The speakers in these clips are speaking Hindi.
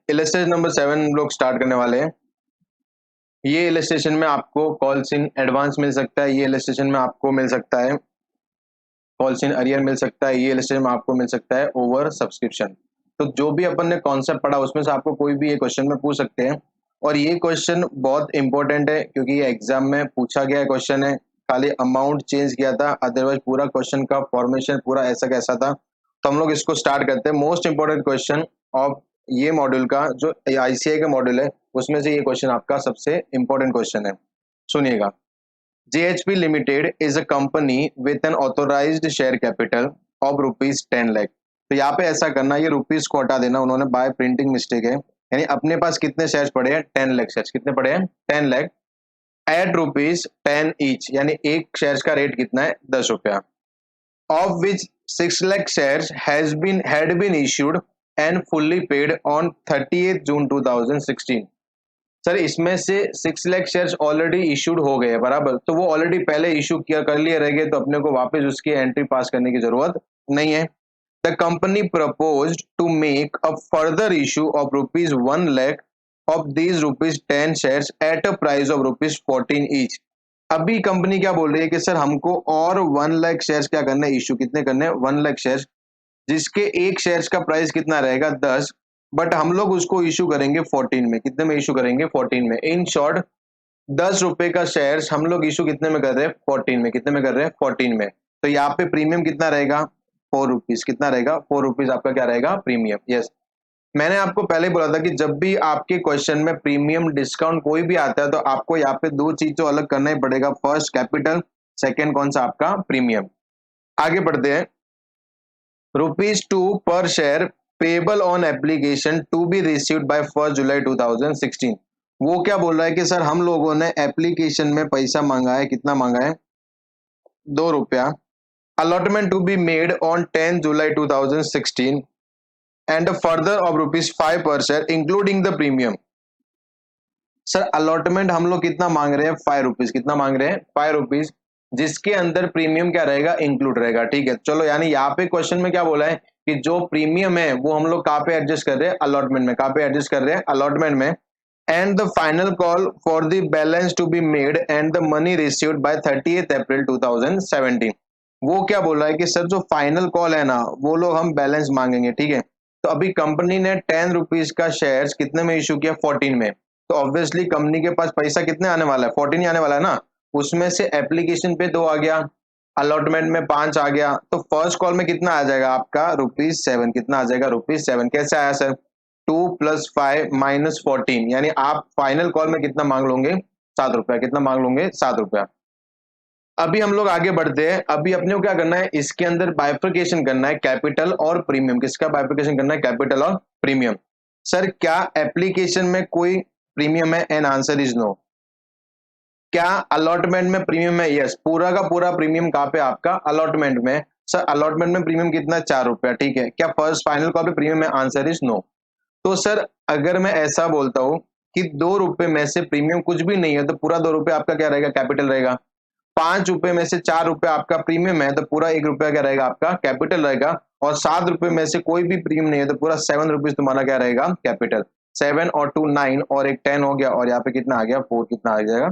इलस्ट्रेशन नंबर 7 हम लोग स्टार्ट करने वाले हैं। ये इलस्ट्रेशन में आपको कॉल्स इन एडवांस मिल सकता है, ये इलस्ट्रेशन में आपको मिल सकता है कॉल्स इन अरियर मिल सकता है, ये इलस्ट्रेशन में आपको मिल सकता है ओवर सब्सक्रिप्शन। तो जो भी अपन ने कॉन्सेप्ट पढ़ा उसमें से आपको कोई भी ये क्वेश्चन में पूछ सकते हैं, और ये क्वेश्चन बहुत इंपॉर्टेंट है क्योंकि ये एग्जाम में पूछा गया क्वेश्चन है। खाली अमाउंट चेंज किया था, अदरवाइज पूरा क्वेश्चन का फॉर्मेशन पूरा ऐसा कैसा था। तो हम लोग इसको स्टार्ट करते हैं। मोस्ट इंपॉर्टेंट क्वेश्चन ऑफ ये मॉड्यूल का, जो आईसीआई का मॉड्यूल है, उसमें से ये क्वेश्चन आपका सबसे इंपॉर्टेंट क्वेश्चन है। सुनिएगा। JHP Limited is a company with an authorized share capital of rupees 10 lakh। तो यहाँ पे ऐसा करना, ये रुपीज को हटा देना, उन्होंने बाय प्रिंटिंग मिस्टेक है, यानी अपने पास कितने शेयर्स पड़े हैं, 10 लाख शेयर्स। कितने पड़े हैं, 10 लाख एट रुपीज 10 ईच, यानी एक शेयर्स का रेट कितना है, 10 रुपया। Of which 6 lakh shares had been issued and fully paid on 30th June 2016। Sir इसमें से 6 लाख शेयर्स ऑलरेडी इशूड हो गए, बराबर, तो वो ऑलरेडी पहले इशू किया कर लिए रह गए, तो अपने को वापस उसकी एंट्री पास करने की जरूरत नहीं है। The company proposed to make a further issue of rupees 1 lakh of these rupees 10 shares at a price of rupees 14 each. अभी कंपनी क्या बोल रही है कि सर हमको और 1 लाख शेयर्स क्या करना है, इशू कितने करने हैं, 1 लाख शेयर्स, जिसके एक शेयर्स का प्राइस कितना रहेगा, 10, बट हम लोग उसको इशू करेंगे 14 में। कितने में इशू करेंगे, 14 में। इन शॉर्ट 10 रुपए का शेयर्स हम लोग इशू कितने में कर रहे हैं, 14 में। कितने में कर रहे हैं, 14 में। तो यहाँ पे प्रीमियम कितना रहेगा, 4 रुपीज। कितना रहेगा, 4 रुपीज आपका क्या रहेगा, प्रीमियम। यस, मैंने आपको पहले बोला था कि जब भी आपके क्वेश्चन में प्रीमियम डिस्काउंट कोई भी आता है तो आपको यहाँ पे दो चीज तो अलग करना ही पड़ेगा, फर्स्ट कैपिटल, सेकेंड कौन सा, आपका प्रीमियम। आगे बढ़ते हैं। ₹2 per share payable on application to be received by 1 July 2016। वो क्या बोल रहा है कि सर हम लोगों ने एप्लीकेशन में पैसा मांगा है, कितना मांगा है, 2 रुपया। Allotment to be made on 10 July 2016 and further of ₹5 per share including the premium. Sir allotment हम लोग कितना मांग रहे हैं, 5 रुपीज। कितना मांग रहे हैं, 5 रुपीज, जिसके अंदर प्रीमियम क्या रहेगा, इंक्लूड रहेगा। ठीक है, चलो, यानी यहाँ पे क्वेश्चन में क्या बोला है कि जो प्रीमियम है वो हम लोग कहाँ पे एडजस्ट कर रहे हैं, अलॉटमेंट में। कहाँ पे एडजस्ट कर रहे हैं, अलॉटमेंट में। And the final call for the balance to be made and the money received by 30th April 2017। वो क्या बोल रहा है कि सर जो फाइनल कॉल है ना, वो लोग हम बैलेंस मांगेंगे। ठीक है, तो अभी कंपनी ने 10 रुपीज का शेयर्स कितने में इशू किया, 14 में। तो ऑब्वियसली कंपनी के पास पैसा कितने आने वाला है, 14 ही आने वाला है ना। उसमें से एप्लीकेशन पे 2 आ गया, अलॉटमेंट में 5 आ गया, तो फर्स्ट कॉल में कितना आ जाएगा आपका, ₹7। कितना आ जाएगा, ₹7। कैसे आया सर, 2 + 5 - 14, यानी आप फाइनल कॉल में कितना मांग लोगे, 7 रुपया। कितना मांग लोगे, 7 रुपया। अभी हम लोग आगे बढ़ते हैं। अभी अपने को क्या करना है, इसके अंदर बाइफर्केशन करना है, कैपिटल और प्रीमियम। किसका बाइफर्केशन करना है, कैपिटल और प्रीमियम। सर क्या एप्लीकेशन में कोई प्रीमियम है, एन आंसर इज नो। क्या अलॉटमेंट में प्रीमियम है, यस, पूरा का पूरा प्रीमियम कहाँ पे, आपका अलॉटमेंट में। सर अलॉटमेंट में प्रीमियम कितना, 4 रुपया। ठीक है, क्या फर्स्ट फाइनल कॉल पे प्रीमियम है, आंसर इज नो। तो सर अगर मैं ऐसा बोलता हूं कि 2 रुपए में से प्रीमियम कुछ भी नहीं है, तो पूरा 2 रुपये आपका क्या रहेगा, कैपिटल रहेगा। 5 रुपए में से 4 रुपए आपका प्रीमियम है, तो पूरा 1 रुपया क्या रहेगा, आपका कैपिटल रहेगा। और 7 रुपए में से कोई भी प्रीमियम नहीं है, तो पूरा 7 रुपीज तुम्हारा क्या रहेगा, कैपिटल। 7 और 2 9 और एक 10 हो गया, और यहाँ पे कितना आ गया, 4। कितना आ जाएगा,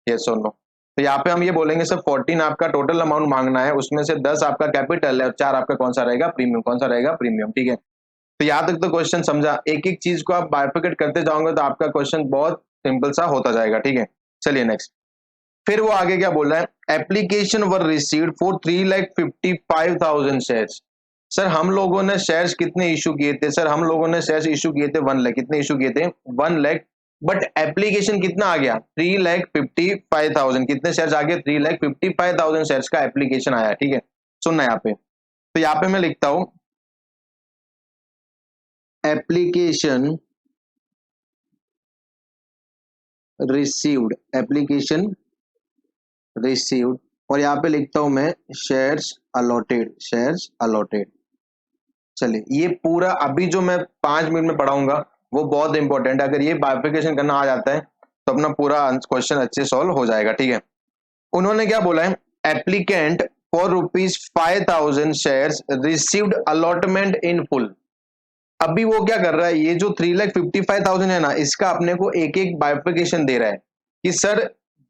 यस और नो। तो यहाँ पे हम ये बोलेंगे सर 14 आपका टोटल अमाउंट मांगना है, उसमें से 10 आपका कैपिटल है और 4 आपका कौन सा रहेगा, प्रीमियम। कौन सा रहेगा, प्रीमियम। ठीक है, तो यहाँ तक तो क्वेश्चन समझा। एक एक चीज को आप बाइफरकेट करते जाओगे तो आपका क्वेश्चन बहुत सिंपल सा होता जाएगा। ठीक है, चलिए नेक्स्ट। फिर वो आगे क्या बोल रहा है, application were received for 3,55,000 shares. Sir हम लोगों ने शेयर्स कितने इशू किए थे, सर हम लोगों ने शेयर्स इशू किए थे 1 लाख। कितने इशू किए थे, 1 लाख। बट एप्लीकेशन कितना आ गया, 3,55,000। कितने शेयर्स आ गए, 3,55,000 शेयर्स का एप्लीकेशन आया। ठीक है, सुनना यहाँ पे, तो यहाँ पे मैं लिखता हूं एप्लीकेशन रिसीव्ड, एप्लीकेशन रिसीव्ड, और यहाँ पे लिखता हूं मैं शेयर्स अलॉटेड, शेयर्स अलॉटेड। चलिए, ये पूरा अभी जो मैं 5 मिनट में पढ़ाऊंगा वो बहुत इंपॉर्टेंट है। अगर ये बाइफिकेशन करना आ जाता है तो अपना पूरा क्वेश्चन अच्छे सॉल्व हो जाएगा। ठीक है, उन्होंने क्या बोला है, applicant for ₹5,000 shares received allotment in full. अभी वो क्या कर रहा है, ये जो 3,55,000 है ना, इसका अपने को एक एक बाइफिकेशन दे रहा है कि सर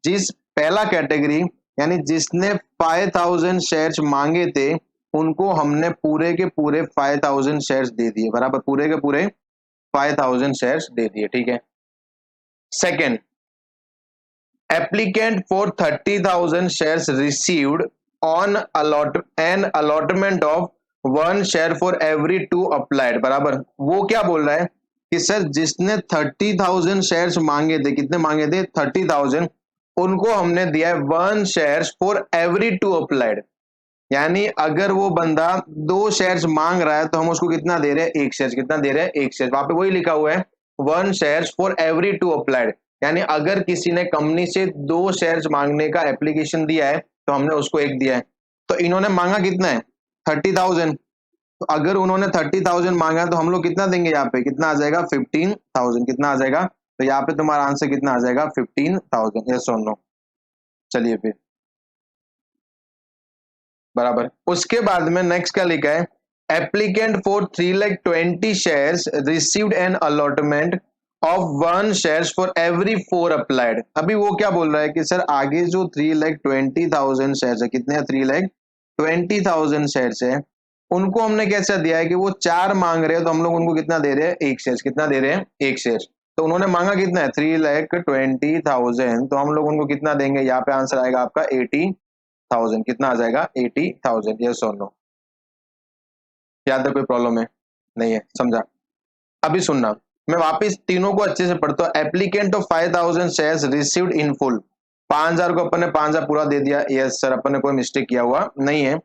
जिस पहला कैटेगरी यानी जिसने 5,000 शेयर्स मांगे थे उनको हमने पूरे के पूरे 5,000 शेयर्स दे दिए, बराबर, पूरे के पूरे 5,000 शेयर्स दे दिए, ठीक है। Second, applicant for 30,000 shares received on an allotment of 1 share for every 2 applied, बराबर। वो क्या बोल रहा है कि सर जिसने 30,000 शेयर्स मांगे थे, कितने मांगे थे, 30,000, उनको हमने दिया है 1 शेयर्स फॉर एवरी 2 अप्लाइड। यानी अगर वो बंदा 2 शेयर्स मांग रहा है तो हम उसको कितना दे रहे हैं, 1 शेयर। कितना दे रहे हैं, 1 शेयर। वहां पे वही लिखा हुआ है 1 शेयर्स फॉर एवरी 2 अप्लाइड। यानी अगर किसी ने कंपनी से 2 शेयर्स मांगने का एप्लीकेशन दिया है तो हमने उसको 1 दिया है। तो इन्होंने मांगा कितना है, 30,000। तो अगर उन्होंने 30,000 मांगा तो हम लोग कितना देंगे, यहाँ पे कितना आ जाएगा, 15,000। कितना आ जाएगा, तो यहाँ पे तुम्हारा आंसर कितना आ जाएगा, 15,000। यस और नो। चलिए फिर, बराबर। उसके बाद में नेक्स्ट क्या लिखा है, applicant for 3,20,000 shares received an allotment of 1 shares for every 4 applied. अभी वो क्या बोल रहा है कि सर आगे जो 3,20,000 शेयर्स है, कितने हैं, 3,20,000 शेयर्स है, उनको हमने कैसा दिया है कि वो 4 मांग रहे हैं तो हम लोग उनको कितना दे रहे हैं, 1 शेयर। कितना दे रहे हैं, 1 शेयर। तो उन्होंने मांगा कितना है, 3,20,000, तो हम लोग उनको कितना देंगे, यहाँ पे आंसर आएगा आपका 80,000। कितना आ जाएगा, 80,000। यस और नो। याद है, कोई प्रॉब्लम है, नहीं है, समझा। अभी सुनना, मैं वापस तीनों को अच्छे से पढ़ता हूँ। Applicant of 5,000 shares received in full, 5,000 को अपन ने 5,000 पूरा दे दिया। यस सर, अपन ने कोई मिस्टेक किया हुआ नहीं है।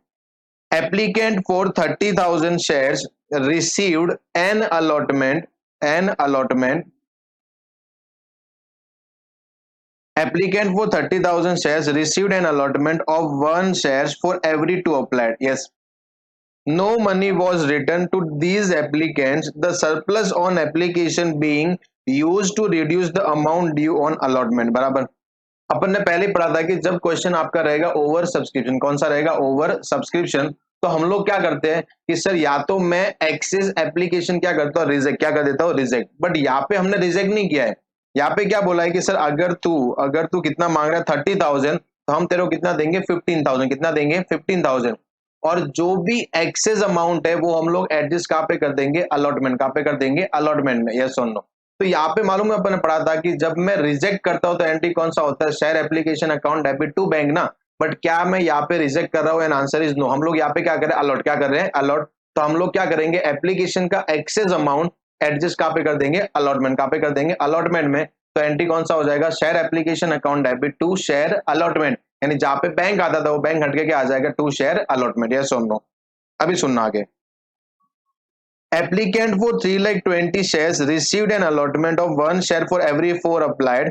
Applicant for 30,000 shares received an allotment, an allotment, applicant for 30,000 shares received an allotment of 1 shares for every 2 applied. Yes, no money was returned to these applicants, the surplus on application being used to reduce the amount due on allotment, बराबर। अपन ने पहले पढ़ा था कि जब क्वेश्चन आपका रहेगा ओवर सब्सक्रिप्शन, कौन सा रहेगा, ओवर सब्सक्रिप्शन, तो हम लोग क्या करते हैं कि सर या तो मैं एक्सेस एप्लीकेशन क्या करता हूँ, रिजेक्ट, क्या कर देता हूँ, रिजेक्ट। बट यहाँ पे हमने रिजेक्ट नहीं किया है। यहाँ पे क्या बोला है कि सर अगर तू कितना मांग रहा है, 30,000, तो हम तेरे को कितना देंगे, 15,000। कितना देंगे, 15,000। और जो भी एक्सेस अमाउंट है वो हम लोग एडजस्ट कहाँ पे कर देंगे, अलॉटमेंट। कहाँ पे कर देंगे, अलॉटमेंट में। यस और नो। तो यहाँ पे मालूम है अपन ने पढ़ा था कि जब मैं रिजेक्ट करता हूं तो एंट्री कौन सा होता है, share application account debit to bank ना। बट क्या मैं यहाँ पे रिजेक्ट कर रहा हूँ, एंड आंसर इज नो। हम लोग यहाँ पे क्या करें, अलॉट। क्या कर रहे हैं, अलॉट। तो हम लोग क्या करेंगे, एप्लीकेशन का एक्सेस अमाउंट एडजस्ट कहाँ पे कर देंगे, अलॉटमेंट। कहाँ पे कर देंगे, अलॉटमेंट में। तो एंट्री कौन सा हो जाएगा, share application account debit to share allotment. यानी जहां पे बैंक आता था वो बैंक हटके क्या आ जाएगा, टू शेयर अलॉटमेंट। यस और नो। अभी सुनना आगे। Applicant for 3,20,000 shares received an allotment of 1 share for every 4 applied.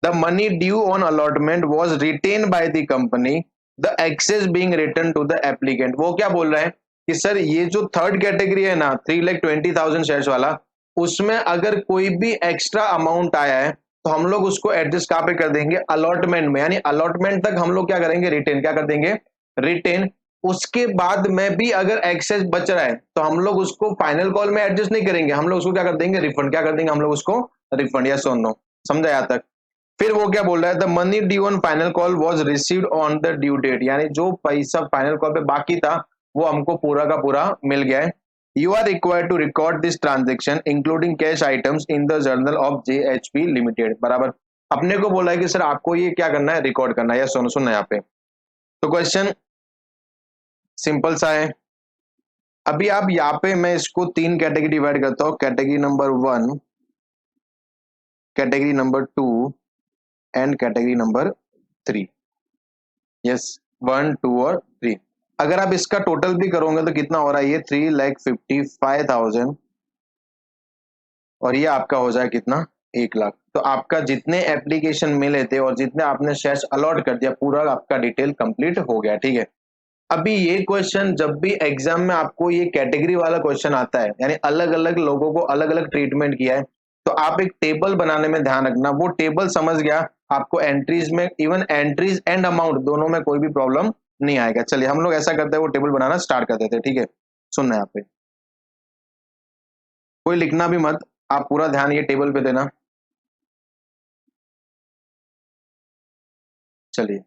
The money due on allotment was retained by the company, the excess being returned to the applicant. वो क्या बोल रहा है कि सर ये जो थर्ड कैटेगरी है ना, 3,20,000 शेयर्स वाला, उसमें अगर कोई भी एक्स्ट्रा अमाउंट आया है तो हम लोग उसको एडजस्ट कहाँ पे कर देंगे, अलॉटमेंट में। यानी अलॉटमेंट तक हम लोग क्या करेंगे, रिटेन। क्या कर देंगे, रिटेन। उसके बाद में भी अगर एक्सेस बच रहा है तो हम लोग उसको फाइनल कॉल में एडजस्ट नहीं करेंगे, हम लोग उसको क्या कर देंगे, रिफंड। क्या कर देंगे, हम लोग उसको रिफंड। यस और नो, समझा यहाँ तक। फिर वो क्या बोल रहा है, the money due on final call was received on the due date. यानी जो पैसा फाइनल कॉल पे बाकी था वो हमको पूरा का पूरा मिल गया है। You are required to record this transaction including cash items in the journal of JHP limited, बराबर। अपने को बोला है कि सर आपको ये क्या करना है, रिकॉर्ड करना है। यस सुनना यहाँ पे। तो क्वेश्चन सिंपल सा है। अभी आप यहाँ पे मैं इसको 3 कैटेगरी डिवाइड करता हूँ, category number 1, category number 2 and category number 3। Yes, 1, 2 और 3। अगर आप इसका टोटल भी करोगे तो कितना हो रहा है, ये 3,55,000 और ये आपका हो जाए कितना, 1,00,000। तो आपका जितने एप्लीकेशन मिले थे और जितने आपने शेयर्स अलॉट कर दिया, पूरा आपका डिटेल कंप्लीट हो गया, ठीक है। अभी ये क्वेश्चन जब भी एग्जाम में आपको ये कैटेगरी वाला क्वेश्चन आता है, यानी अलग अलग लोगों को अलग अलग ट्रीटमेंट किया है, तो आप एक टेबल बनाने में ध्यान रखना। वो टेबल समझ गया आपको, एंट्रीज में, इवन एंट्रीज एंड अमाउंट दोनों में कोई भी प्रॉब्लम नहीं आएगा। चलिए हम लोग ऐसा करते हैं, वो टेबल बनाना स्टार्ट कर देते हैं, ठीक है। सुनना यहाँ पे, कोई लिखना भी मत, आप पूरा ध्यान ये टेबल पे देना। चलिए,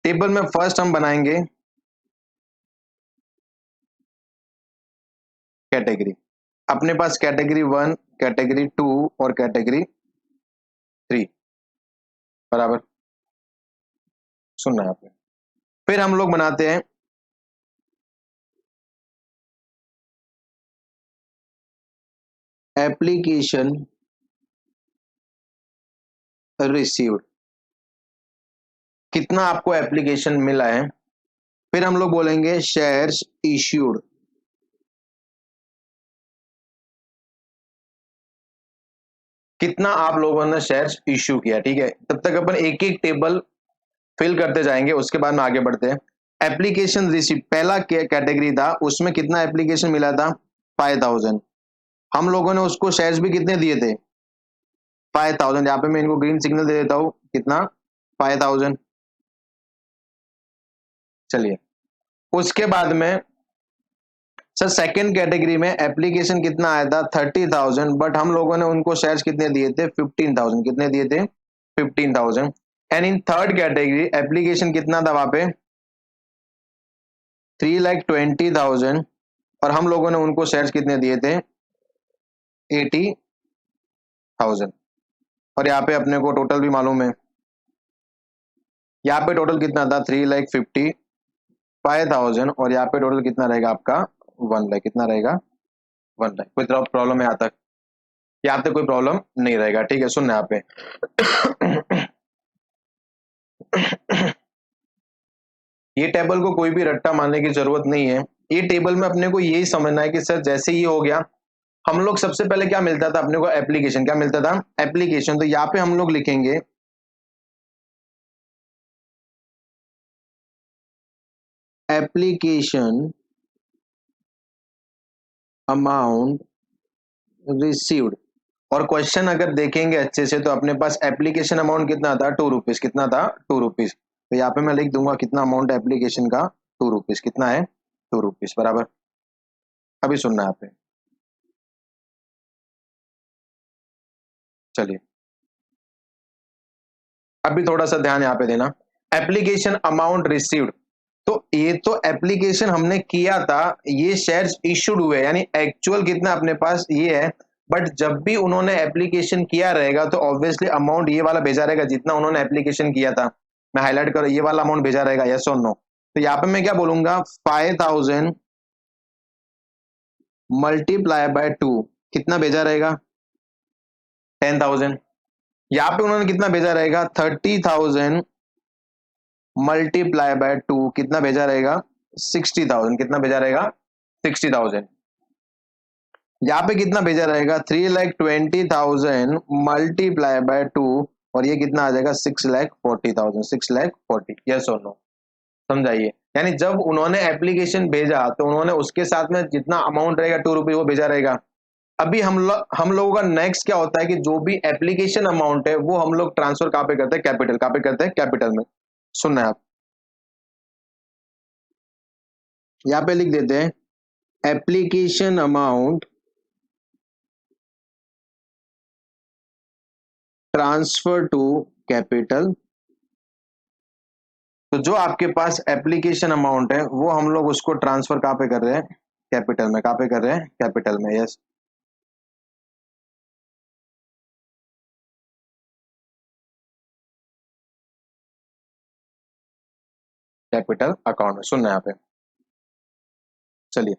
टेबल में फर्स्ट हम बनाएंगे कैटेगरी। अपने पास कैटेगरी 1, कैटेगरी 2 और कैटेगरी 3, बराबर, सुनना है आपने। फिर हम लोग बनाते हैं एप्लीकेशन रिसीव्ड, कितना आपको एप्लीकेशन मिला है। फिर हम लोग बोलेंगे शेयर्स इश्यूड, कितना आप लोगों ने शेयर्स इश्यू किया। ठीक है, तब तक अपन एक एक टेबल फिल करते जाएंगे, उसके बाद में आगे बढ़ते हैं। एप्लीकेशन रिसीव पहला कैटेगरी था, उसमें कितना एप्लीकेशन मिला था, 5000। हम लोगों ने उसको शेयर्स भी कितने दिए थे, 5000। यहाँ पे मैं इनको ग्रीन सिग्नल दे देता हूँ, कितना, 5000। चलिए, उसके बाद में सर सेकंड कैटेगरी में एप्लीकेशन कितना आया था, 30,000, बट हम लोगों ने उनको शेयर्स कितने दिए थे, 15,000। कितने दिए थे, 15,000। And in third category application कितना था वहां पे, 3,20,000, और हम लोगों ने उनको शेयर्स कितने दिए थे, 80,000। और यहाँ पे अपने को टोटल भी मालूम है, यहाँ पे टोटल कितना था, 3,55,000, और यहाँ पे टोटल कितना रहेगा आपका, 1 लाख। कितना रहेगा, 1 लाख। कोई प्रॉब्लम है यहाँ तक, यहाँ तक कोई प्रॉब्लम नहीं रहेगा। ठीक है, सुनना यहाँ पे ये टेबल को कोई भी रट्टा मानने की जरूरत नहीं है। ये टेबल में अपने को यही समझना है कि सर जैसे ये हो गया, हम लोग सबसे पहले क्या मिलता था अपने को, एप्लीकेशन। क्या मिलता था, एप्लीकेशन। तो यहाँ पे हम लोग लिखेंगे एप्लीकेशन अमाउंट रिसीव्ड। और क्वेश्चन अगर देखेंगे अच्छे से तो अपने पास एप्लीकेशन अमाउंट कितना था, 2 रुपीज। कितना था, 2 रुपीज। तो यहाँ पे मैं लिख दूंगा कितना अमाउंट एप्लीकेशन का, 2 रुपीज। कितना है, 2 रुपीज, बराबर। अभी सुनना है यहाँ पे, चलिए अभी थोड़ा सा ध्यान यहाँ पे देना। एप्लीकेशन अमाउंट रिसीव्ड, तो ये तो एप्लीकेशन हमने किया था, ये शेयर्स इशूड हुए, यानी एक्चुअल कितना अपने पास ये है। बट जब भी उन्होंने एप्लीकेशन किया रहेगा तो ऑब्वियसली अमाउंट ये वाला भेजा रहेगा जितना उन्होंने एप्लीकेशन किया था। मैं हाईलाइट करूँ, ये वाला अमाउंट भेजा रहेगा, यस और नो। तो यहाँ पे मैं क्या बोलूंगा, 5,000 मल्टीप्लाई बाय 2, कितना भेजा रहेगा, 10,000। यहाँ पे उन्होंने कितना भेजा रहेगा, 30,000 मल्टीप्लाई बाय 2, कितना भेजा रहेगा, 60,000। कितना भेजा रहेगा, 60,000। यहाँ पे कितना भेजा रहेगा, 3,20,000 मल्टीप्लाई बाय 2, और ये कितना आ जाएगा, 6,40,000। 6,40, यस और नो, समझाइए। यानी जब उन्होंने एप्लीकेशन भेजा तो उन्होंने उसके साथ में जितना अमाउंट रहेगा 2 रुपये वो भेजा रहेगा। अभी हम लोगों का नेक्स्ट क्या होता है कि जो भी एप्लीकेशन अमाउंट है वो हम लोग ट्रांसफर कहाँ पे करते हैं, कैपिटल। कहाँ पे करते हैं, कैपिटल में। सुनना है आप, यहाँ पे लिख देते हैं application amount transfer to capital. तो जो आपके पास एप्लीकेशन अमाउंट है वो हम लोग उसको ट्रांसफर कहाँ पे कर रहे हैं, कैपिटल में। कहाँ पे कर रहे हैं, कैपिटल में, यस। कैपिटल अकाउंट में, सुनना है यहाँ पे। चलिए,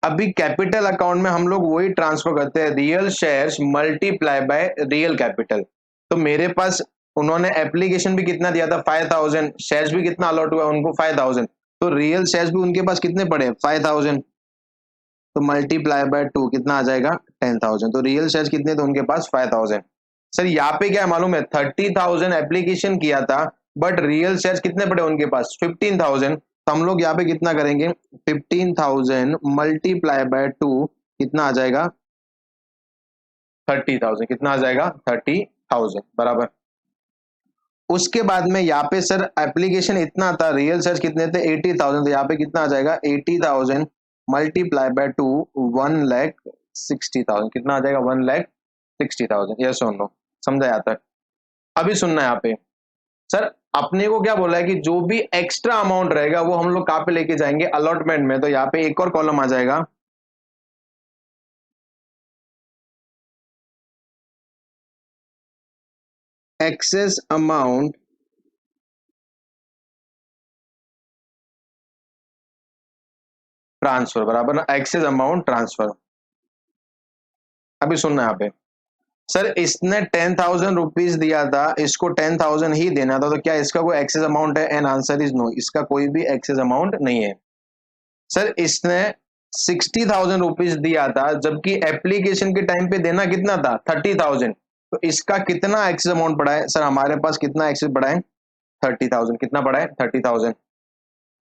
अभी कैपिटल अकाउंट में हम लोग वही ट्रांसफर करते हैं, real shares multiply by real capital. तो मेरे पास उन्होंने एप्लीकेशन भी कितना दिया था, 5,000, शेयर्स भी कितना अलॉट हुआ उनको, 5,000। तो रियल शेयर्स भी उनके पास कितने पड़े, 5,000। तो मल्टीप्लाई बाय 2 कितना आ जाएगा, 10,000। तो रियल शेयर्स कितने थे उनके पास, 5,000। सर यहाँ पे क्या मालूम है, 30,000 एप्लीकेशन किया था, बट रियल शेयर्स कितने पड़े उनके पास, 15,000। तो हम लोग यहाँ पे कितना करेंगे, 15,000 मल्टीप्लाई बाय 2, कितना आ जाएगा, 30,000। कितना आ जाएगा, 30,000, बराबर। उसके बाद में यहाँ पे सर एप्लीकेशन इतना था, रियल शेयर्स कितने थे, 80,000। तो यहाँ पे कितना आ जाएगा, 80,000 मल्टीप्लाई बाय 2, 1,30,000। 1,60,000 कितना आ जाएगा 1,60,000। यस और नो, समझा यहाँ तक। अभी सुनना है यहाँ पे सर, अपने को क्या बोला है कि जो भी एक्स्ट्रा अमाउंट रहेगा वो हम लोग कहाँ पे लेके जाएंगे अलॉटमेंट में। तो यहाँ पे एक और कॉलम आ जाएगा, एक्सेस अमाउंट ट्रांसफर, बराबर ना, एक्सेस अमाउंट ट्रांसफर। अभी सुनना है यहाँ पे सर, इसने 10,000 रुपीज दिया था, इसको 10,000 ही देना था, तो क्या इसका कोई एक्सेस अमाउंट है? एंड आंसर इज नो, इसका कोई भी एक्सेस अमाउंट नहीं है। सर इसने 60,000 रुपीज दिया था, जबकि एप्लीकेशन के टाइम पे देना कितना था 30,000, तो इसका कितना एक्सेस अमाउंट पड़ा है? सर हमारे पास कितना एक्सेस पड़ा है 30,000, कितना पड़ा है 30,000।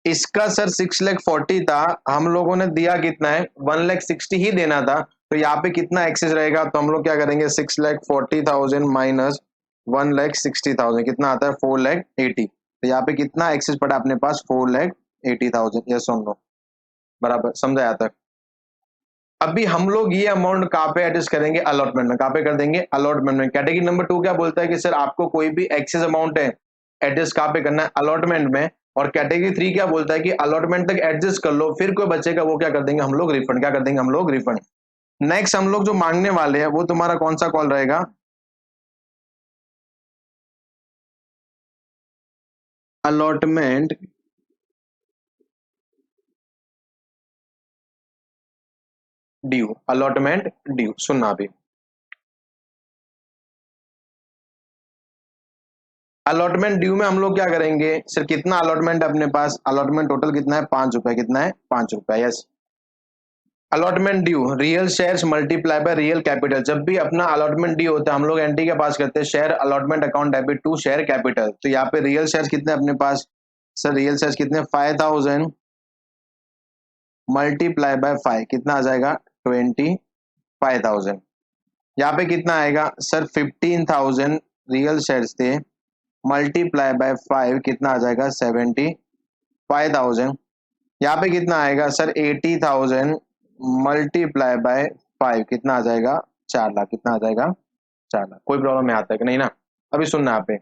इसका सर 6,40,000 था, हम लोगों ने दिया कितना है 1,60,000 ही देना था, तो यहाँ पे कितना एक्सेस रहेगा? तो हम लोग क्या करेंगे 6,40,000 माइनस 1,60,000 कितना आता है 4,80,000। तो यहाँ पे कितना एक्सेस पड़ा अपने पास 4,80,000। यस और नो, बराबर, समझा यहाँ तक। अभी हम लोग ये अमाउंट कहाँ पे एडजस्ट करेंगे? अलॉटमेंट में। कहाँ पे कर देंगे? अलॉटमेंट में। कैटेगरी नंबर 2 क्या बोलता है कि सर आपको कोई भी एक्सेस अमाउंट है एडजस्ट कहाँ पे करना है? अलॉटमेंट में। और कैटेगरी 3 क्या बोलता है कि अलॉटमेंट तक एडजस्ट कर लो, फिर कोई बचेगा वो क्या कर देंगे हम लोग? रिफंड। क्या कर देंगे हम लोग? रिफंड। नेक्स्ट हम लोग जो मांगने वाले हैं वो तुम्हारा कौन सा कॉल रहेगा? Allotment due. अलॉटमेंट ड्यू सुनना अभी। अलॉटमेंट ड्यू में हम लोग क्या करेंगे सर, कितना अलॉटमेंट है अपने पास? अलॉटमेंट टोटल कितना है 5 रुपए। कितना है 5 रुपए। Yes. Allotment due real shares multiply by real capital. जब भी अपना अलॉटमेंट ड्यू होता है हम लोग एंट्री क्या पास करते हैं? Share allotment account debit to share capital. तो यहाँ पे रियल शेयर्स कितने अपने पास? सर रियल शेयर्स कितने? 5,000 मल्टीप्लाई बाय 5 कितना आ जाएगा 25,000। यहाँ पे कितना आएगा सर 15,000 रियल शेयर्स थे, मल्टीप्लाई बाय 5 कितना आ जाएगा 75,000। यहाँ पे कितना आएगा सर 80,000 मल्टीप्लाई बाय 5 कितना आ जाएगा 4 लाख। कितना आ जाएगा 4 लाख। कोई प्रॉब्लम यहाँ तक नहीं ना? अभी सुनना यहाँ पे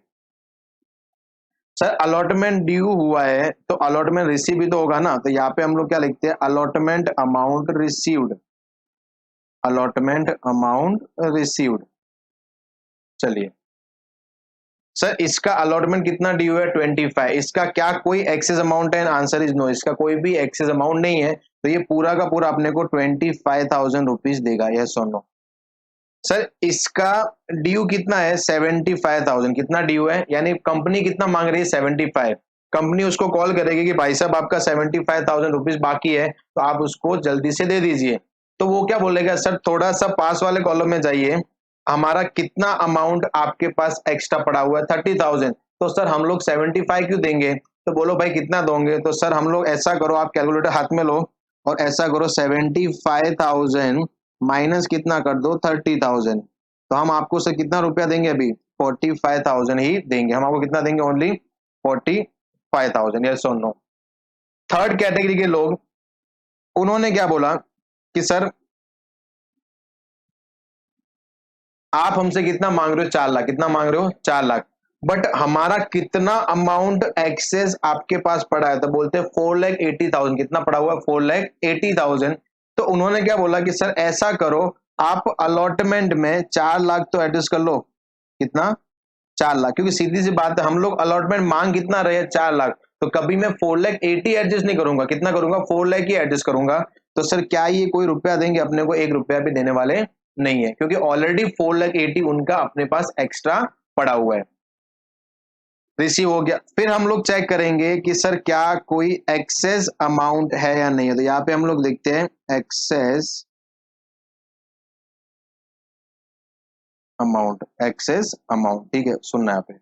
सर, अलॉटमेंट ड्यू हुआ है तो अलॉटमेंट रिसीव भी तो होगा ना। तो यहाँ पे हम लोग क्या लिखते हैं? Allotment amount received. Allotment amount received. चलिए सर, इसका अलॉटमेंट कितना ड्यू है 25। इसका क्या कोई एक्सेस अमाउंट है? आंसर इज नो, इसका कोई भी एक्सेस अमाउंट नहीं है, तो ये पूरा का पूरा अपने को 25,000 रुपीज देगा। यस और नो। सर इसका ड्यू कितना है 75,000। कितना ड्यू है? यानी कंपनी कितना मांग रही है 75। कंपनी उसको कॉल करेगी कि भाई साहब आपका 75,000 रुपीज बाकी है, तो आप उसको जल्दी से दे दीजिए। तो वो क्या बोलेगा सर, थोड़ा सा पास वाले कॉलम में जाइए, हमारा कितना अमाउंट आपके पास एक्स्ट्रा पड़ा हुआ है 30,000। तो सर हम लोग 75 क्यों देंगे? तो बोलो भाई कितना दोगे? तो सर हम लोग ऐसा करो, आप कैलकुलेटर हाथ में लो और ऐसा करो 75,000 माइनस कितना कर दो 30,000। तो हम आपको सर कितना रुपया देंगे अभी? 45,000 ही देंगे। हम आपको कितना देंगे? ओनली 45,000। यस और नो। थर्ड कैटेगरी के लोग, उन्होंने क्या बोला कि सर आप हमसे कितना मांग रहे हो 4 लाख। कितना मांग रहे हो? 4 लाख। बट हमारा कितना अमाउंट एक्सेस आपके पास पड़ा है? तो बोलते हैं 4,80,000। कितना पड़ा हुआ? 4,80,000। तो उन्होंने क्या बोला कि सर ऐसा करो, आप अलॉटमेंट में 4 लाख तो एडजस्ट कर लो। कितना? 4 लाख। क्योंकि सीधी सी बात है, हम लोग अलॉटमेंट मांग कितना रहे? 4 लाख। तो कभी मैं 4,80,000 एडजस्ट नहीं करूंगा। कितना करूंगा? 4 लाख ही एडजस्ट करूंगा। तो सर क्या ये कोई रुपया देंगे अपने को? 1 रुपया भी देने वाले नहीं है, क्योंकि ऑलरेडी 4,80,000 उनका अपने पास एक्स्ट्रा पड़ा हुआ है। रिसीव हो गया। फिर हम लोग चेक करेंगे कि सर क्या कोई एक्सेस अमाउंट है या नहीं है। तो यहाँ पे हम लोग देखते हैं एक्सेस अमाउंट। एक्सेस अमाउंट, ठीक है, सुनना है यहाँ पे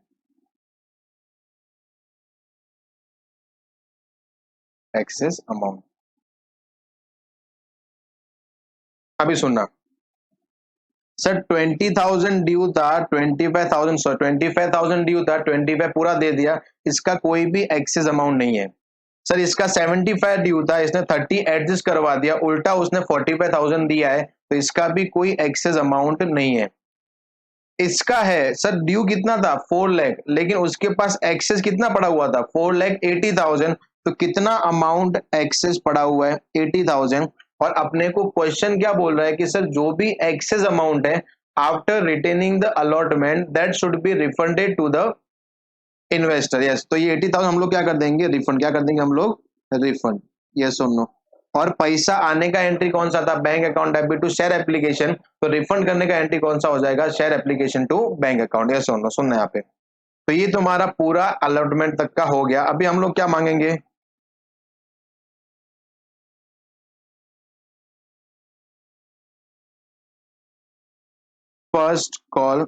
एक्सेस अमाउंट। अभी सुनना सर, 20,000 ड्यू था, 25,000 सॉरी 25,000 ड्यू था, 25 पूरा दे दिया, इसका कोई भी एक्सेस अमाउंट नहीं है। सर इसका 75 ड्यू था, इसने 30 एडजस्ट करवा दिया, उल्टा उसने 45,000 दिया है, तो इसका भी कोई एक्सेस अमाउंट नहीं है। इसका है सर ड्यू कितना था 4 लाख, लेकिन उसके पास एक्सेस कितना पड़ा हुआ था 4,80,000। तो कितना अमाउंट एक्सेस पड़ा हुआ है 80,000। और अपने को क्वेश्चन क्या बोल रहा है कि सर जो भी एक्सेस अमाउंट है after retaining the allotment that should be refunded to the investor. Yes, तो ये 80,000 हम लोग क्या कर देंगे रिफंड, क्या कर देंगे हम लोग रिफंड। यस और नो। और पैसा आने का एंट्री कौन सा था bank account debit to share application, तो रिफंड करने का एंट्री कौन सा हो जाएगा share application to bank account. Yes और नो, सुनना यहाँ पे। तो ये तुम्हारा पूरा अलॉटमेंट तक का हो गया। अभी हम लोग क्या मांगेंगे first call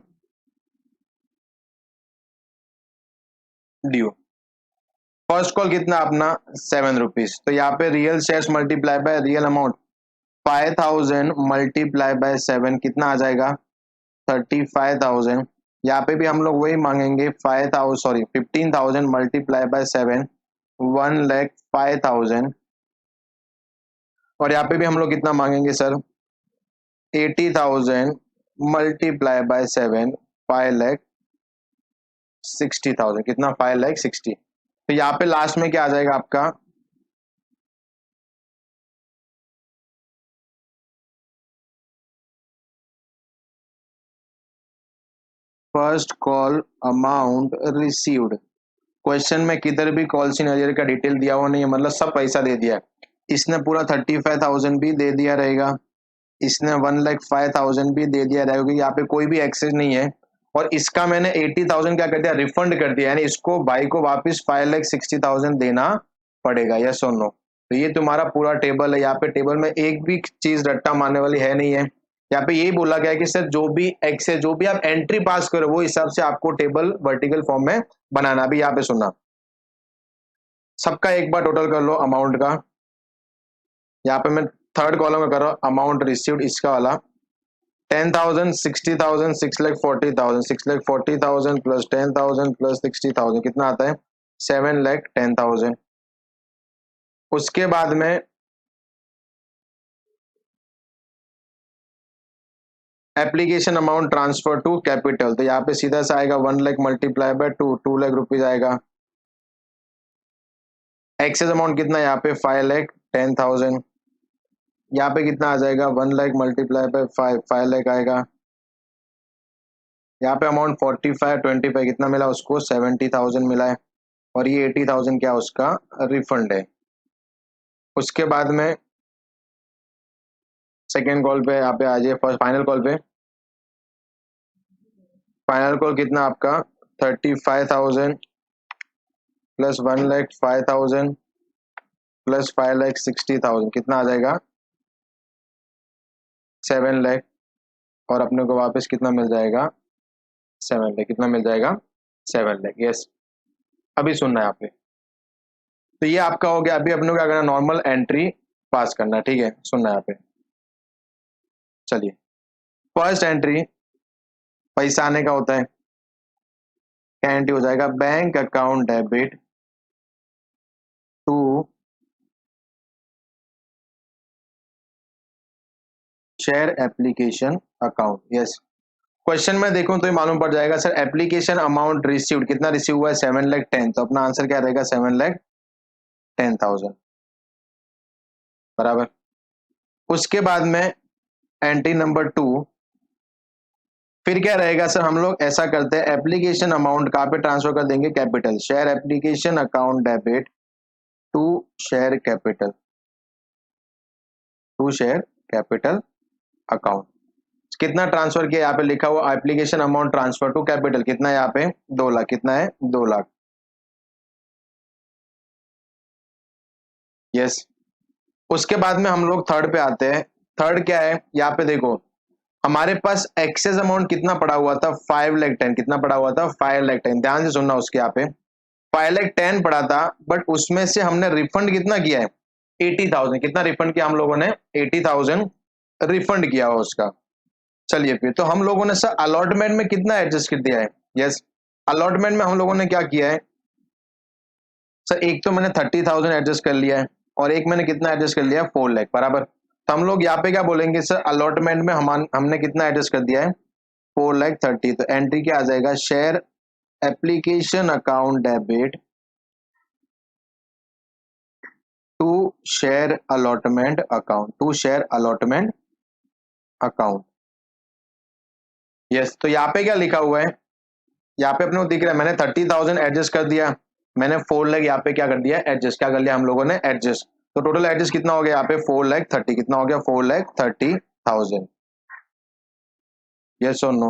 due. First call कितना अपना 7 रुपीज। तो यहाँ पे real shares multiply by real amount 5,000 multiply by 7 कितना आ जाएगा 35,000। यहाँ पे भी हम लोग वही मांगेंगे 5,000 सॉरी 15,000 मल्टीप्लाई बाय 7 1,05,000। और यहाँ पे भी हम लोग कितना मांगेंगे सर 80,000 मल्टीप्लाई बाय 7 5,60,000 कितना 5,60,000। तो यहाँ पे लास्ट में क्या आ जाएगा आपका first call amount received. Question में किधर भी कॉल सिनेरियो का डिटेल दिया हुआ नहीं है, मतलब सब पैसा दे दिया है। इसने पूरा 35,000 भी दे दिया रहेगा, इसने 1,05,000 भी दे दिया रहेगा, क्योंकि यहाँ पे कोई भी एक्सेस नहीं है। और इसका मैंने 80,000 क्या कर दिया रिफंड कर दिया, यानी इसको भाई को वापस 5,60,000 देना पड़ेगा। यस और नो। तो ये तुम्हारा पूरा टेबल है। यहाँ पे टेबल में एक भी चीज रट्टा मारने वाली है नहीं है। यहाँ पे यही बोला गया है कि सर जो भी एक्सेस जो भी आप एंट्री पास करो वो हिसाब से आपको टेबल वर्टिकल फॉर्म में बनाना। अभी यहाँ पे सुनना, सबका एक बार टोटल कर लो अमाउंट का। यहाँ पे मैं थर्ड कॉलम में कर रहा हूँ अमाउंट रिसीव्ड, इसका वाला 10,000 60,000 6,40,000 6,40,000 प्लस 10,000 प्लस 60,000 कितना आता है 7,10,000। उसके बाद में application amount transfer to capital, तो यहाँ पे सीधा सा आएगा 1 lakh multiply by 2 lakh rupees आएगा। एक्सेस अमाउंट कितना यहाँ पे 5,10,000। यहाँ पे कितना आ जाएगा 1 लाख मल्टीप्लाई बाय 5 लाख आएगा। यहाँ पे अमाउंट 45 25 कितना मिला उसको 70,000 मिला है। और ये 80,000 क्या उसका रिफंड है। उसके बाद में सेकेंड कॉल पे यहाँ पे आ जाइए, फर्स्ट फाइनल कॉल पे। फाइनल कॉल कितना आपका 35,000 प्लस 1,05,000 प्लस 5,60,000 कितना आ जाएगा 7 लाख। और अपने को वापस कितना मिल जाएगा 7 लाख, कितना मिल जाएगा 7 लाख। यस, अभी सुनना है यहाँ पे। तो ये आपका हो गया। अभी अपने को क्या करना नॉर्मल एंट्री पास करना है, ठीक है। सुनना है यहाँ पे, चलिए। फर्स्ट एंट्री पैसा आने का होता है, क्या एंट्री हो जाएगा bank account debit to share application account. Yes, question में देखूं तो ये मालूम पड़ जाएगा सर एप्लीकेशन अमाउंट रिसीव्ड कितना रिसीव हुआ है 7,10,000। तो अपना आंसर क्या रहेगा 7,10,000 बराबर। उसके बाद में एंट्री नंबर 2, फिर क्या रहेगा सर हम लोग ऐसा करते हैं एप्लीकेशन अमाउंट कहाँ पे ट्रांसफर कर देंगे capital, share application account debit to share capital, to share capital account. कितना ट्रांसफर किया यहाँ पे लिखा हुआ application amount transfer to capital कितना है यहाँ पे 2 लाख, कितना है 2 लाख। यस, उसके बाद में हम लोग थर्ड पे आते हैं। थर्ड क्या है यहाँ पे देखो हमारे पास एक्सेस अमाउंट कितना पड़ा हुआ था 5,10,000 कितना पड़ा हुआ था 5,10,000। ध्यान से सुनना, उसके यहाँ पे 5,10,000 पड़ा था, बट उसमें से हमने रिफंड कितना किया है 80,000। कितना रिफंड किया हम लोगों ने 80,000 रिफंड किया हुआ उसका। चलिए फिर तो हम लोगों ने सर अलॉटमेंट में कितना एडजस्ट कर दिया है। यस, अलॉटमेंट में हम लोगों ने क्या किया है सर, एक तो मैंने 30,000 एडजस्ट कर लिया है और एक मैंने कितना एडजस्ट कर लिया 4 लाख बराबर। तो हम लोग यहाँ पे क्या बोलेंगे सर, अलॉटमेंट में हमने कितना एडजस्ट कर दिया है 4,30,000, तो एंट्री क्या आ जाएगा, share application account debit to share allotment account, to share allotment account. Yes, तो यहाँ पे क्या लिखा हुआ है, यहाँ पे अपने को दिख रहा है मैंने 30,000 एडजस्ट कर दिया, मैंने 4 लाख यहाँ पे क्या कर दिया, एडजस्ट क्या कर लिया हम लोगों ने, एडजस्ट। तो टोटल एडजस्ट कितना हो गया यहाँ पे 4,30,000, कितना हो गया 4,30,000। यस और नो,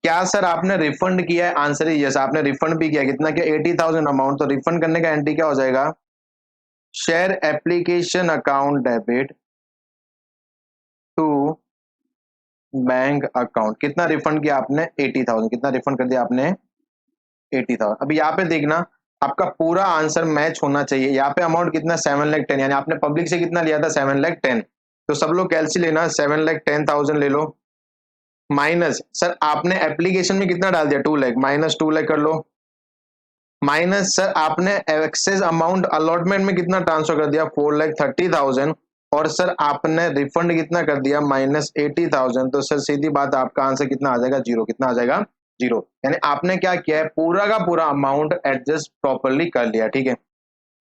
क्या सर आपने रिफंड किया है, आंसर है यस, आपने रिफंड भी किया, कितना किया 80,000 अमाउंट। तो रिफंड करने का एंट्री क्या हो जाएगा, share application account debit to bank account. कितना रिफंड किया आपने 80,000, कितना रिफंड कर दिया आपने 80,000। अभी यहाँ पे देखना आपका पूरा आंसर मैच होना चाहिए। यहाँ पे अमाउंट कितना 7,10,000, यानी आपने पब्लिक से कितना लिया था 7,10,000। तो सब लोग कैलसी लेना, 7,10,000 ले लो, माइनस सर आपने एप्लीकेशन में कितना डाल दिया 2 लाख, माइनस 2 लाख कर लो, माइनस सर आपने एक्सेस अमाउंट अलॉटमेंट में कितना ट्रांसफर कर दिया 4,30,000, और सर आपने रिफंड कितना कर दिया -80,000। तो सर सीधी बात आपका आंसर कितना आ जाएगा, जीरो। कितना आ जाएगा, जीरो। यानी आपने क्या किया है, पूरा का पूरा अमाउंट एडजस्ट प्रॉपरली कर लिया, ठीक है।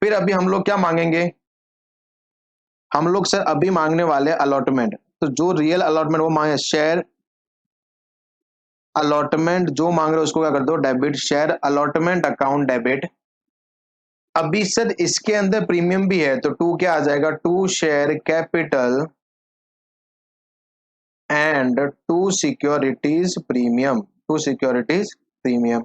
फिर अभी हम लोग क्या मांगेंगे, हम लोग सर अभी मांगने वाले अलॉटमेंट। तो जो रियल अलॉटमेंट वो मांगे, शेयर अलॉटमेंट जो मांग रहे हो उसको क्या कर दो, debit, share allotment account debit. अभी सर इसके अंदर प्रीमियम भी है, तो टू क्या आ जाएगा, to share capital and to securities premium, to securities premium.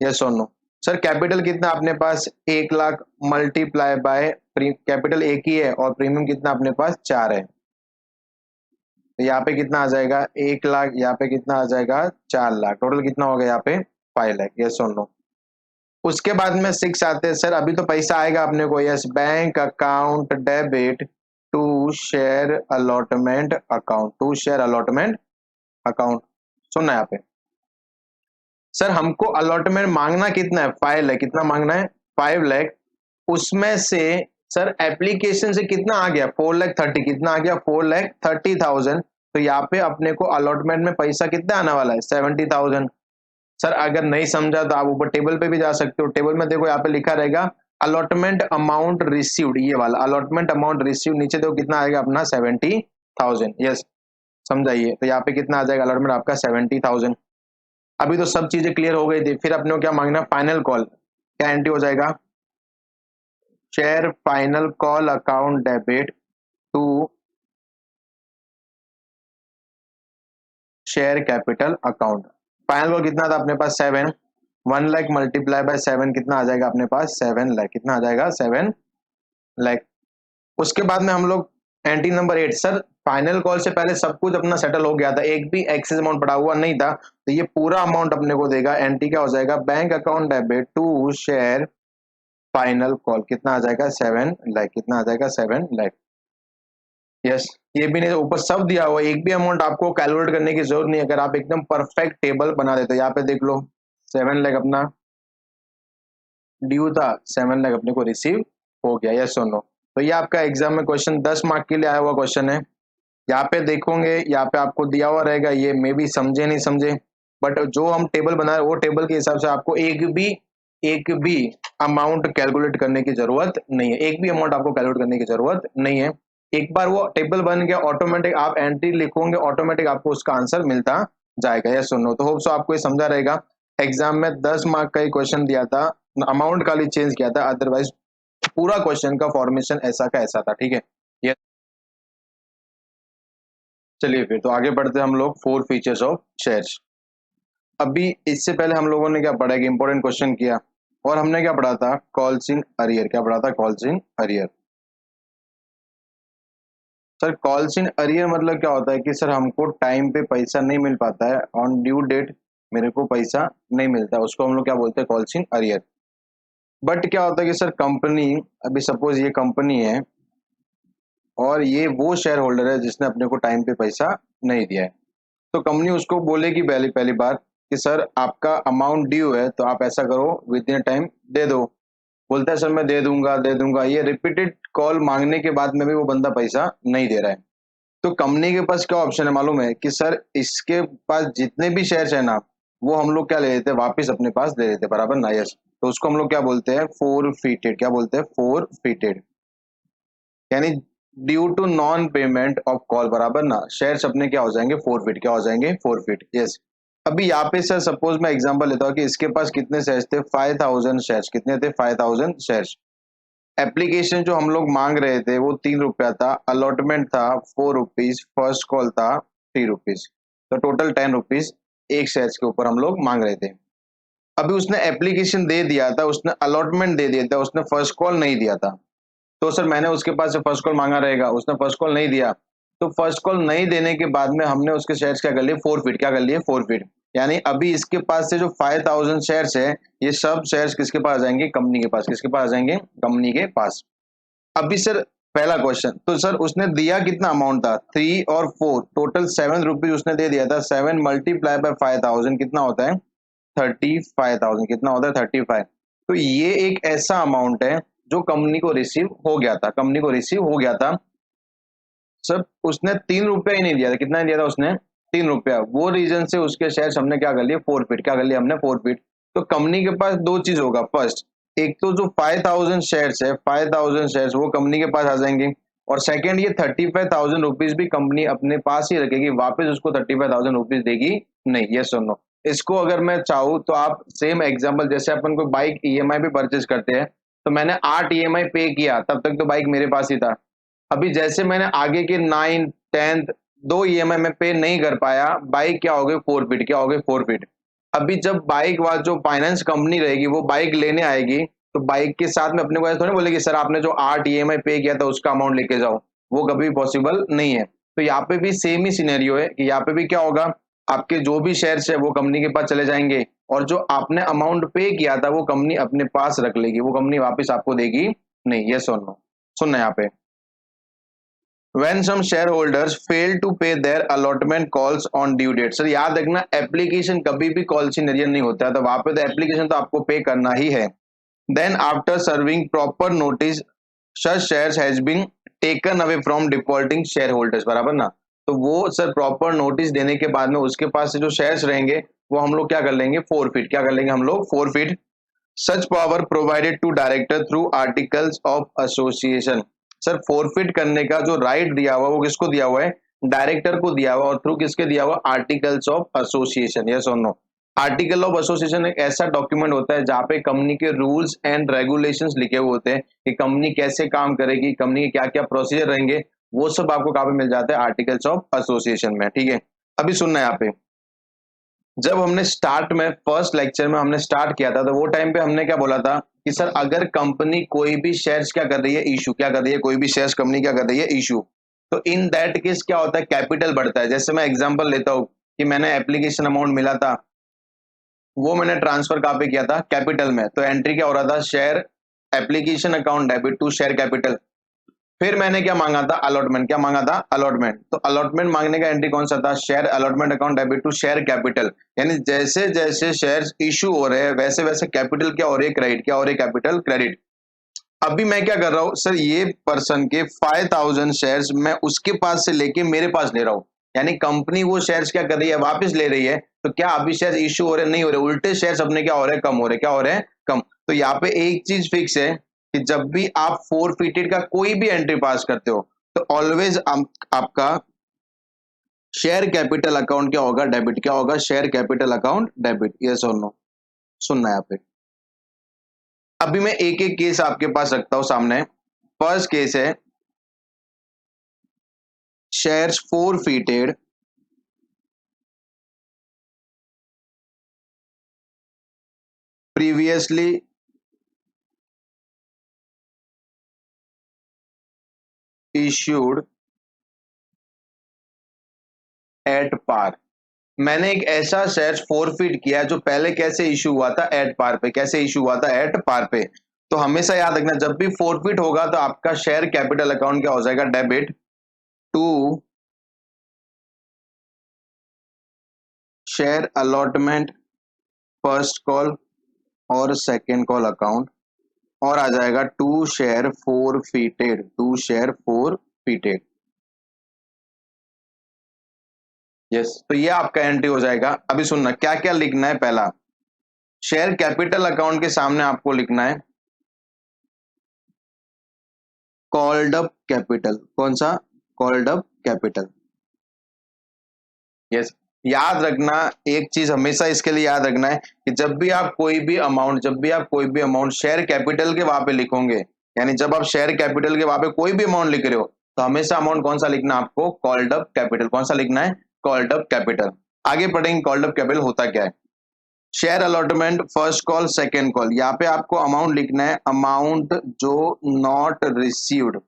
Yes और नो, सर कैपिटल कितना अपने पास 1 लाख मल्टीप्लाई बाय, कैपिटल एक ही है और प्रीमियम कितना अपने पास 4 है। तो यहाँ पे कितना आ जाएगा 1 लाख, यहाँ पे कितना आ जाएगा 4 लाख, टोटल कितना हो गया यहाँ पे 5 लाख। यस और नो, उसके बाद में 6 आते हैं सर, अभी तो पैसा आएगा अपने को। Yes, bank account debit to share allotment account, to share allotment account. सुनना यहाँ पे सर, हमको अलॉटमेंट मांगना कितना है 5 लाख, कितना मांगना है 5 लाख। उसमें से सर एप्लीकेशन से कितना आ गया 4,30,000, कितना आ गया 4,30,000। तो यहाँ पे अपने को अलॉटमेंट में पैसा कितना आने वाला है 70,000। सर अगर नहीं समझा तो आप ऊपर टेबल पे भी जा सकते हो, टेबल में देखो यहाँ पे लिखा रहेगा अलॉटमेंट अमाउंट रिसीव्ड, ये वाला अलॉटमेंट अमाउंट रिसीव्ड, नीचे देखो कितना आएगा अपना 70,000। यस, समझाइए, तो यहाँ पे कितना आ जाएगा अलॉटमेंट आपका 70,000। अभी तो सब चीजें क्लियर हो गई थी, फिर अपने को क्या मांगना, फाइनल कॉल। क्या एंट्री हो जाएगा, share final call account debit to share capital account. Final call कितना था अपने पास 7, 1 लाख मल्टीप्लाई बाय 7 कितना आ जाएगा अपने पास 7 लाख, कितना आ जाएगा 7 लाख। उसके बाद में हम लोग entry number 8, sir final call से पहले सब कुछ अपना सेटल हो गया था, एक भी एक्सेस अमाउंट पड़ा हुआ नहीं था, तो ये पूरा अमाउंट अपने को देगा। एंट्री क्या हो जाएगा, bank account debit to share final call, कितना आ जाएगा 7 लाख, कितना आ जाएगा 7 लाख। यस, ये भी नहीं, ऊपर सब दिया हुआ, एक भी अमाउंट आपको कैलकुलेट करने की जरूरत नहीं है। अगर आप एकदम परफेक्ट टेबल बना देते हो, यहाँ पे देख लो 7 लाख अपना ड्यू था, 7 लाख अपने को रिसीव हो गया। यस और नो, तो ये आपका एग्जाम में क्वेश्चन 10 मार्क के लिए आया हुआ क्वेश्चन है। यहाँ पे देखोगे, यहाँ पे आपको दिया हुआ रहेगा, ये मे भी समझे नहीं समझे, बट जो हम टेबल बनाए वो टेबल के हिसाब से आपको एक भी अमाउंट कैलकुलेट करने की जरूरत नहीं है, एक भी अमाउंट आपको कैलकुलेट करने की जरूरत नहीं है। एक बार वो टेबल बन गया, ऑटोमेटिक आप एंट्री लिखोगे, ऑटोमेटिक आपको उसका आंसर मिलता जाएगा। यस सुनो, तो होप सो आपको ये समझा रहेगा। एग्जाम में 10 मार्क का ही क्वेश्चन दिया था, अमाउंट खाली चेंज किया था, अदरवाइज पूरा क्वेश्चन का फॉर्मेशन ऐसा का ऐसा था, ठीक है। ये चलिए फिर तो आगे बढ़ते हम लोग 4 फीचर्स ऑफ शेयर्स। अभी इससे पहले हम लोगों ने क्या पढ़ा, कि इंपॉर्टेंट क्वेश्चन किया, और हमने क्या पढ़ा था, कॉल्स इन अरियर। क्या पढ़ा था, calls in arrear. Sir calls in arrear मतलब क्या होता है कि सर हमको टाइम पे पैसा नहीं मिल पाता है, ऑन ड्यू डेट मेरे को पैसा नहीं मिलता है, उसको हम लोग क्या बोलते हैं, कॉल्स इन अरियर। बट क्या होता है कि सर कंपनी, अभी सपोज ये कंपनी है और ये वो शेयर होल्डर है जिसने अपने को टाइम पे पैसा नहीं दिया है, तो कंपनी उसको बोलेगी पहली पहली बार कि सर आपका अमाउंट ड्यू है, तो आप ऐसा करो विद इन टाइम दे दो। बोलता है सर मैं दे दूंगा, ये रिपीटेड कॉल मांगने के बाद में भी वो बंदा पैसा नहीं दे रहा है। तो कंपनी के पास क्या ऑप्शन है मालूम है कि सर इसके पास जितने भी शेयर्स है ना, वो हम लोग क्या ले लेते हैं, वापस अपने पास ले लेते हैं, बराबर ना, यस। तो उसको हम लोग क्या बोलते हैं, फोरफीटेड। क्या बोलते हैं, फोरफीटेड। यानी due to non payment of call, बराबर ना, शेयर्स अपने क्या हो जाएंगे, फोरफिट। क्या हो जाएंगे, फोरफिट, यस। अभी यहाँ पे सर सपोज मैं एग्जांपल लेता हूँ कि इसके पास कितने शेयर्स थे, 5000 शेयर्स। कितने थे, 5000 शेयर्स। एप्लीकेशन जो हम लोग मांग रहे थे वो 3 रुपया था, अलॉटमेंट था 4 रुपीज, फर्स्ट कॉल था 3 रुपीज, तो टोटल 10 रुपीज एक शेयर्स के ऊपर हम लोग मांग रहे थे। अभी उसने एप्लीकेशन दे दिया था, उसने अलॉटमेंट दे दिया था, उसने फर्स्ट कॉल नहीं दिया था। तो सर मैंने उसके पास से फर्स्ट कॉल मांगा रहेगा, उसने फर्स्ट कॉल नहीं दिया। तो फर्स्ट कॉल नहीं देने के बाद में हमने उसके शेयर्स क्या कर लिए, फोरफिट। क्या कर लिए, फोरफिट। यानी अभी इसके पास से जो 5000 शेयर्स है, ये सब शेयर्स किसके पास आ जाएंगे, कंपनी के पास। किसके पास आ जाएंगे, कंपनी के पास। अभी सर पहला क्वेश्चन, तो सर उसने दिया कितना अमाउंट था, 3 और 4, टोटल 7 रुपीज उसने दे दिया था। 7 × 5,000 कितना होता है, 35,000। कितना होता है, 35। तो ये एक ऐसा अमाउंट है जो कंपनी को रिसीव हो गया था, कंपनी को रिसीव हो गया था। सर उसने 3 रुपया ही नहीं दिया था। कितना दिया था उसने, 3 रुपया। वो रीजन से उसके शेयर हमने क्या कर लिए, फोरफिट। क्या कर लिया हमने, फोरफिट। तो कंपनी के पास दो चीज होगा, फर्स्ट, एक तो जो 5000 शेयर्स है, 5000 शेयर्स वो कंपनी के पास आ जाएंगे, और सेकंड ये 35,000 रुपीज भी कंपनी अपने पास ही रखेगी, वापस उसको 35,000 रुपीज देगी नहीं, ये सुनो। इसको अगर मैं चाहूँ तो आप सेम एग्जांपल, जैसे अपन कोई बाइक ईएमआई पे परचेज करते हैं, तो मैंने 8 ईएमआई पे किया, तब तक तो बाइक मेरे पास ही था। अभी जैसे मैंने आगे के 9th 10th 2 ईएमआई में पे नहीं कर पाया, बाइक क्या हो गई, फोरफिट। क्या हो गई, फोरफिट। अभी जब बाइक वाला जो फाइनेंस कंपनी रहेगी वो बाइक लेने आएगी, तो बाइक के साथ में अपने को ऐसा थोड़ी बोलेगी सर आपने जो 8 ईएमआई पे किया था उसका अमाउंट लेके जाओ, वो कभी पॉसिबल नहीं है। तो यहाँ पे भी सेम ही सिनेरियो है कि यहाँ पे भी क्या होगा, आपके जो भी शेयर्स है वो कंपनी के पास चले जाएंगे, और जो आपने अमाउंट पे किया था वो कंपनी अपने पास रख लेगी, वो कंपनी वापस आपको देगी नहीं, ये सुनना, सुनना यहाँ पे। When some shareholders fail to pay their allotment calls on due date, sir याद रखना एप्लीकेशन कभी भी कॉल सिनेरियो नहीं होता है, तो वहां पे तो एप्लीकेशन तो आपको पे करना ही है। Then after serving proper notice, such shares has been taken away from defaulting shareholders, बराबर ना। तो वो सर प्रॉपर नोटिस देने के बाद में उसके पास से जो शेयर्स रहेंगे वो हम लोग क्या कर लेंगे, फोरफिट। क्या कर लेंगे हम लोग, forfeit. Such power provided to director through articles of association, sir forfeit करने का जो राइट दिया हुआ वो किसको दिया हुआ है, डायरेक्टर को दिया हुआ, और थ्रू किसके दिया हुआ, आर्टिकल्स ऑफ एसोसिएशन, यस और नो। आर्टिकल ऑफ एसोसिएशन एक ऐसा डॉक्यूमेंट होता है जहाँ पे कंपनी के रूल्स एंड रेगुलेशंस लिखे हुए होते हैं कि कंपनी कैसे काम करेगी, कंपनी के क्या क्या प्रोसीजर रहेंगे, वो सब आपको कहाँ पे मिल जाता है, आर्टिकल्स ऑफ एसोसिएशन में, ठीक है। अभी सुनना है यहाँ पे, जब हमने स्टार्ट में फर्स्ट लेक्चर में हमने स्टार्ट किया था, तो वो टाइम पे हमने क्या बोला था कि सर अगर कंपनी कोई भी शेयर्स क्या कर रही है, इशू क्या कर रही है, कोई भी शेयर्स कंपनी क्या कर रही है, इशू, तो इन दैट केस क्या होता है, कैपिटल बढ़ता है। जैसे मैं एग्जांपल लेता हूँ कि मैंने एप्लीकेशन अमाउंट मिला था, वो मैंने ट्रांसफर कहाँ पे किया था, कैपिटल में, तो एंट्री क्या हो रहा था, share application account debit to share capital. फिर मैंने क्या मांगा था, अलॉटमेंट। क्या मांगा था, अलॉटमेंट। तो अलॉटमेंट मांगने का एंट्री कौन सा था, share allotment account debit to share capital. यानी जैसे जैसे शेयर्स इशू हो रहे हैं वैसे वैसे कैपिटल क्या हो रही है, क्रेडिट। क्या हो रही है, कैपिटल क्रेडिट। अभी मैं क्या कर रहा हूं सर, ये पर्सन के 5000 शेयर्स मैं उसके पास से लेके मेरे पास ले रहा हूं, यानी कंपनी वो शेयर्स क्या कर रही है, वापस ले रही है। तो क्या अभी शेयर इशू हो रहे, नहीं हो रहे, उल्टे शेयर्स अपने क्या हो रहे हैं, कम हो रहे। क्या हो रहे हैं, कम। तो यहाँ पे एक चीज फिक्स है कि जब भी आप फोरफिटेड का कोई भी एंट्री पास करते हो, तो ऑलवेज आपका शेयर कैपिटल अकाउंट क्या होगा, डेबिट। क्या होगा, share capital account debit, yes और नो। सुनना है यहाँ पे। अभी मैं एक एक केस आपके पास रखता हूं सामने। फर्स्ट केस है shares forfeited previously issued at par। मैंने एक ऐसा शेयर फोरफिट किया जो पहले कैसे इशू हुआ था, एट पार पे। कैसे इशू हुआ था, एट पार पे। तो हमेशा याद रखना, जब भी फोरफिट होगा तो आपका शेयर कैपिटल अकाउंट क्या हो जाएगा, debit to share allotment first call और सेकेंड कॉल अकाउंट, और आ जाएगा to share forfeited, to share forfeited. Yes, तो ये आपका एंट्री हो जाएगा। अभी सुनना क्या क्या लिखना है। पहला, शेयर कैपिटल अकाउंट के सामने आपको लिखना है कॉल्ड अप कैपिटल। कौन सा? Called up capital. यस, याद रखना एक चीज हमेशा इसके लिए याद रखना है कि जब भी आप कोई भी अमाउंट, शेयर कैपिटल के वहां पे लिखोगे, यानी जब आप शेयर कैपिटल के वहां पे कोई भी अमाउंट लिख रहे हो, तो हमेशा अमाउंट कौन सा लिखना है आपको? Called up capital. कौन सा लिखना है? Called up capital. आगे पढ़ेंगे कॉल्ड अप कैपिटल होता क्या है। Share allotment, first call, second call. यहाँ पे आपको अमाउंट लिखना है, अमाउंट जो नॉट रिसीव्ड,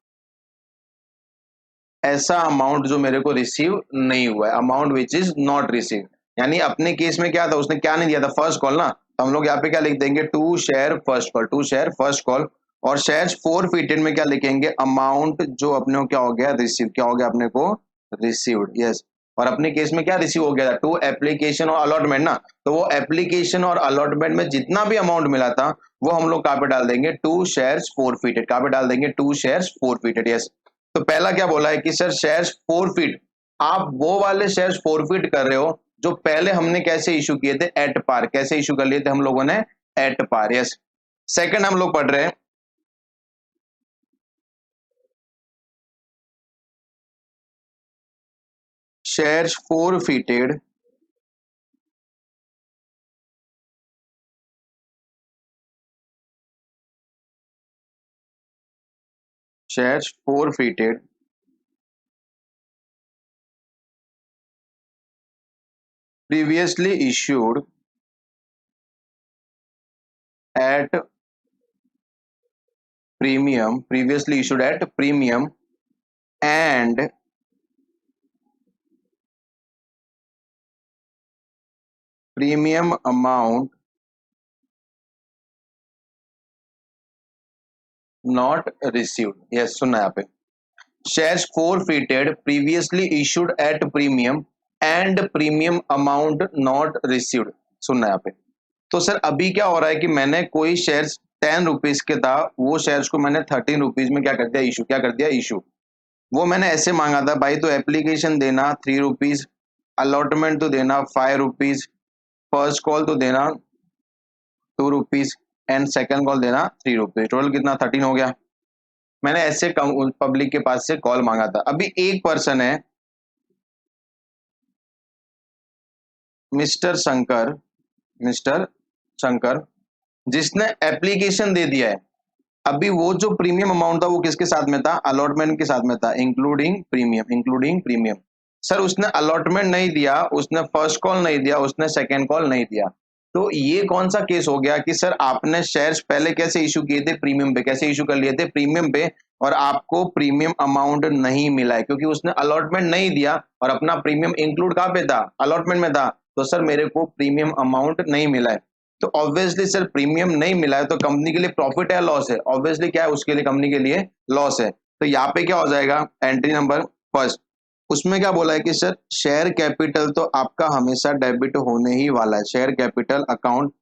ऐसा अमाउंट जो मेरे को रिसीव नहीं हुआ है, amount which is not receive. यानी अपने केस में क्या था, उसने क्या नहीं दिया था? फर्स्ट कॉल ना, तो हम लोग यहाँ पे क्या लिख देंगे? To share first call, to share first call. और शेयर फोरफिटेड में क्या लिखेंगे? अमाउंट जो अपने को क्या हो गया? रिसीव। क्या हो गया अपने को? रिसीव्ड। यस, और अपने केस में क्या रिसीव हो गया था? टू एप्लीकेशन और अलॉटमेंट ना, तो वो एप्लीकेशन और अलॉटमेंट में जितना भी अमाउंट मिला था वो हम लोग कहाँ पे डाल देंगे? To shares forfeited. कहाँ पे डाल देंगे? To shares forfeited. यस, तो पहला क्या बोला है कि सर शेयर्स फोरफिट, आप वो वाले शेयर्स फोरफिट कर रहे हो जो पहले हमने कैसे इशू किए थे? At par. कैसे इशू कर लिए थे हम लोगों ने? Eight par. यस, सेकंड हम लोग पढ़ रहे हैं shares forfeited, shares forfeited previously issued at premium, previously issued at premium and premium amount not received। yes, सुनना है यहाँ पे, shares forfeited previously issued at premium and premium amount not received। सुनना है यहाँ पे। तो सर अभी क्या हो रहा है कि मैंने कोई शेयर्स 10 रुपीज के था, वो शेयर्स को मैंने 13 रुपीज में क्या कर दिया? इशू। क्या कर दिया? इशू। वो मैंने ऐसे मांगा था भाई, तो एप्लीकेशन देना 3 रुपीज, अलॉटमेंट तो देना 5 रुपीज, फर्स्ट कॉल तो देना 2 रुपीज एंड सेकंड कॉल देना 3 रुपीज। टोटल कितना? 13 हो गया। मैंने ऐसे पब्लिक के पास से कॉल मांगा था। अभी एक पर्सन है मिस्टर शंकर, मिस्टर शंकर, जिसने एप्लीकेशन दे दिया है। अभी वो जो प्रीमियम अमाउंट था वो किसके साथ में था? अलॉटमेंट के साथ में था, including premium, including premium. Sir उसने अलॉटमेंट नहीं दिया, उसने फर्स्ट कॉल नहीं दिया, उसने सेकंड कॉल नहीं दिया। तो ये कौन सा केस हो गया कि सर आपने शेयर्स पहले कैसे इशू किए थे? प्रीमियम पे। कैसे इशू कर लिए थे? प्रीमियम पे। और आपको प्रीमियम अमाउंट नहीं मिला है क्योंकि उसने अलॉटमेंट नहीं दिया और अपना प्रीमियम इंक्लूड कहाँ पे था? अलॉटमेंट में था। तो सर मेरे को प्रीमियम अमाउंट नहीं मिला है। तो ऑब्वियसली सर प्रीमियम नहीं मिला है तो कंपनी के लिए प्रॉफिट है, लॉस है? ऑब्वियसली क्या है? उसके लिए, कंपनी के लिए लॉस है। तो यहाँ पे क्या हो जाएगा? एंट्री नंबर फर्स्ट, उसमें क्या बोला है कि सर शेयर कैपिटल तो आपका हमेशा डेबिट होने ही वाला है, शेयर कैपिटल अकाउंट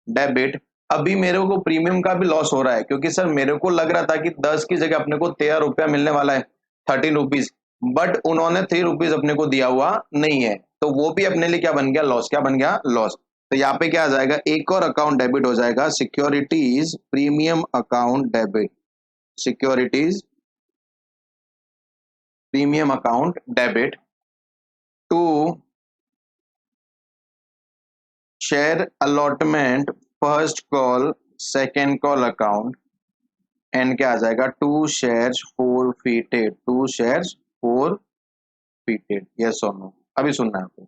डेबिट। अभी मेरे को प्रीमियम का भी लॉस हो रहा है क्योंकि सर मेरे को लग रहा था कि 10 की जगह अपने को 13 रुपया मिलने वाला है, 13 रुपीज, बट उन्होंने 3 रुपीज अपने को दिया हुआ नहीं है, तो वो भी अपने लिए क्या बन गया? लॉस। क्या बन गया? लॉस। तो यहाँ पे क्या आ जाएगा? एक और अकाउंट डेबिट हो जाएगा, securities premium account debit, securities premium account debit to share allotment first call second call account and क्या आ जाएगा? To shares forfeited, to shares forfeited. Yes और नो? अभी सुनना है आपको।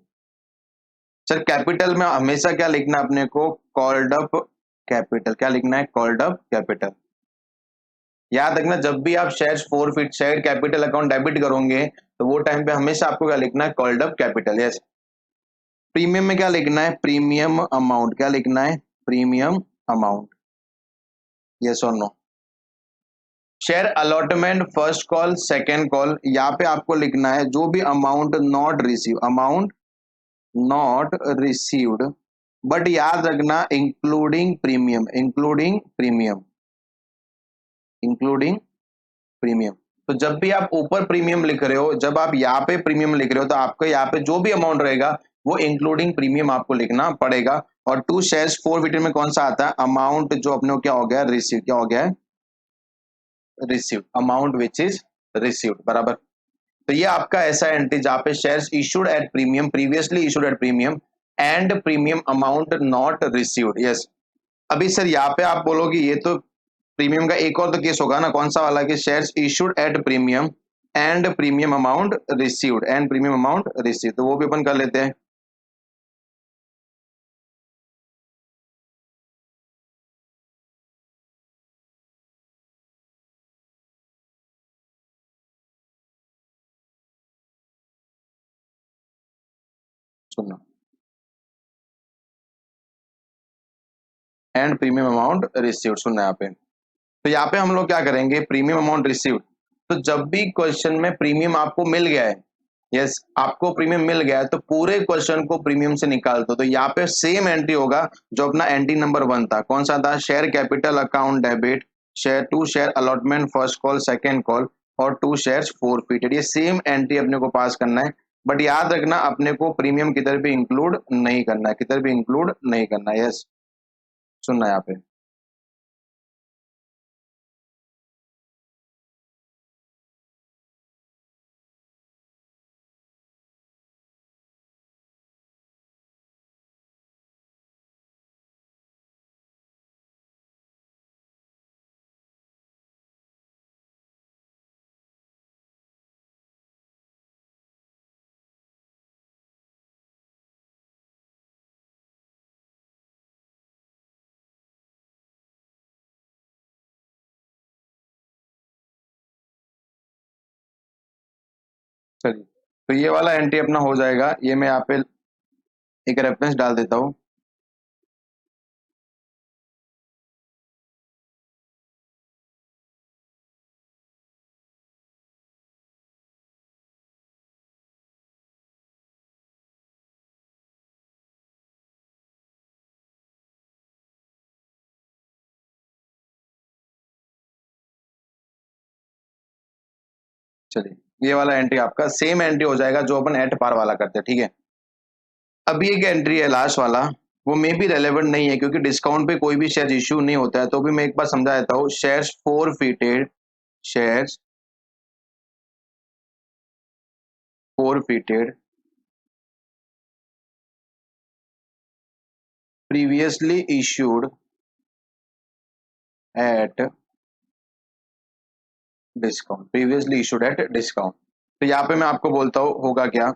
सर कैपिटल में हमेशा क्या लिखना है अपने को? Called up capital. क्या लिखना है? Called up capital. याद रखना जब भी आप shares forfeit, share capital account debit करोगे तो वो टाइम पे हमेशा आपको क्या लिखना है? Called up capital. Yes, premium में क्या लिखना है? Premium amount. क्या लिखना है? Premium amount. यस और no? Share allotment first call second call, यहाँ पे आपको लिखना है जो भी amount not receive, amount not received, but याद रखना including premium, including premium. Including premium. तो जब भी आप ऊपर प्रीमियम लिख रहे हो, जब आप यहाँ पे प्रीमियम लिख रहे हो, तो आपको यहाँ पे जो भी अमाउंट रहेगा वो इंक्लूडिंग प्रीमियम आपको लिखना पड़ेगा। और टू शेयर्स फोरफिटेड में कौन सा आता है, अमाउंट जो अपने को क्या हो गया, रिसीव, क्या हो गया है, receive, amount which is received, बराबर। तो ये आपका ऐसा एंट्री जहां पे shares issued at premium, previously issued at premium and premium amount not received, yes. अभी सर यहाँ पे आप बोलोगे ये तो प्रीमियम का एक और तो केस होगा ना, कौन सा वाला, कि shares issued at premium and premium amount received, and premium amount received, तो वो भी अपन कर लेते हैं। सुनना, एंड प्रीमियम अमाउंट रिसीव्ड, सुनना यहाँ पे। तो यहाँ पे हम लोग क्या करेंगे, प्रीमियम अमाउंट रिसीव्ड। तो जब भी क्वेश्चन में प्रीमियम आपको मिल गया है, यस, आपको प्रीमियम मिल गया है, तो पूरे क्वेश्चन को प्रीमियम से निकाल दो। तो यहाँ पे सेम एंट्री होगा जो अपना एंट्री नंबर 1 था, कौन सा था, share capital account debit, share to share allotment first call second call और टू शेयर्स फोरफिटेड, ये सेम एंट्री अपने को पास करना है। बट याद रखना अपने को प्रीमियम किधर भी इंक्लूड नहीं करना है, किधर भी इंक्लूड नहीं करना है, यस। सुनना यहाँ पे, चलिए। तो ये वाला एंट्री अपना हो जाएगा, ये मैं यहाँ पे एक रेफरेंस डाल देता हूँ। चलिए, ये वाला एंट्री आपका सेम एंट्री हो जाएगा जो अपन एट पार वाला करते हैं, ठीक है। अभी एक एंट्री है लास्ट वाला, वो मे भी रेलेवेंट नहीं है क्योंकि डिस्काउंट पे कोई भी शेयर इश्यू नहीं होता है, तो भी मैं एक बार समझा देता हूँ। Shares forfeited, shares forfeited previously issued at discount, previously issued at discount. तो यहाँ पे मैं आपको बोलता हूँ होगा क्या,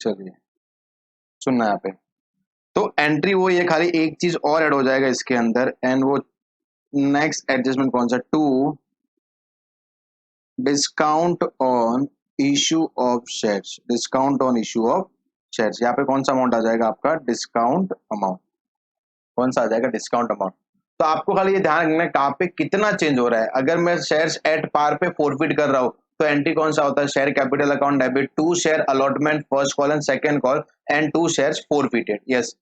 चलिए सुनना यहाँ पे। तो एंट्री वो ये, खाली एक चीज और ऐड हो जाएगा इसके अंदर, एंड वो नेक्स्ट एडजस्टमेंट कौन सा, to discount on issue of shares, discount on issue of shares. यहाँ पे कौन सा अमाउंट आ जाएगा आपका, डिस्काउंट अमाउंट, कौन सा आ जाएगा, डिस्काउंट अमाउंट। तो आपको खाली ये ध्यान रखना है कहाँ पे कितना चेंज हो रहा है। अगर मैं शेयर्स एट पार पे फोरफिट कर रहा हूँ तो एंट्री कौन सा होता है, share capital account debit, to share allotment first call and second call and to shares forfeited, yes.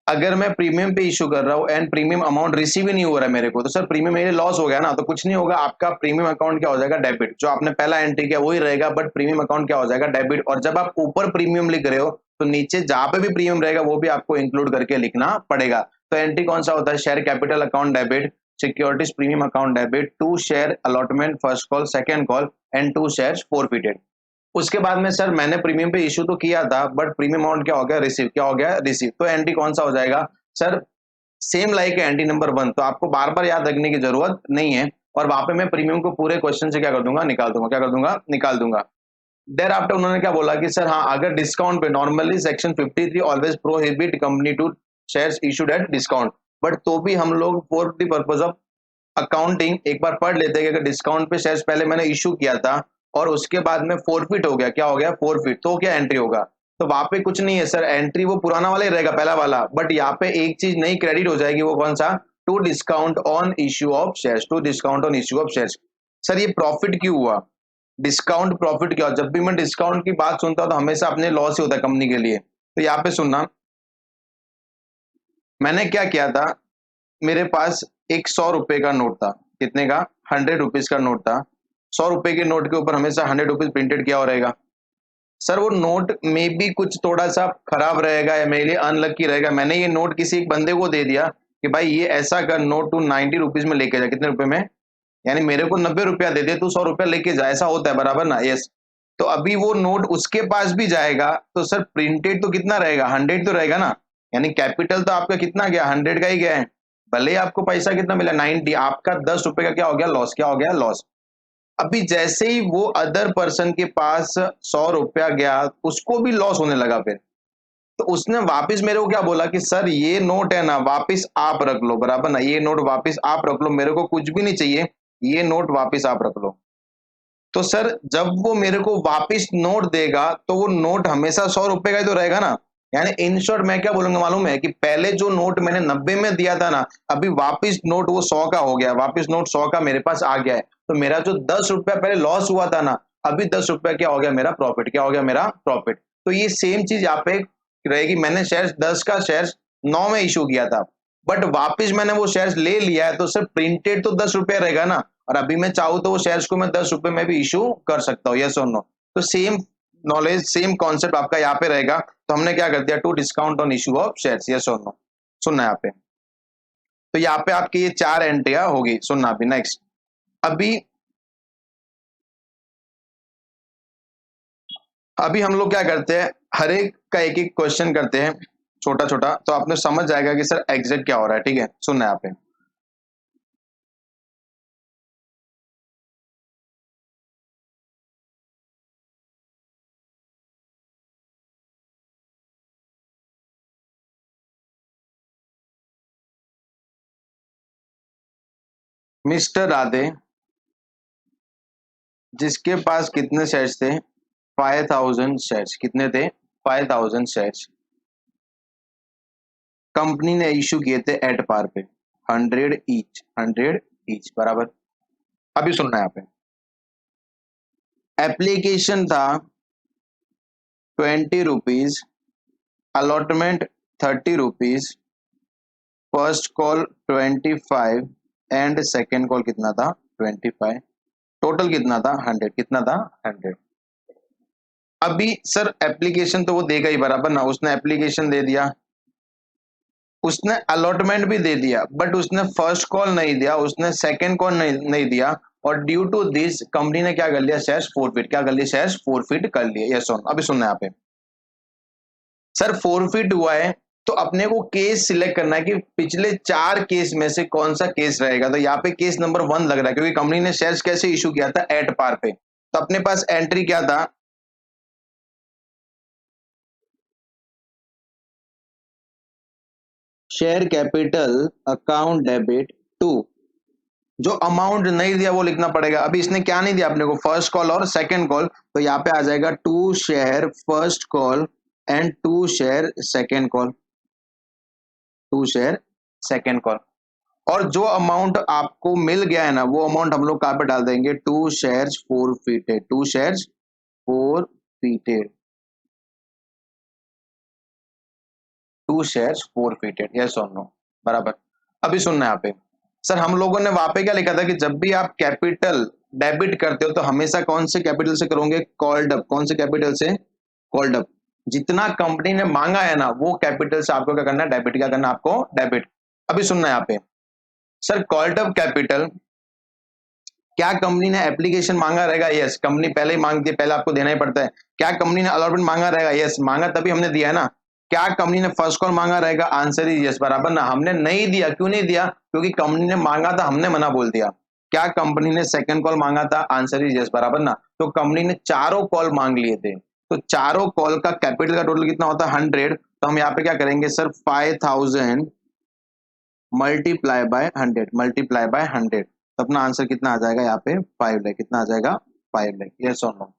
अगर मैं प्रीमियम पे इशू कर रहा हूँ एंड प्रीमियम अमाउंट रिसीव ही नहीं हो रहा है मेरे को, तो सर प्रीमियम मेरे लॉस हो गया ना, तो कुछ नहीं होगा, आपका प्रीमियम अकाउंट क्या हो जाएगा, डेबिट। जो आपने पहला एंट्री किया वही रहेगा, बट प्रीमियम अकाउंट क्या हो जाएगा, डेबिट। और जब आप ऊपर प्रीमियम लिख रहे हो तो नीचे जहां पे भी प्रीमियम रहेगा वो भी आपको इंक्लूड करके लिखना पड़ेगा। तो एंट्री कौन सा होता है, share capital account debit, securities premium account debit, to share allotment first call second call and to shares forfeited. उसके बाद में सर मैंने प्रीमियम पे इशू तो किया था, बट प्रीमियम अमाउंट क्या हो गया, रिसीव, क्या हो गया, रिसीव। तो एंट्री कौन सा हो जाएगा sir, same like entry number 1। तो आपको बार बार याद रखने की जरूरत नहीं है, और वहां पे मैं प्रीमियम को पूरे क्वेश्चन से क्या कर दूंगा, निकाल दूंगा, क्या कर दूंगा, निकाल दूंगा। देर आफ्टर उन्होंने क्या बोला कि सर हाँ, अगर डिस्काउंट पे normally section 53 always prohibit company to shares issued at discount, but तो भी हम लोग for the purpose of accounting एक बार पढ़ लेते हैं कि अगर डिस्काउंट पे शेयर्स पहले मैंने इशू किया था और उसके बाद में फोरफिट हो गया, क्या हो गया फोरफिट, तो क्या एंट्री होगा, तो वहां पे कुछ नहीं है सर, एंट्री वो पुराना वाला ही रहेगा पहला वाला, बट यहाँ पे एक चीज नई क्रेडिट हो जाएगी, वो कौन सा, to discount on issue of shares, to discount on issue of shares. Sir ये प्रॉफिट क्यों हुआ, डिस्काउंट प्रॉफिट क्या हुआ, जब भी मैं डिस्काउंट की बात सुनता हूं तो हमेशा अपने लॉस ही होता है कंपनी के लिए। तो यहाँ पे सुनना, मैंने क्या किया था, मेरे पास एक 100 रुपए का नोट था, कितने का, 100 रुपीज का नोट था, 100 रुपए के नोट के ऊपर हमेशा 100 रुपीज प्रिंटेड किया हो रहेगा। सर वो नोट में भी कुछ थोड़ा सा खराब रहेगा या मेरे लिए अनलकी रहेगा, मैंने ये नोट किसी एक बंदे को दे दिया कि भाई ये ऐसा कर, नोट टू 90 रुपीज में लेके जा, कितने रुपए में, यानी मेरे को 90 रुपया दे दे, तू 100 रुपया लेके जा, ऐसा होता है बराबर ना, यस। तो अभी वो नोट उसके पास भी जाएगा तो सर प्रिंटेड तो कितना रहेगा, 100 तो रहेगा ना, यानी कैपिटल तो आपका कितना गया, 100 का ही गया है, भले ही आपको पैसा कितना मिला 90, आपका 10 रुपए का क्या हो गया लॉस, क्या हो गया लॉस। अभी जैसे ही वो अदर पर्सन के पास 100 रुपया गया, उसको भी लॉस होने लगा फिर, तो उसने वापस मेरे को क्या बोला कि सर ये नोट है ना वापस आप रख लो, बराबर ना, ये नोट वापस आप रख लो, मेरे को कुछ भी नहीं चाहिए, ये नोट वापस आप रख लो। तो सर जब वो मेरे को वापस नोट देगा तो वो नोट हमेशा 100 रुपए का ही तो रहेगा ना, यानी इन शॉर्ट मैं क्या बोलूंगा मालूम है, कि पहले जो नोट मैंने 90 में दिया था ना, अभी वापस नोट वो 100 का हो गया, वापस नोट 100 का मेरे पास आ गया है, तो मेरा जो 10 रुपया पहले लॉस हुआ था ना, अभी 10 रुपया क्या हो गया मेरा प्रॉफिट, क्या हो गया मेरा प्रॉफिट। तो ये सेम चीज यहाँ पे रहेगी, मैंने शेयर 10 का शेयर 9 में इशू किया था, बट वापस मैंने वो शेयर्स ले लिया है, तो सर प्रिंटेड तो 10 रुपया रहेगा ना, और अभी मैं चाहूँ तो वो शेयर्स को मैं 10 रुपए में भी इशू कर सकता हूँ, यस और नो। तो सेम नॉलेज सेम कॉन्सेप्ट आपका यहाँ पे रहेगा, तो हमने क्या कर दिया, to discount on issue of shares, yes और नो, सुनना यहाँ पे। तो यहाँ पे आपकी ये 4 एंट्रियां होगी, सुनना अभी नेक्स्ट। अभी अभी हम लोग क्या करते हैं, हर एक का एक एक क्वेश्चन करते हैं छोटा छोटा, तो आपने समझ जाएगा कि सर एग्जैक्ट क्या हो रहा है, ठीक है, सुनना यहाँ पे। मिस्टर राधे, जिसके पास कितने शेयर्स थे, 5000 शेयर्स, कितने थे, 5000 शेयर्स, कंपनी ने इशू किए थे एट पार पे, 100 ईच, 100 ईच, बराबर। अभी सुनना है यहाँ पे, एप्लीकेशन था 20 rupees, allotment 30 rupees, first call 25 and second call कितना था 25, टोटल कितना था 100, कितना था 100। अभी सर एप्लीकेशन तो वो देगा ही बराबर ना, उसने एप्लीकेशन दे दिया, उसने अलॉटमेंट भी दे दिया, बट उसने फर्स्ट कॉल नहीं दिया, उसने सेकंड कॉल नहीं दिया, और ड्यू टू दिस कंपनी ने क्या कर लिया, शेयर्स फोरफिट, क्या कर लिया, शेयर्स फोरफिट कर लिए, यस ऑन। अभी सुनना है यहाँ पे, सर फोरफिट हुआ है, तो अपने को केस सिलेक्ट करना है कि पिछले 4 केस में से कौन सा केस रहेगा, तो यहाँ पे केस नंबर 1 लग रहा है, क्योंकि कंपनी ने शेयर्स कैसे इशू किया था, एट पार पे, तो अपने पास एंट्री क्या था, share capital account debit to, जो अमाउंट नहीं दिया वो लिखना पड़ेगा। अभी इसने क्या नहीं दिया अपने को, फर्स्ट कॉल और सेकंड कॉल, तो यहाँ पे आ जाएगा 2 share first call and 2 share second call, 2 share second call, और जो अमाउंट आपको मिल गया है ना, वो अमाउंट हम लोग कहाँ पे डाल देंगे, 2 shares forfeited, 2 shares forfeited, 2 shares forfeited, yes और नो, बराबर। अभी सुनना है यहाँ पे, सर हम लोगों ने वहां पे क्या लिखा था कि जब भी आप कैपिटल डेबिट करते हो तो हमेशा कौन से कैपिटल से करोगे, कॉल्ड अप, कौन से कैपिटल से, कॉल्ड अप, जितना कंपनी ने मांगा है ना वो कैपिटल से आपको क्या करना है, डेबिट, क्या करना है आपको, डेबिट। अभी सुनना है यहाँ पे, सर कॉल्ड अप कैपिटल, क्या कंपनी ने एप्लीकेशन मांगा रहेगा, यस, कंपनी पहले ही मांगती है, पहले आपको देना ही पड़ता है। क्या कंपनी ने अलॉटमेंट मांगा रहेगा, यस, मांगा तभी हमने दिया है ना। क्या कंपनी ने फर्स्ट कॉल मांगा रहेगा, आंसर इज यस, बराबर ना, हमने नहीं दिया, क्यों नहीं दिया, क्योंकि कंपनी ने मांगा था, हमने मना बोल दिया। क्या कंपनी ने सेकंड कॉल मांगा था, आंसर इज यस, बराबर ना, तो कंपनी ने चारों कॉल मांग लिए थे, तो चारों कॉल का कैपिटल का टोटल कितना होता है 100, तो हम यहाँ पे क्या करेंगे sir, 5000 multiply by 100, multiply by 100, तो अपना आंसर कितना आ जाएगा यहाँ पे 5 लाख, कितना आ जाएगा 5 लाख, यस और नो।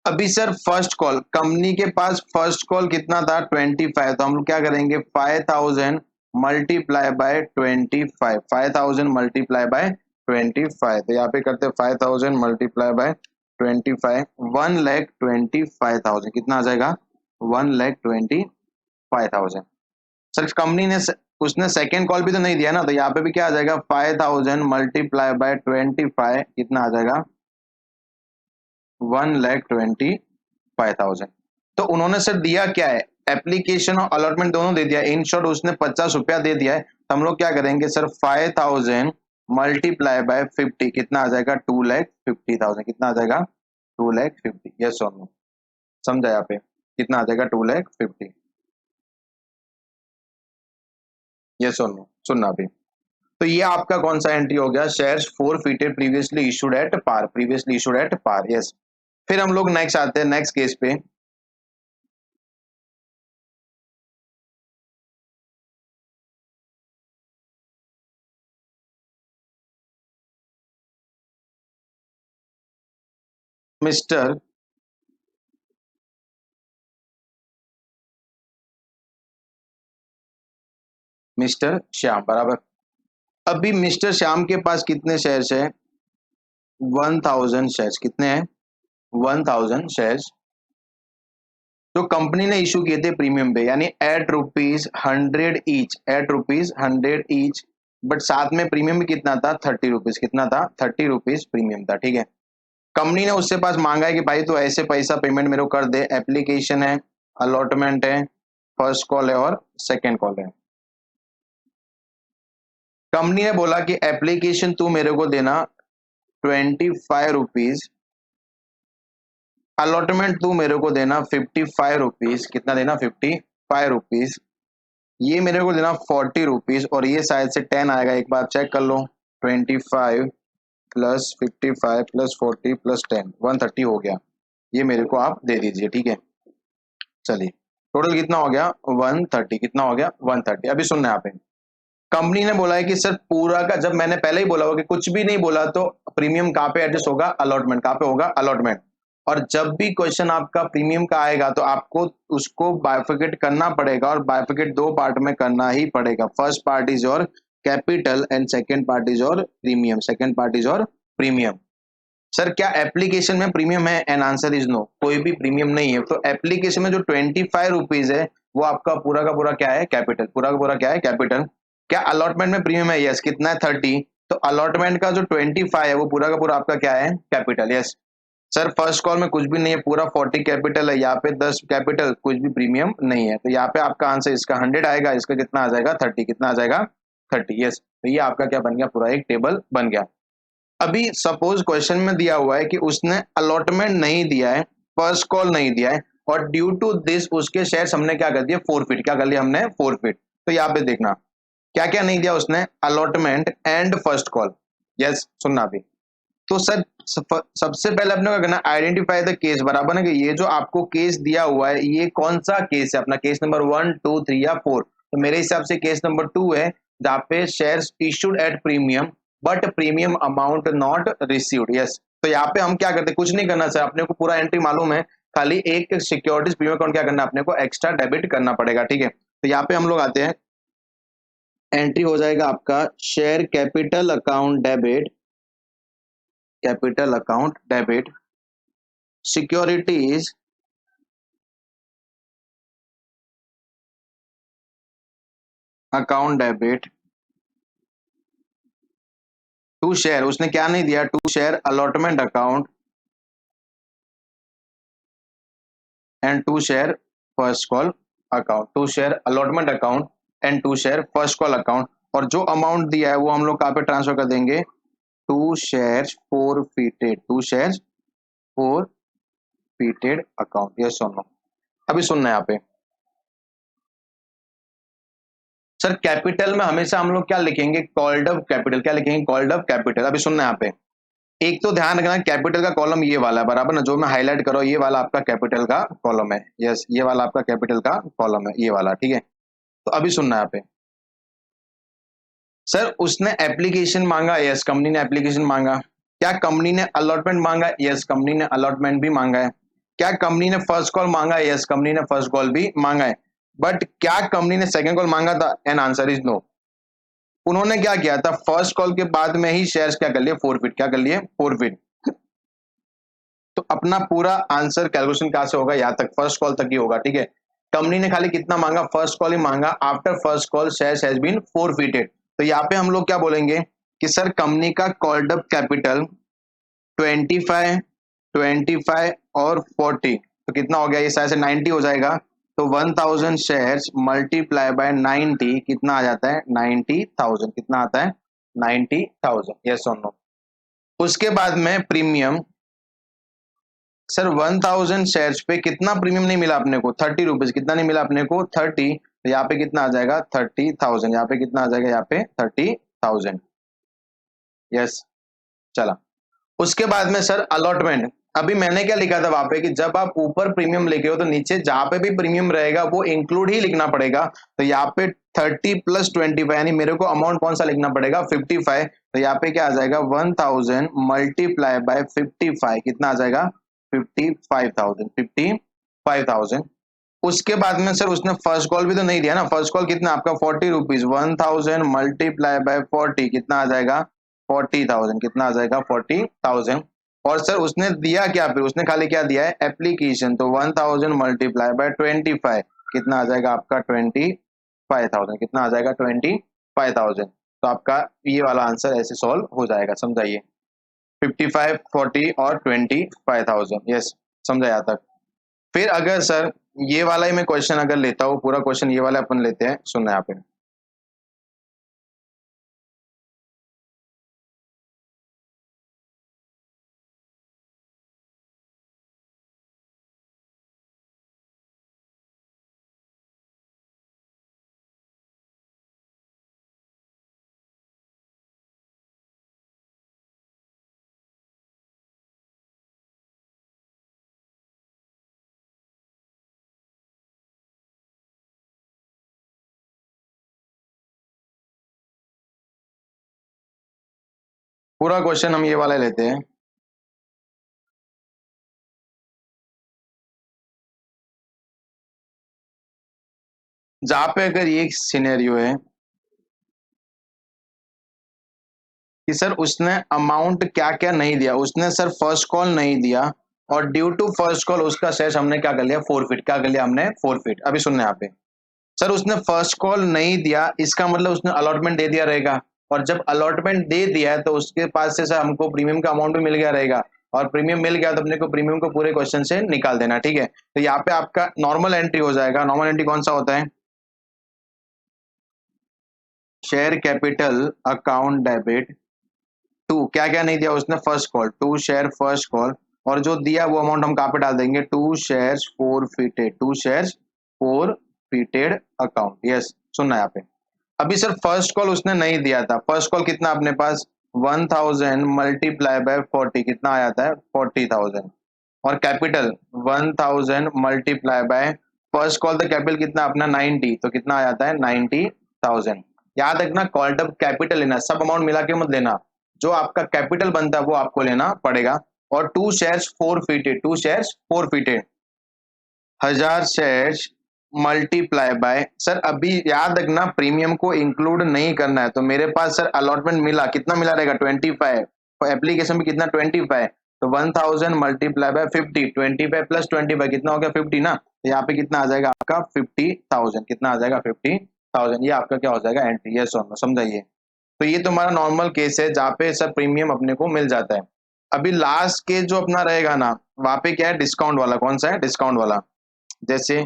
अभी सर फर्स्ट कॉल, कंपनी के पास फर्स्ट कॉल कितना था 25, तो हम लोग क्या करेंगे 5000 मल्टीप्लाई बाय 25, 5000 मल्टीप्लाई बाय 25, तो यहाँ पे करते 5000 मल्टीप्लाई बाय 25, 1,25,000 कितना आ जाएगा 1,25,000। सर कंपनी ने उसने सेकेंड कॉल भी तो नहीं दिया ना, तो यहाँ पे भी क्या आ जाएगा 5000 मल्टीप्लाई बाय 25 कितना आ जाएगा 1,25,000। तो उन्होंने सर दिया क्या है, एप्लीकेशन और अलॉटमेंट दोनों दे दिया, इन शॉर्ट उसने 50 रुपया दे दिया है, तो हम लोग क्या करेंगे सर 5000 मल्टीप्लाई बाय 50 कितना आ जाएगा 2,50,000 कितना आ जाएगा 2,50,000, यस और नो, समझा यहाँ पे कितना आ जाएगा 2,50,000, यस और नो, सुनना अभी। तो ये आपका कौन सा एंट्री हो गया, shares forfeited previously issued at par, previously issued at par, yes. फिर हम लोग नेक्स्ट आते हैं नेक्स्ट केस पे। मिस्टर श्याम बराबर। अभी मिस्टर श्याम के पास कितने शेयर्स है 1000 शेयर्स, कितने हैं 1000 शेयर्स, जो कंपनी ने इशू किए थे प्रीमियम पे, यानी at rupees 100 each, at rupees 100 each, but साथ में प्रीमियम भी कितना था 30 रुपीज, कितना था 30 रुपीज प्रीमियम था, ठीक है। कंपनी ने उससे पास मांगा है कि भाई तो ऐसे पैसा पेमेंट मेरे को कर दे, एप्लीकेशन है, अलॉटमेंट है, फर्स्ट कॉल है और सेकेंड कॉल है। कंपनी ने बोला कि एप्लीकेशन तू मेरे को देना 25 रुपीज, अलॉटमेंट तू मेरे को देना 55 रुपीज, कितना देना 55 रुपीज, ये मेरे को देना 40 रुपीज, और ये शायद से 10 आएगा, एक बार चेक कर लो, 25 प्लस 55 प्लस 40 प्लस 10 130 हो गया, ये मेरे को आप दे दीजिए, ठीक है। चलिए टोटल कितना हो गया 130, कितना हो गया 130। अभी सुनना यहाँ पे, कंपनी ने बोला है कि सर पूरा का, जब मैंने पहले ही बोला होगा कि कुछ भी नहीं बोला तो प्रीमियम कहाँ पे एडजस्ट होगा, अलॉटमेंट, कहाँ पे होगा अलॉटमेंट, और जब भी क्वेश्चन आपका प्रीमियम का आएगा तो आपको उसको बाइफिकेट करना पड़ेगा, और बाइफिकेट दो पार्ट में करना ही पड़ेगा, first part is your capital and second part is your premium, second part is your premium. Sir क्या एप्लीकेशन में प्रीमियम है, एन आंसर इज नो, कोई भी प्रीमियम नहीं है, तो एप्लीकेशन में जो 25 रुपीज है वो आपका पूरा का पूरा क्या है कैपिटल, पूरा का पूरा क्या है कैपिटल। क्या अलॉटमेंट में प्रीमियम है, यस, कितना है 30, तो अलॉटमेंट का जो 25 है वो पूरा का पूरा आपका क्या है capital, yes. Sir first call में कुछ भी नहीं है, पूरा 40 कैपिटल है, यहाँ पे 10 कैपिटल, कुछ भी प्रीमियम नहीं है, तो यहाँ पे आपका आंसर इसका 100 आएगा, इसका कितना आ जाएगा 30, कितना आ जाएगा 30, यस। तो ये आपका क्या बन गया, पूरा एक टेबल बन गया। अभी सपोज क्वेश्चन में दिया हुआ है कि उसने अलॉटमेंट नहीं दिया है, फर्स्ट कॉल नहीं दिया है, और ड्यू टू दिस उसके शेयर्स हमने क्या कर दिया फोरफिट, क्या कर लिया हमने फोरफिट। तो यहाँ पे देखना क्या क्या नहीं दिया उसने, allotment and first call, yes सुनना भी। तो सर सबसे पहले अपने को करना आइडेंटिफाई द केस, बराबर है कि ये जो आपको केस दिया हुआ है ये कौन सा केस है, अपना केस नंबर 1 2 3 या 4, तो मेरे हिसाब से केस नंबर 2 है, जहाँ पे shares issued at premium but premium amount not received, yes. तो यहाँ पे हम क्या करते हैं, कुछ नहीं करना सर, अपने को पूरा एंट्री मालूम है, खाली एक सिक्योरिटीज प्रीमियम अकाउंट क्या करना है, अपने को एक्स्ट्रा डेबिट करना पड़ेगा, ठीक है। तो यहाँ पे हम लोग आते हैं, एंट्री हो जाएगा आपका share capital account debit, capital account debit, securities account debit, to share, उसने क्या नहीं दिया, to share allotment account and to share first call account, to share allotment account and to share first call account, और जो अमाउंट दिया है वो हम लोग कहाँ पे ट्रांसफर कर देंगे, to share forfeited, to share forfeited account, yes और नो। अभी सुनना है यहाँ पे, सर कैपिटल में हमेशा हम लोग क्या लिखेंगे, कॉल्ड अप कैपिटल, क्या लिखेंगे कॉल्ड अप कैपिटल। अभी सुनना है यहाँ पे, एक तो ध्यान रखना कैपिटल का कॉलम ये वाला है, बराबर ना, जो मैं हाईलाइट कर रहा हूं ये वाला आपका कैपिटल का कॉलम है, यस, ये वाला आपका कैपिटल का कॉलम है, ये वाला, ठीक है। तो अभी सुनना है यहाँ पे, सर उसने एप्लीकेशन मांगा, यस कंपनी ने एप्लीकेशन मांगा, क्या कंपनी ने अलॉटमेंट मांगा? यस, कंपनी ने अलॉटमेंट भी मांगा है। क्या कंपनी ने फर्स्ट कॉल मांगा? यस, कंपनी ने फर्स्ट कॉल भी मांगा है। बट क्या कंपनी ने सेकंड कॉल मांगा था? An answer is no. उन्होंने क्या किया था, फर्स्ट कॉल के बाद में ही शेयर्स क्या कर लिए, फोरफिट। क्या कर लिए? फोरफिट। तो अपना पूरा आंसर कैलकुलेशन कहां से होगा, यहां तक, फर्स्ट कॉल तक ही होगा, ठीक है। कंपनी ने खाली कितना मांगा, फर्स्ट कॉल ही मांगा। After first call shares has been forfeited. तो यहाँ पे हम लोग क्या बोलेंगे कि सर कंपनी का कॉल्ड अप कैपिटल 25, 25 और 40, तो कितना हो गया, ये शायद से 90 हो जाएगा। तो 1000 शेयर्स मल्टीप्लाई बाय 90 कितना आ जाता है, 90,000। कितना आता है, 90,000। यस और नो। उसके बाद में प्रीमियम, सर 1000 शेयर्स पे कितना प्रीमियम नहीं मिला अपने को, 30 रुपीज। कितना नहीं मिला अपने को, 30। तो यहाँ पे कितना आ जाएगा, 30,000। यहाँ पे कितना आ जाएगा, यहाँ पे 30,000। यस, चला। उसके बाद में सर अलॉटमेंट। अभी मैंने क्या लिखा था वहां पे कि जब आप ऊपर प्रीमियम लिखे हो तो नीचे जहां पे भी प्रीमियम रहेगा वो इंक्लूड ही लिखना पड़ेगा। तो यहाँ पे 30 + 25, यानी मेरे को अमाउंट कौन सा लिखना पड़ेगा, 55। तो यहाँ पे क्या आ जाएगा, 1000 मल्टीप्लाई बाय 55, कितना आ जाएगा, 55,000। 55,000। उसके बाद में सर उसने फर्स्ट कॉल भी तो नहीं दिया ना, फर्स्ट कॉल कितना आपका, 40 रुपीज। 1000 मल्टीप्लाई बाय 40 कितना आ जाएगा, 40,000। कितना आ जाएगा, 40,000। और सर उसने दिया क्या, फिर उसने खाली क्या दिया है, एप्लीकेशन। तो 1000 मल्टीप्लाई बाय 25 कितना आ जाएगा आपका, 25,000। कितना आ जाएगा, 25,000। तो आपका ये वाला आंसर ऐसे सॉल्व हो जाएगा, समझाइए। 55, 40 और 25,000। यस, समझा यहाँ तक। फिर अगर सर ये वाला ही मैं क्वेश्चन अगर लेता हूँ, पूरा क्वेश्चन ये वाला अपन लेते हैं, सुनना यहाँ पे। पूरा क्वेश्चन हम ये वाला लेते हैं। जहाँ पे अगर ये सिनेरियो है कि सर उसने अमाउंट क्या क्या नहीं दिया, उसने सर फर्स्ट कॉल नहीं दिया, और ड्यू टू फर्स्ट कॉल उसका शेष हमने क्या कर लिया, फोरफिट। क्या कर लिया हमने, फोरफिट। अभी सुनना यहाँ पे, सर उसने फर्स्ट कॉल नहीं दिया, इसका मतलब उसने अलॉटमेंट दे दिया रहेगा। और जब अलॉटमेंट दे दिया है तो उसके पास से सर हमको प्रीमियम का अमाउंट भी मिल गया रहेगा। और प्रीमियम मिल गया तो अपने को प्रीमियम को पूरे क्वेश्चन से निकाल देना, ठीक है। तो यहाँ पे आपका नॉर्मल एंट्री हो जाएगा। नॉर्मल एंट्री कौन सा होता है, share capital account debit to, क्या क्या नहीं दिया उसने, first call, to share first call. और जो दिया वो अमाउंट हम कहाँ पे डाल देंगे, to shares forfeited, two shares forfeited account. Yes, सुनना यहाँ पे। अभी सर फर्स्ट कॉल उसने नहीं दिया था, फर्स्ट कॉल कितना अपने पास, 1000 मल्टीप्लाई बाय 40 कितना आ जाता है, 40,000। और capital 1000 multiply by first call, the capital कितना अपना 90, तो कितना आ जाता है, 90,000। याद रखना कॉल्ड अप कैपिटल लेना, सब अमाउंट मिला के मत लेना, जो आपका कैपिटल बनता है वो आपको लेना पड़ेगा। और to shares forfeited, two shares forfeited, 1000 shares multiply by, sir अभी याद रखना प्रीमियम को इंक्लूड नहीं करना है। तो मेरे पास सर अलॉटमेंट मिला, कितना मिला रहेगा, 25। एप्लीकेशन में कितना, 25। तो 1000 मल्टीप्लाई बाय 50, 25 + 25 कितना हो गया, 50 ना। तो यहाँ पे कितना आ जाएगा आपका, 50,000। कितना आ जाएगा, 50,000। ये आपका क्या हो जाएगा, एंट्री। यस और नो, समझाइए। तो ये तुम्हारा नॉर्मल केस है जहाँ पे सब प्रीमियम अपने को मिल जाता है। अभी लास्ट केस जो अपना रहेगा ना, वहां पे क्या है, डिस्काउंट वाला। कौन सा है, डिस्काउंट वाला। जैसे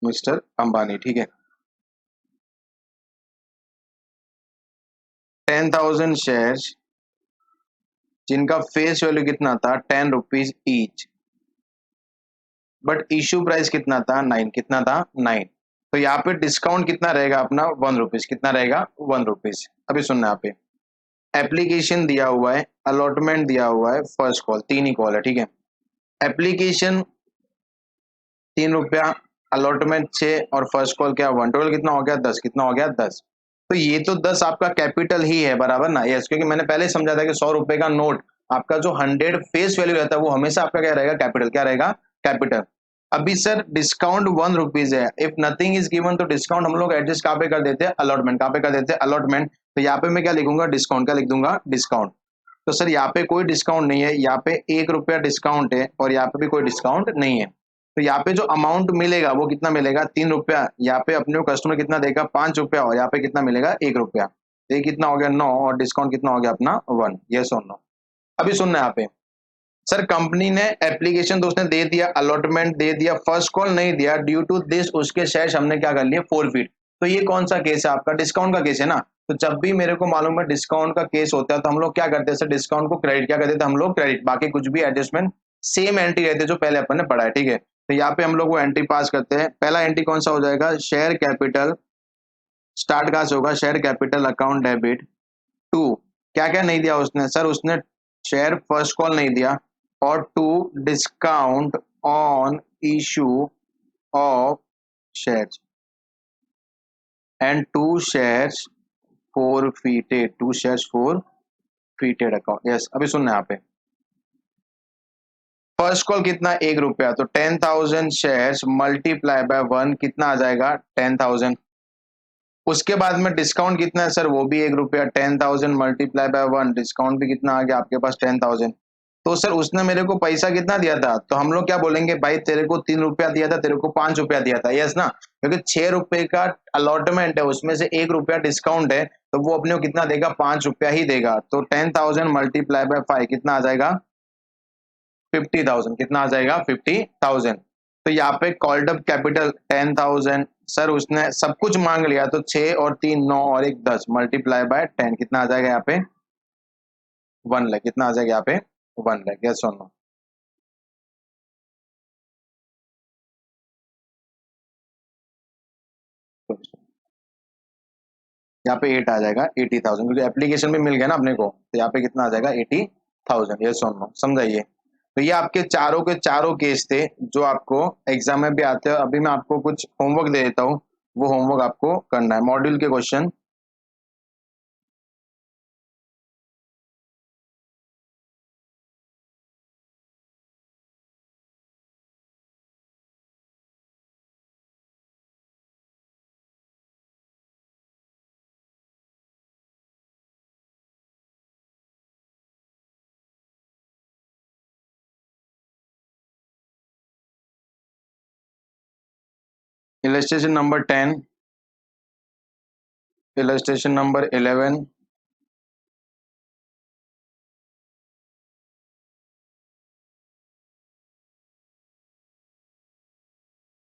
मिस्टर अंबानी, ठीक है, 10,000 शेयर्स जिनका फेस वैल्यू कितना था, 10 rupees each, but issue price कितना था, 9। कितना था, 9। तो यहाँ पे डिस्काउंट कितना रहेगा अपना, 1 रुपीज। कितना रहेगा, 1 रुपीज। अभी सुनना यहाँ पे, एप्लीकेशन दिया हुआ है, अलॉटमेंट दिया हुआ है, फर्स्ट कॉल, तीन ही कॉल है, ठीक है। एप्लीकेशन 3 रुपया, अलॉटमेंट 6 और फर्स्ट कॉल क्या 1, टोटल कितना हो गया 10, कितना हो गया 10। तो ये तो 10 आपका कैपिटल ही है, बराबर ना, यस, क्योंकि मैंने पहले ही समझा था कि 100 रुपए का नोट आपका जो 100 फेस वैल्यू रहता है वो हमेशा आपका क्या रहेगा, कैपिटल, क्या रहेगा, कैपिटल। अभी सर डिस्काउंट 1 रुपीज है, इफ नथिंग इज गिवन तो डिस्काउंट हम लोग एडजस्ट कहाँ पे कर देते हैं, अलॉटमेंट, कहाँ पे कर देते हैं, अलॉटमेंट। तो यहाँ पे मैं क्या लिखूंगा, डिस्काउंट, क्या लिख दूंगा, डिस्काउंट। तो सर यहाँ पे कोई डिस्काउंट नहीं है, यहाँ पे 1 रुपया डिस्काउंट है और यहाँ पे भी कोई डिस्काउंट नहीं है। तो यहाँ पे जो अमाउंट मिलेगा वो कितना मिलेगा, 3 रुपया। यहाँ पे अपने कस्टमर कितना देगा, 5 रुपया, और यहाँ पे कितना मिलेगा, 1 रुपया। तो ये कितना हो गया 9, और डिस्काउंट कितना हो गया अपना 1, यस और नो। अभी सुनना यहाँ पे, सर कंपनी ने एप्लीकेशन तो उसने दे दिया, अलॉटमेंट दे दिया, फर्स्ट कॉल नहीं दिया, ड्यू टू दिस उसके शेयर हमने क्या कर लिए, फॉरफिट। तो ये कौन सा केस है आपका, डिस्काउंट का केस है ना। तो जब भी मेरे को मालूम है डिस्काउंट का केस होता है तो हम लोग क्या करते हैं सर, डिस्काउंट को क्रेडिट, क्या करते थे हम लोग, क्रेडिट, बाकी कुछ भी एडजस्टमेंट सेम एंट्री रहते जो पहले अपन ने पढ़ा है, ठीक है। तो यहाँ पे हम लोग वो एंट्री पास करते हैं। पहला एंट्री कौन सा हो जाएगा, शेयर कैपिटल, स्टार्ट कहाँ से होगा, share capital account debit to, क्या क्या नहीं दिया उसने सर, उसने शेयर फर्स्ट कॉल नहीं दिया, और to discount on issue of shares, and to shares forfeited, to shares forfeited account, yes. अभी सुनना यहाँ पे, फर्स्ट कॉल कितना 1 रुपया, तो 10,000 शेयर्स मल्टीप्लाई बाय 1 कितना आ जाएगा, 10,000। उसके बाद में डिस्काउंट कितना है सर, वो भी 1 रुपया, 10,000 मल्टीप्लाई बाय 1, डिस्काउंट भी कितना आ गया आपके पास 10,000। तो सर उसने मेरे को पैसा कितना दिया था, तो हम लोग क्या बोलेंगे, भाई तेरे को 3 रुपया दिया था, तेरे को 5 रुपया दिया था, यस ना, क्योंकि 6 रुपए का अलॉटमेंट है, उसमें से 1 रुपया डिस्काउंट है, तो वो अपने को कितना देगा, 5 रुपया ही देगा। तो 10,000 मल्टीप्लाई बाय 5 कितना आ जाएगा, 50,000, कितना आ जाएगा 50,000। तो यहाँ पे कॉल्ड अप कैपिटल 10,000, सर उसने सब कुछ मांग लिया, तो 6 और 3 9 और 1 10 मल्टीप्लाई बाय 10 कितना आ जाएगा यहाँ पे 1 लाख, कितना आ जाएगा यहाँ पे 1 लाख, यस और नो। यहाँ पे 8 आ जाएगा 80,000, क्योंकि एप्लीकेशन भी मिल गया ना अपने को, तो यहाँ पे कितना आ जाएगा 80,000, यस और नो, समझाइए। तो ये आपके चारों के चारों केस थे जो आपको एग्जाम में भी आते हैं। अभी मैं आपको कुछ होमवर्क दे देता हूँ, वो होमवर्क आपको करना है, मॉड्यूल के question. Illustration number 10, illustration number 11,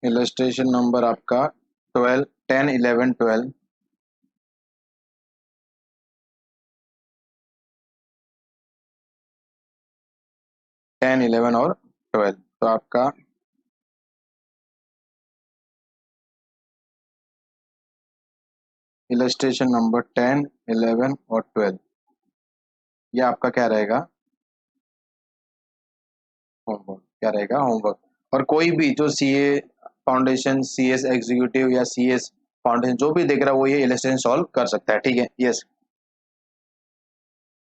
illustration number आपका 12, 10 11 12, 10 11 और 12। तो आपका इलस्ट्रेशन नंबर 10 11 और 12, ये आपका क्या रहेगा, होमवर्क, क्या रहेगा, होमवर्क। और कोई भी जो सीए फाउंडेशन, सीएस एग्जीक्यूटिव या सीएस फाउंडेशन जो भी देख रहा है वो ये इलस्ट्रेशन सॉल्व कर सकता है, ठीक है, यस।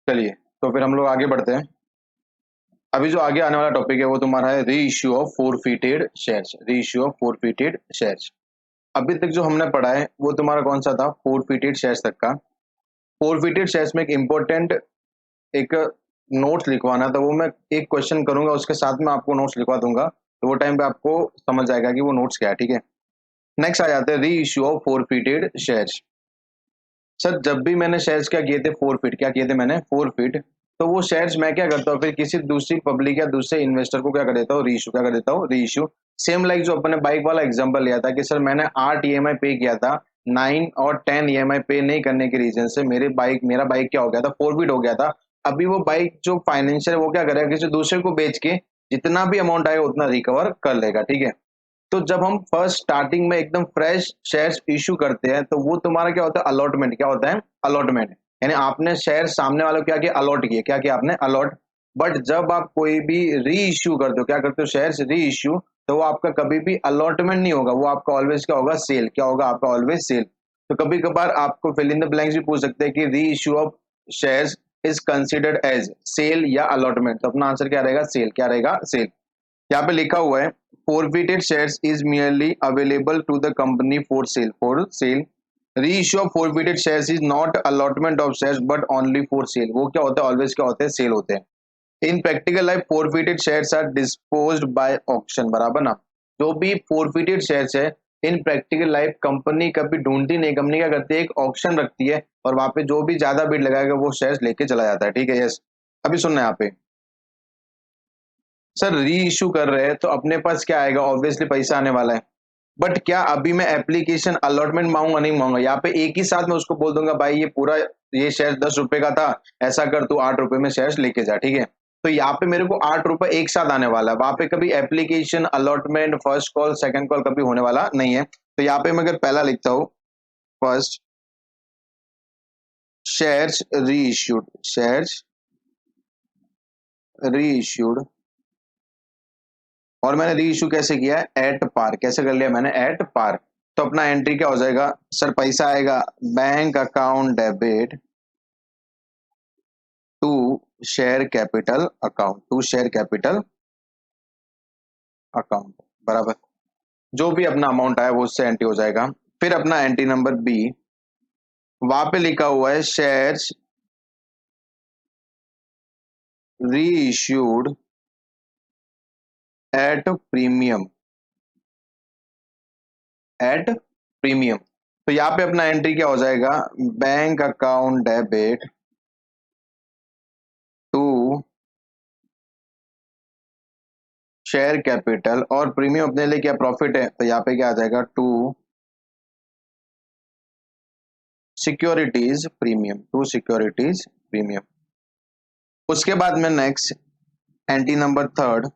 चलिए, तो फिर हम लोग आगे बढ़ते हैं। अभी जो आगे आने वाला टॉपिक है वो तुम्हारा है री इश्यू ऑफ फोरफिटेड शेयर्स, री इश्यू ऑफ फोरफिटेड शेयर्स। अभी तक जो हमने पढ़ा है वो तुम्हारा कौन सा था, फोरफिटेड शेयर्स तक का। फोरफिटेड शेयर्स में एक इम्पोर्टेंट एक नोट्स लिखवाना, तो वो मैं एक क्वेश्चन करूंगा उसके साथ में आपको नोट्स लिखवा दूंगा, तो वो टाइम पे आपको समझ जाएगा कि वो नोट्स क्या है, ठीक है। नेक्स्ट आ जाते हैं री issue of forfeited shares. Sir जब भी मैंने शेयर्स क्या किए थे, फोरफिट, क्या किए थे मैंने, फोरफिट, तो वो शेयर्स मैं क्या करता हूँ, फिर किसी दूसरी पब्लिक या दूसरे इन्वेस्टर को क्या कर देता हूँ, री इशू, क्या कर देता हूँ, री इशू। सेम लाइक जो अपने बाइक वाला एग्जांपल लिया था कि सर मैंने 8 EMI पे किया था, 9 और 10 EMI पे नहीं करने के रीजन से मेरा बाइक क्या हो गया था, फोरफिट हो गया था। अभी वो बाइक जो फाइनेंशियल वो क्या करेगा, किसी दूसरे को बेच के जितना भी अमाउंट आएगा उतना रिकवर कर लेगा, ठीक है। तो जब हम फर्स्ट स्टार्टिंग में एकदम फ्रेश शेयर्स इशू करते हैं तो वो तुम्हारा क्या होता है, अलॉटमेंट, क्या होता है, अलॉटमेंट। यानी आपने शेयर सामने वालों को क्या किया, अलॉट किए, क्या किया आपने, अलॉट। बट जब आप कोई भी री इश्यू करते हो, क्या करते हो, शेयर्स री इश्यू, तो वो आपका कभी भी अलॉटमेंट नहीं होगा, वो आपका ऑलवेज क्या होगा, सेल, क्या होगा आपका ऑलवेज सेल। तो कभी कभार आपको फिल इन द ब्लैंक्स भी पूछ सकते हैं कि reissue of shares is considered as sale या अलॉटमेंट, तो अपना आंसर क्या रहेगा, सेल, क्या रहेगा, सेल। यहाँ पे लिखा हुआ है forfeited shares is merely available to the company for sale, for sale। Reissue of forfeited shares is not allotment of shares but only for sale। वो क्या होता है, ऑलवेज क्या होते हैं, सेल होते हैं। इन practical life forfeited shares are disposed by auction, बराबर ना। जो भी forfeited shares है इन प्रैक्टिकल लाइफ कंपनी कभी ढूंढती नहीं, कंपनी क्या करती है, एक ऑक्शन रखती है और वहां पे जो भी ज्यादा बिड लगाएगा वो शेयर्स लेके चला जाता है, ठीक है, यस। अभी सुनना यहाँ पे, सर री इशू कर रहे हैं तो अपने पास क्या आएगा, ऑब्वियसली पैसा आने वाला है। बट क्या अभी मैं एप्लीकेशन अलॉटमेंट मांगूंगा, नहीं मांगूंगा, यहाँ पे एक ही साथ में उसको बोल दूंगा भाई ये पूरा, ये शेयर 10 रुपए का था, ऐसा कर तू 8 रुपए में शेयर लेके जा, ठीक है। तो यहाँ पे मेरे को 8 रुपए एक साथ आने वाला है, वहां पे कभी application allotment first call second call कभी होने वाला नहीं है। तो यहाँ पे मैं अगर पहला लिखता हूँ, फर्स्ट शेयर्स री इश्यूड, शेयर्स री इश्यूड, और मैंने री इशू कैसे किया है, एट पार, कैसे कर लिया मैंने, एट पार। तो अपना एंट्री क्या हो जाएगा, सर पैसा आएगा bank account debit to share capital account, to share capital account, बराबर। जो भी अपना अमाउंट आया वो उससे एंट्री हो जाएगा। फिर अपना एंट्री नंबर बी, वहां पे लिखा हुआ है shares reissued at premium, at premium. तो यहाँ पे अपना एंट्री क्या हो जाएगा, bank account debit to share capital, और प्रीमियम अपने लिए क्या, प्रॉफिट है, तो यहाँ पे क्या आ जाएगा, to securities premium, to securities premium. उसके बाद में next entry number third,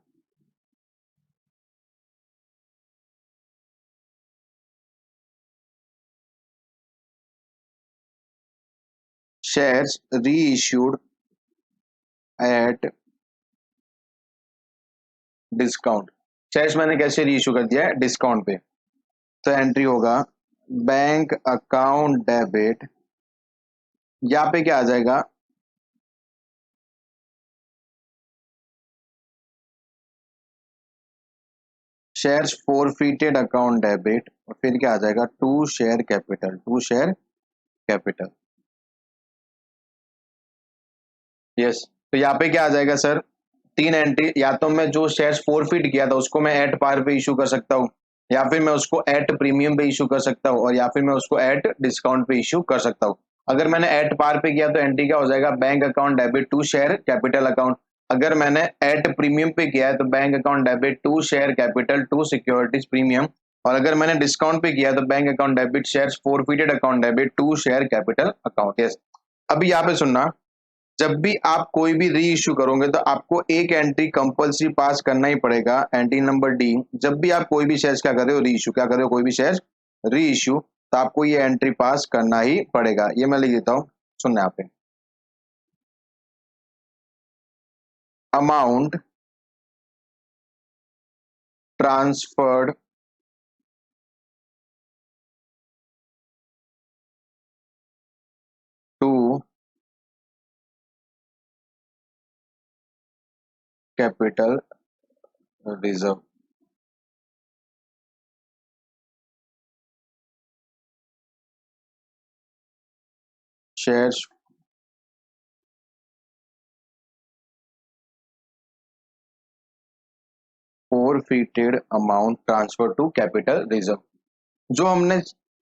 shares reissued at discount. Shares मैंने कैसे री इशू कर दिया है, डिस्काउंट पे। तो एंट्री होगा बैंक अकाउंट डेबिट, यहाँ पे क्या आ जाएगा, शेयर्स फोरफीटेड अकाउंट डेबिट, और फिर क्या आ जाएगा, to share capital, to share capital, yes. तो यहाँ पे क्या आ जाएगा सर, तीन एंट्री, या तो मैं जो शेयर्स फोरफिट किया था उसको मैं एट पार पे इशू कर सकता हूँ, या फिर मैं उसको एट प्रीमियम पे इशू कर सकता हूँ, और या फिर मैं उसको एट डिस्काउंट पे इशू कर सकता हूँ। अगर मैंने एट पार पे किया तो एंट्री क्या हो जाएगा, bank account debit to share capital account. अगर मैंने एट प्रीमियम पे किया है तो bank account debit to share capital to securities premium. और अगर मैंने डिस्काउंट पे किया तो bank account debit share forfeited account debit to share capital account, yes. अभी यहाँ पे सुनना, जब भी आप कोई भी री इश्यू करोगे तो आपको एक एंट्री कंपलसरी पास करना ही पड़ेगा, एंट्री नंबर डी। जब भी आप कोई भी शेयर्स क्या कर रहे हो, री इश्यू, क्या कर रहे हो, कोई भी शेयर्स री इश्यू, तो आपको ये एंट्री पास करना ही पड़ेगा। ये मैं लिख देता हूँ, सुनना यहाँ पे, amount transferred to capital reserve, shares forfeited amount transfer to capital reserve. जो हमने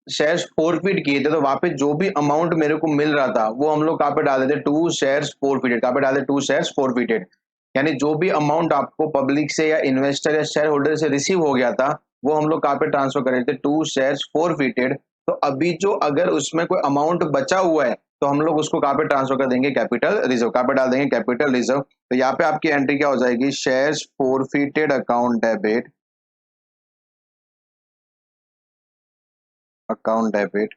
शेयर्स फोरफिट किए थे तो वहां पे जो भी अमाउंट मेरे को मिल रहा था वो हम लोग कहाँ पे डाल देते, टू शेयर्स फोरफिटेड, कहाँ पे डाल देते, टू शेयर्स फोरफिटेड। यानी जो भी अमाउंट आपको पब्लिक से या इन्वेस्टर या शेयर होल्डर से रिसीव हो गया था वो हम लोग कहाँ पे ट्रांसफर कर रहे थे, टू शेयर्स फोरफिटेड। तो अभी जो अगर उसमें कोई अमाउंट बचा हुआ है तो हम लोग उसको कहाँ पे ट्रांसफर कर देंगे, कैपिटल रिजर्व, कहाँ पे डाल देंगे, कैपिटल रिजर्व। तो यहाँ पे आपकी एंट्री क्या हो जाएगी, shares forfeited account debit, account debit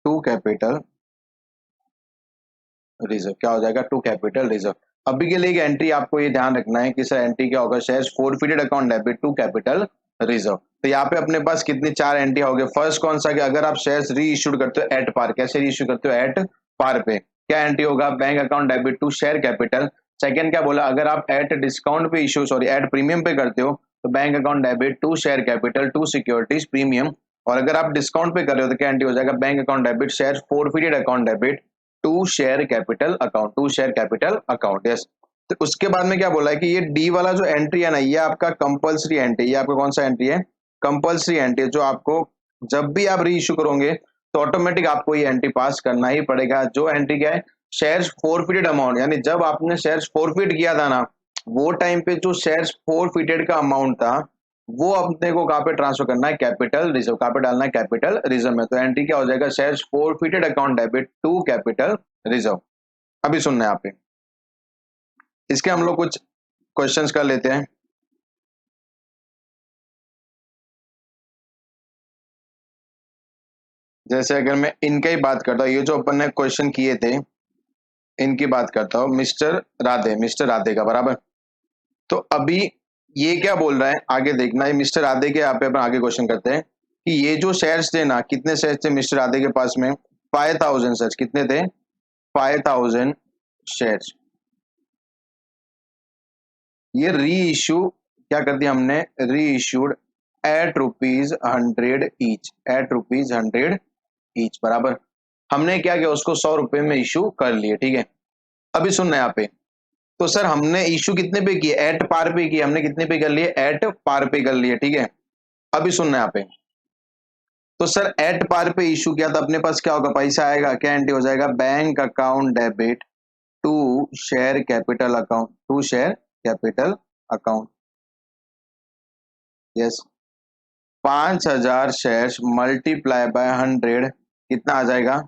to capital reserve. क्या हो जाएगा? To capital reserve. अभी के लिए एक एंट्री आपको ये ध्यान रखना है कि सर एंट्री क्या होगा? Shares forfeited account debit to capital reserve. तो यहाँ पे अपने पास कितनी चार एंट्री हो गए। फर्स्ट कौन सा? कि अगर आप शेयर्स री इश्यूड करते हो एट पार। कैसे री इश्यू करते हो? एट पार पे। क्या एंट्री होगा? Bank account debit to share capital. Second क्या बोला? अगर आप एट डिस्काउंट पे इश्यू सॉरी एट प्रीमियम पे करते हो तो bank account debit to share capital to securities premium. और अगर आप डिस्काउंट पे कर रहे हो तो क्या एंट्री हो जाएगा? Bank account debit share forfeited account debit to share capital account. To share capital account. Yes. तो उसके बाद में क्या बोला है कि ये डी वाला जो एंट्री है ना, ये आपका कंपलसरी एंट्री। ये आपका कौन सा एंट्री है? कंपलसरी एंट्री, जो आपको जब भी आप री इश्यू करोगे तो ऑटोमेटिक आपको ये एंट्री पास करना ही पड़ेगा। जो एंट्री क्या है? शेयर्स फोरफिटेड अमाउंट, यानी जब आपने शेयर्स फोरफिट किया था ना, वो टाइम पे जो शेयर्स फोरफिटेड का अमाउंट था वो अपने को कहाँ पे ट्रांसफर करना है? Capital reserve. कहाँ पे डालना है? कैपिटल रिजर्व में। तो एंट्री क्या हो जाएगा? Shares forfeited account debit to capital reserve. अभी सुनना है यहाँ पे, इसके हम लोग कुछ क्वेश्चंस कर लेते हैं। जैसे अगर मैं इनका ही बात करता हूँ, ये जो अपन ने क्वेश्चन किए थे इनकी बात करता हूँ, मिस्टर राधे का, बराबर। तो अभी ये क्या बोल रहा है आगे देखना है। मिस्टर राधे के यहाँ पे अपन आगे क्वेश्चन करते हैं कि ये जो शेयर्स थे ना, कितने शेयर्स थे मिस्टर राधे के पास में? 5000 शेयर्स। कितने थे? 5000 शेयर्स। ये री इश्यू क्या कर दिया हमने? Reissued at ₹100 each. At ₹100 each, बराबर। हमने क्या किया? उसको 100 रुपए में इशू कर लिए, ठीक है। अभी सुनना है यहाँ पे। तो सर हमने इशू कितने पे किए? एट पार पे किए। हमने कितने पे कर लिए? एट पार पे कर लिए, ठीक है। अभी सुनना है यहाँ पे। तो सर एट पार पे इशू किया तो अपने पास क्या होगा? पैसा आएगा। क्या एंट्री हो जाएगा? Bank account debit to share capital account. To share capital account. Yes. 5000 shares multiply by 100 कितना आ जाएगा?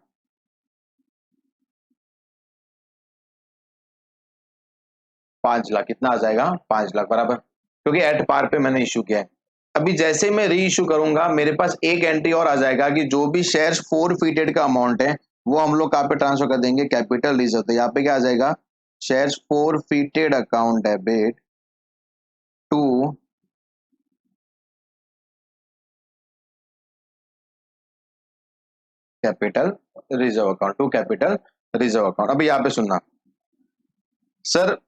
5 लाख। कितना आ जाएगा? 5 लाख, बराबर। क्योंकि एट पार पे मैंने इशू किया है। अभी जैसे मैं री इशू करूंगा मेरे पास एक एंट्री और आ जाएगा कि जो भी शेयर्स फोरफिटेड का अमाउंट है वो हम लोग कहाँ पे ट्रांसफर कर देंगे? Capital reserve. तो यहाँ पे क्या आ जाएगा? Shares forfeited account debit to capital reserve account. To capital reserve account. अभी यहाँ पे सुनना सर,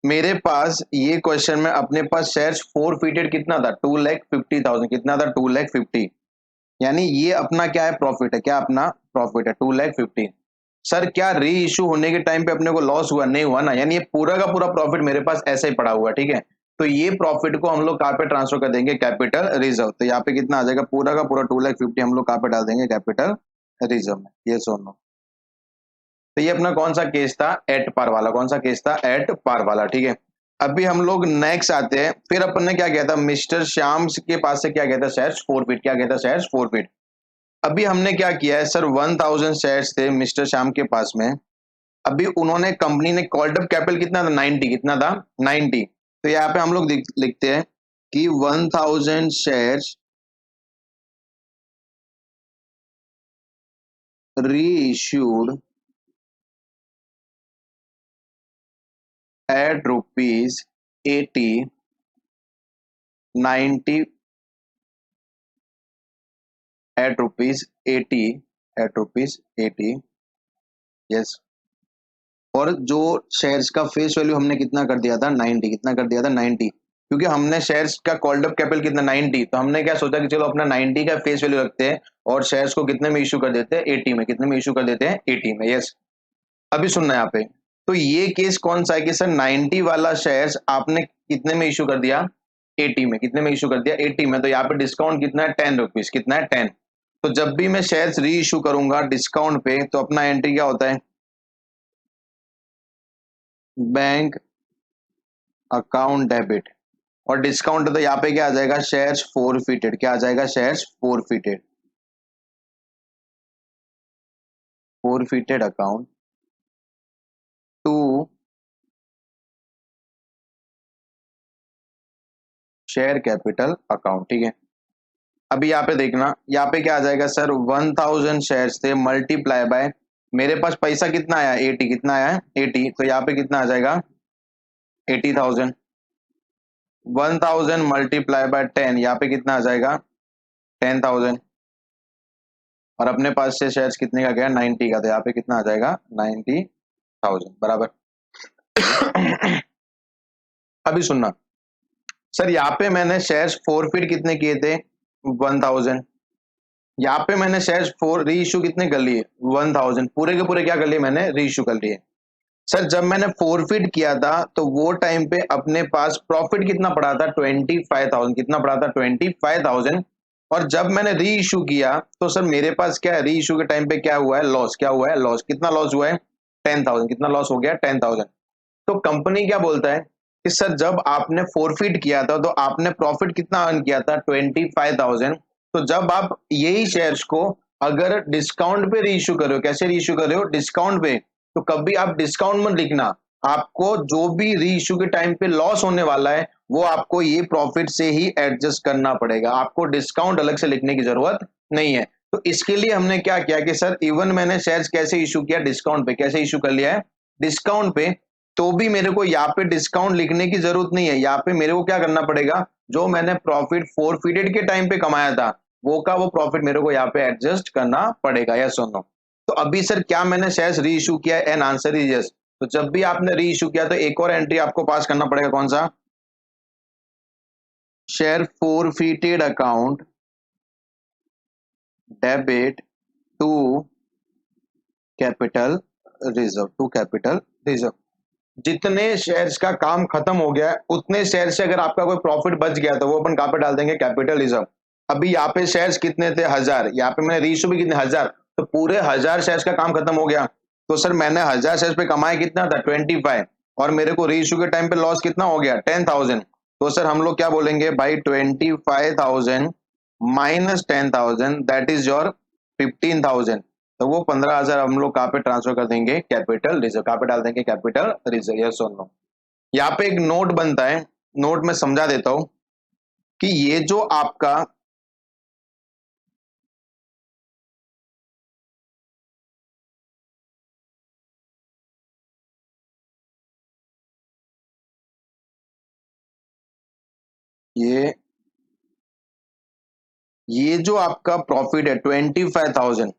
मेरे पास ये क्वेश्चन में अपने पास शेयर्स फोरफिटेड कितना था? 2,50,000। कितना था? 2,50,000। यानी ये अपना क्या है? प्रॉफिट है। क्या अपना प्रॉफिट है? 2,50,000। सर क्या री इशू होने के टाइम पे अपने को लॉस हुआ? नहीं हुआ ना। यानी ये पूरा का पूरा प्रॉफिट मेरे पास ऐसे ही पड़ा हुआ, ठीक है। तो ये प्रॉफिट को हम लोग कहाँ पे ट्रांसफर कर देंगे? Capital reserve. तो यहाँ पे कितना आ जाएगा? पूरा का पूरा 2,50,000 हम लोग कहाँ पे डाल देंगे? कैपिटल रिजर्व में। ये सुनो। तो ये अपना कौन सा केस था? एट पार वाला। कौन सा केस था? एट पार वाला, ठीक है। अभी हम लोग नेक्स्ट आते हैं। फिर अपन ने क्या किया था? मिस्टर श्याम के पास से क्या किया था? Shares forfeit. क्या किया था? Shares forfeit. अभी हमने क्या किया है सर? 1000 शेयर्स थे मिस्टर श्याम के पास में। अभी उन्होंने कंपनी ने कॉल्ड अप कैपिटल कितना था? 90। कितना था? 90। तो यहाँ पे हम लोग लिखते हैं कि 1000 shares reissued at ₹80 90 at ₹80 at ₹80। Yes. और जो शेयर्स का फेस वैल्यू हमने कितना कर दिया था? 90। कितना कर दिया था? 90। क्योंकि हमने शेयर्स का कॉल्ड अप कैपिटल कितना? 90। तो हमने क्या सोचा कि चलो अपना 90 का फेस वैल्यू रखते हैं और शेयर्स को कितने में इशू कर देते हैं? 80 में। कितने में इशू कर देते हैं? 80 में। यस। अभी सुनना है यहाँ पे। तो ये केस कौन सा है कि सर 90 वाला शेयर्स आपने कितने में इशू कर दिया? 80 में। कितने में इशू कर दिया? 80 में। तो यहाँ पे डिस्काउंट कितना है? ₹10। कितना है? 10। तो जब भी मैं शेयर्स री इशू करूंगा डिस्काउंट पे तो अपना एंट्री क्या होता है? Bank account debit. और डिस्काउंट तो यहाँ पे क्या आ जाएगा? Shares forfeited. क्या आ जाएगा? Shares forfeited. Forfeited account to share capital account, ठीक है। अभी यहाँ पे देखना, यहाँ पे क्या आ जाएगा सर, 1000 शेयर्स थे मल्टीप्लाई बाय, मेरे पास पैसा कितना आया 80, कितना आया है 80, तो यहाँ पे कितना आ जाएगा 80,000। 1000 मल्टीप्लाई बाय 10, यहाँ पे कितना आ जाएगा 10,000। और अपने पास से शेयर्स कितने का गया 90 का, तो यहाँ पे कितना आ जाएगा 90,000 बराबर। अभी सुनना सर, यहाँ पे मैंने शेयर्स फोरफिट कितने किए थे 1000, यहाँ पे मैंने शेयर्स री इशू कितने कर लिए 1000, पूरे के पूरे क्या कर लिए मैंने री इशू कर लिए। सर जब मैंने फोरफिट किया था तो वो टाइम पे अपने पास प्रॉफिट कितना पड़ा था 25,000, कितना पड़ा था 25,000। और जब मैंने री इशू किया तो सर मेरे पास क्या है, री इशू के टाइम पे क्या हुआ है लॉस, क्या हुआ है लॉस, कितना लॉस हुआ है 10,000, कितना लॉस हो गया 10,000। तो कंपनी क्या बोलता है कि सर जब आपने फोरफिट किया था तो आपने प्रॉफिट कितना अर्न किया था 25,000। तो जब आप यही शेयर्स को अगर डिस्काउंट पे री इशू कर रहे हो, कैसे री इशू कर रहे हो डिस्काउंट पे, तो कभी आप डिस्काउंट मत लिखना, आपको जो भी री इशू के टाइम पे लॉस होने वाला है वो आपको ये प्रॉफिट से ही एडजस्ट करना पड़ेगा, आपको डिस्काउंट अलग से लिखने की जरूरत नहीं है। तो इसके लिए हमने क्या किया कि सर इवन मैंने शेयर्स कैसे इशू किया डिस्काउंट पे, कैसे इशू कर लिया है डिस्काउंट पे, तो भी मेरे को यहाँ पे डिस्काउंट लिखने की जरूरत नहीं है, यहाँ पे मेरे को क्या करना पड़ेगा, जो मैंने प्रॉफिट फोरफिटेड के टाइम पे कमाया था वो का वो प्रॉफिट मेरे को यहाँ पे एडजस्ट करना पड़ेगा, यस और नो। तो अभी सर क्या मैंने शेयर्स री इशू किया है, एन आंसर इज यस। तो जब भी आपने री इशू किया तो एक और एंट्री आपको पास करना पड़ेगा, कौन सा, share forfeited account debit to capital reserve, to capital reserve. जितने शेयर्स का काम खत्म हो गया है उतने शेयर से अगर आपका कोई प्रॉफिट बच गया तो वो अपन कहां पे डाल देंगे कैपिटल रिजर्व। अभी यहाँ पे शेयर्स कितने थे 1000, यहाँ पे मैंने रीइशू भी कितने 1000, तो पूरे 1000 शेयर्स का काम खत्म हो गया। तो सर मैंने 1000 शेयर्स पे कमाया कितना था 25, और मेरे को रीइशू के टाइम पे लॉस कितना हो गया 10,000। तो सर हम लोग क्या बोलेंगे भाई 25,000 माइनस 10,000 दैट इज योर 15,000। तो वो 15,000 हम लोग कहाँ पे ट्रांसफर कर देंगे कैपिटल रिजर्व, कहाँ पे डाल देंगे कैपिटल रिजर्व, यस और नो। यहाँ पे एक नोट बनता है, नोट में समझा देता हूं कि ये जो आपका ये ये जो आपका प्रॉफिट है 25,000,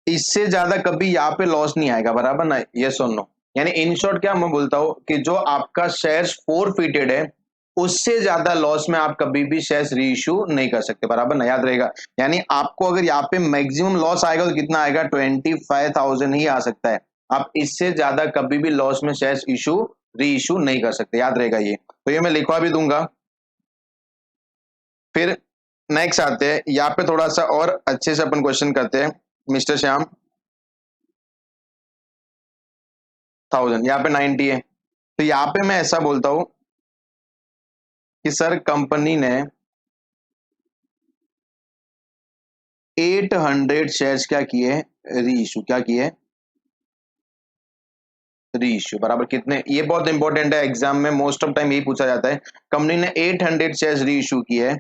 इससे ज्यादा कभी यहाँ पे लॉस नहीं आएगा, बराबर ना, यस और नो। यानी इन शॉर्ट क्या मैं बोलता हूं कि जो आपका शेयर्स फोरफिटेड है उससे ज्यादा लॉस में आप कभी भी शेयर्स री इशू नहीं कर सकते, बराबर ना, याद रहेगा। यानी आपको अगर यहाँ पे मैक्सिमम लॉस आएगा तो कितना आएगा 25,000 ही आ सकता है, आप इससे ज्यादा कभी भी लॉस में शेयर्स इशू री इशू नहीं कर सकते, याद रहेगा ये। तो ये मैं लिखवा भी दूंगा। फिर नेक्स्ट आते हैं, यहाँ पे थोड़ा सा और अच्छे से अपन क्वेश्चन करते हैं मिस्टर श्याम। 1000 यहाँ पे 90 है, तो यहाँ पे मैं ऐसा बोलता हूं कि सर कंपनी ने 800 शेयर्स क्या किए री इशू, क्या किए री इशू, बराबर कितने, ये बहुत इंपॉर्टेंट है, एग्जाम में मोस्ट ऑफ टाइम यही पूछा जाता है। कंपनी ने 800 शेयर्स री इशू किए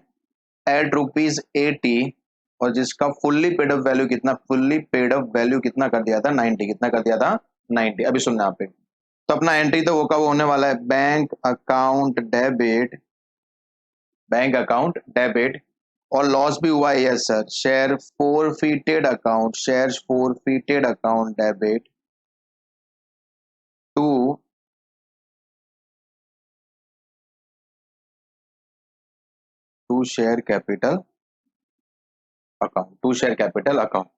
एट ₹80, और जिसका फुल्ली पेड अप वैल्यू कितना, फुल्ली पेड अप वैल्यू कितना कर दिया था 90, कितना कर दिया था 90। अभी सुनना आप पे, तो अपना एंट्री तो वो का वो होने वाला है bank account debit, bank account debit, और लॉस भी हुआ है yes sir, share forfeited account, shares forfeited account debit to to share capital account, to share capital account.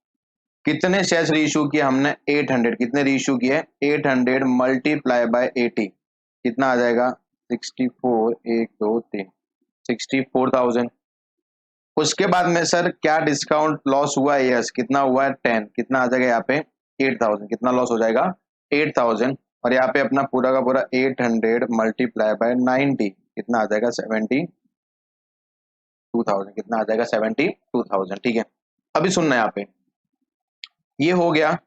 कितने शेयर्स रीइशू किए हमने 800, कितने रीइशू किए 800 मल्टीप्लाई बाय 80, कितना आ जाएगा 64, 1 2 3 64,000। उसके बाद में सर क्या डिस्काउंट लॉस हुआ है, यस कितना हुआ है 10, कितना आ जाएगा यहाँ पे 8,000, कितना लॉस हो जाएगा 8,000। और यहाँ पे अपना पूरा का पूरा 800 मल्टीप्लाई बाय 90, कितना आ जाएगा 72,000, कितना आ जाएगा 72,000, ठीक है। अभी सुनना है यहाँ पे, ये हो गया।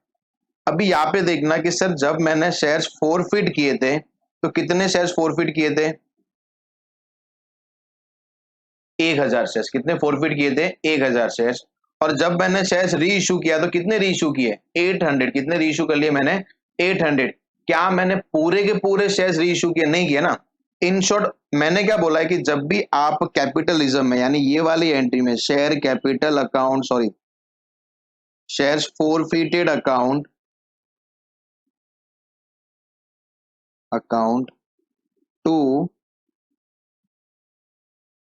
अभी यहाँ पे देखना कि सर जब मैंने शेयर्स फोरफिट किए थे तो कितने शेयर्स फोरफिट किए थे 1000 शेयर्स, कितने फोरफिट किए थे 1000 शेयर्स। और जब मैंने शेयर्स री इशू किया तो कितने री इशू किए 800, कितने री इशू कर लिए मैंने 800। क्या मैंने पूरे के पूरे शेयर्स री इशू किए, नहीं किए ना। इन शॉर्ट मैंने क्या बोला है कि जब भी आप कैपिटलिज्म में यानी ये वाली एंट्री में share capital account sorry shares forfeited account account to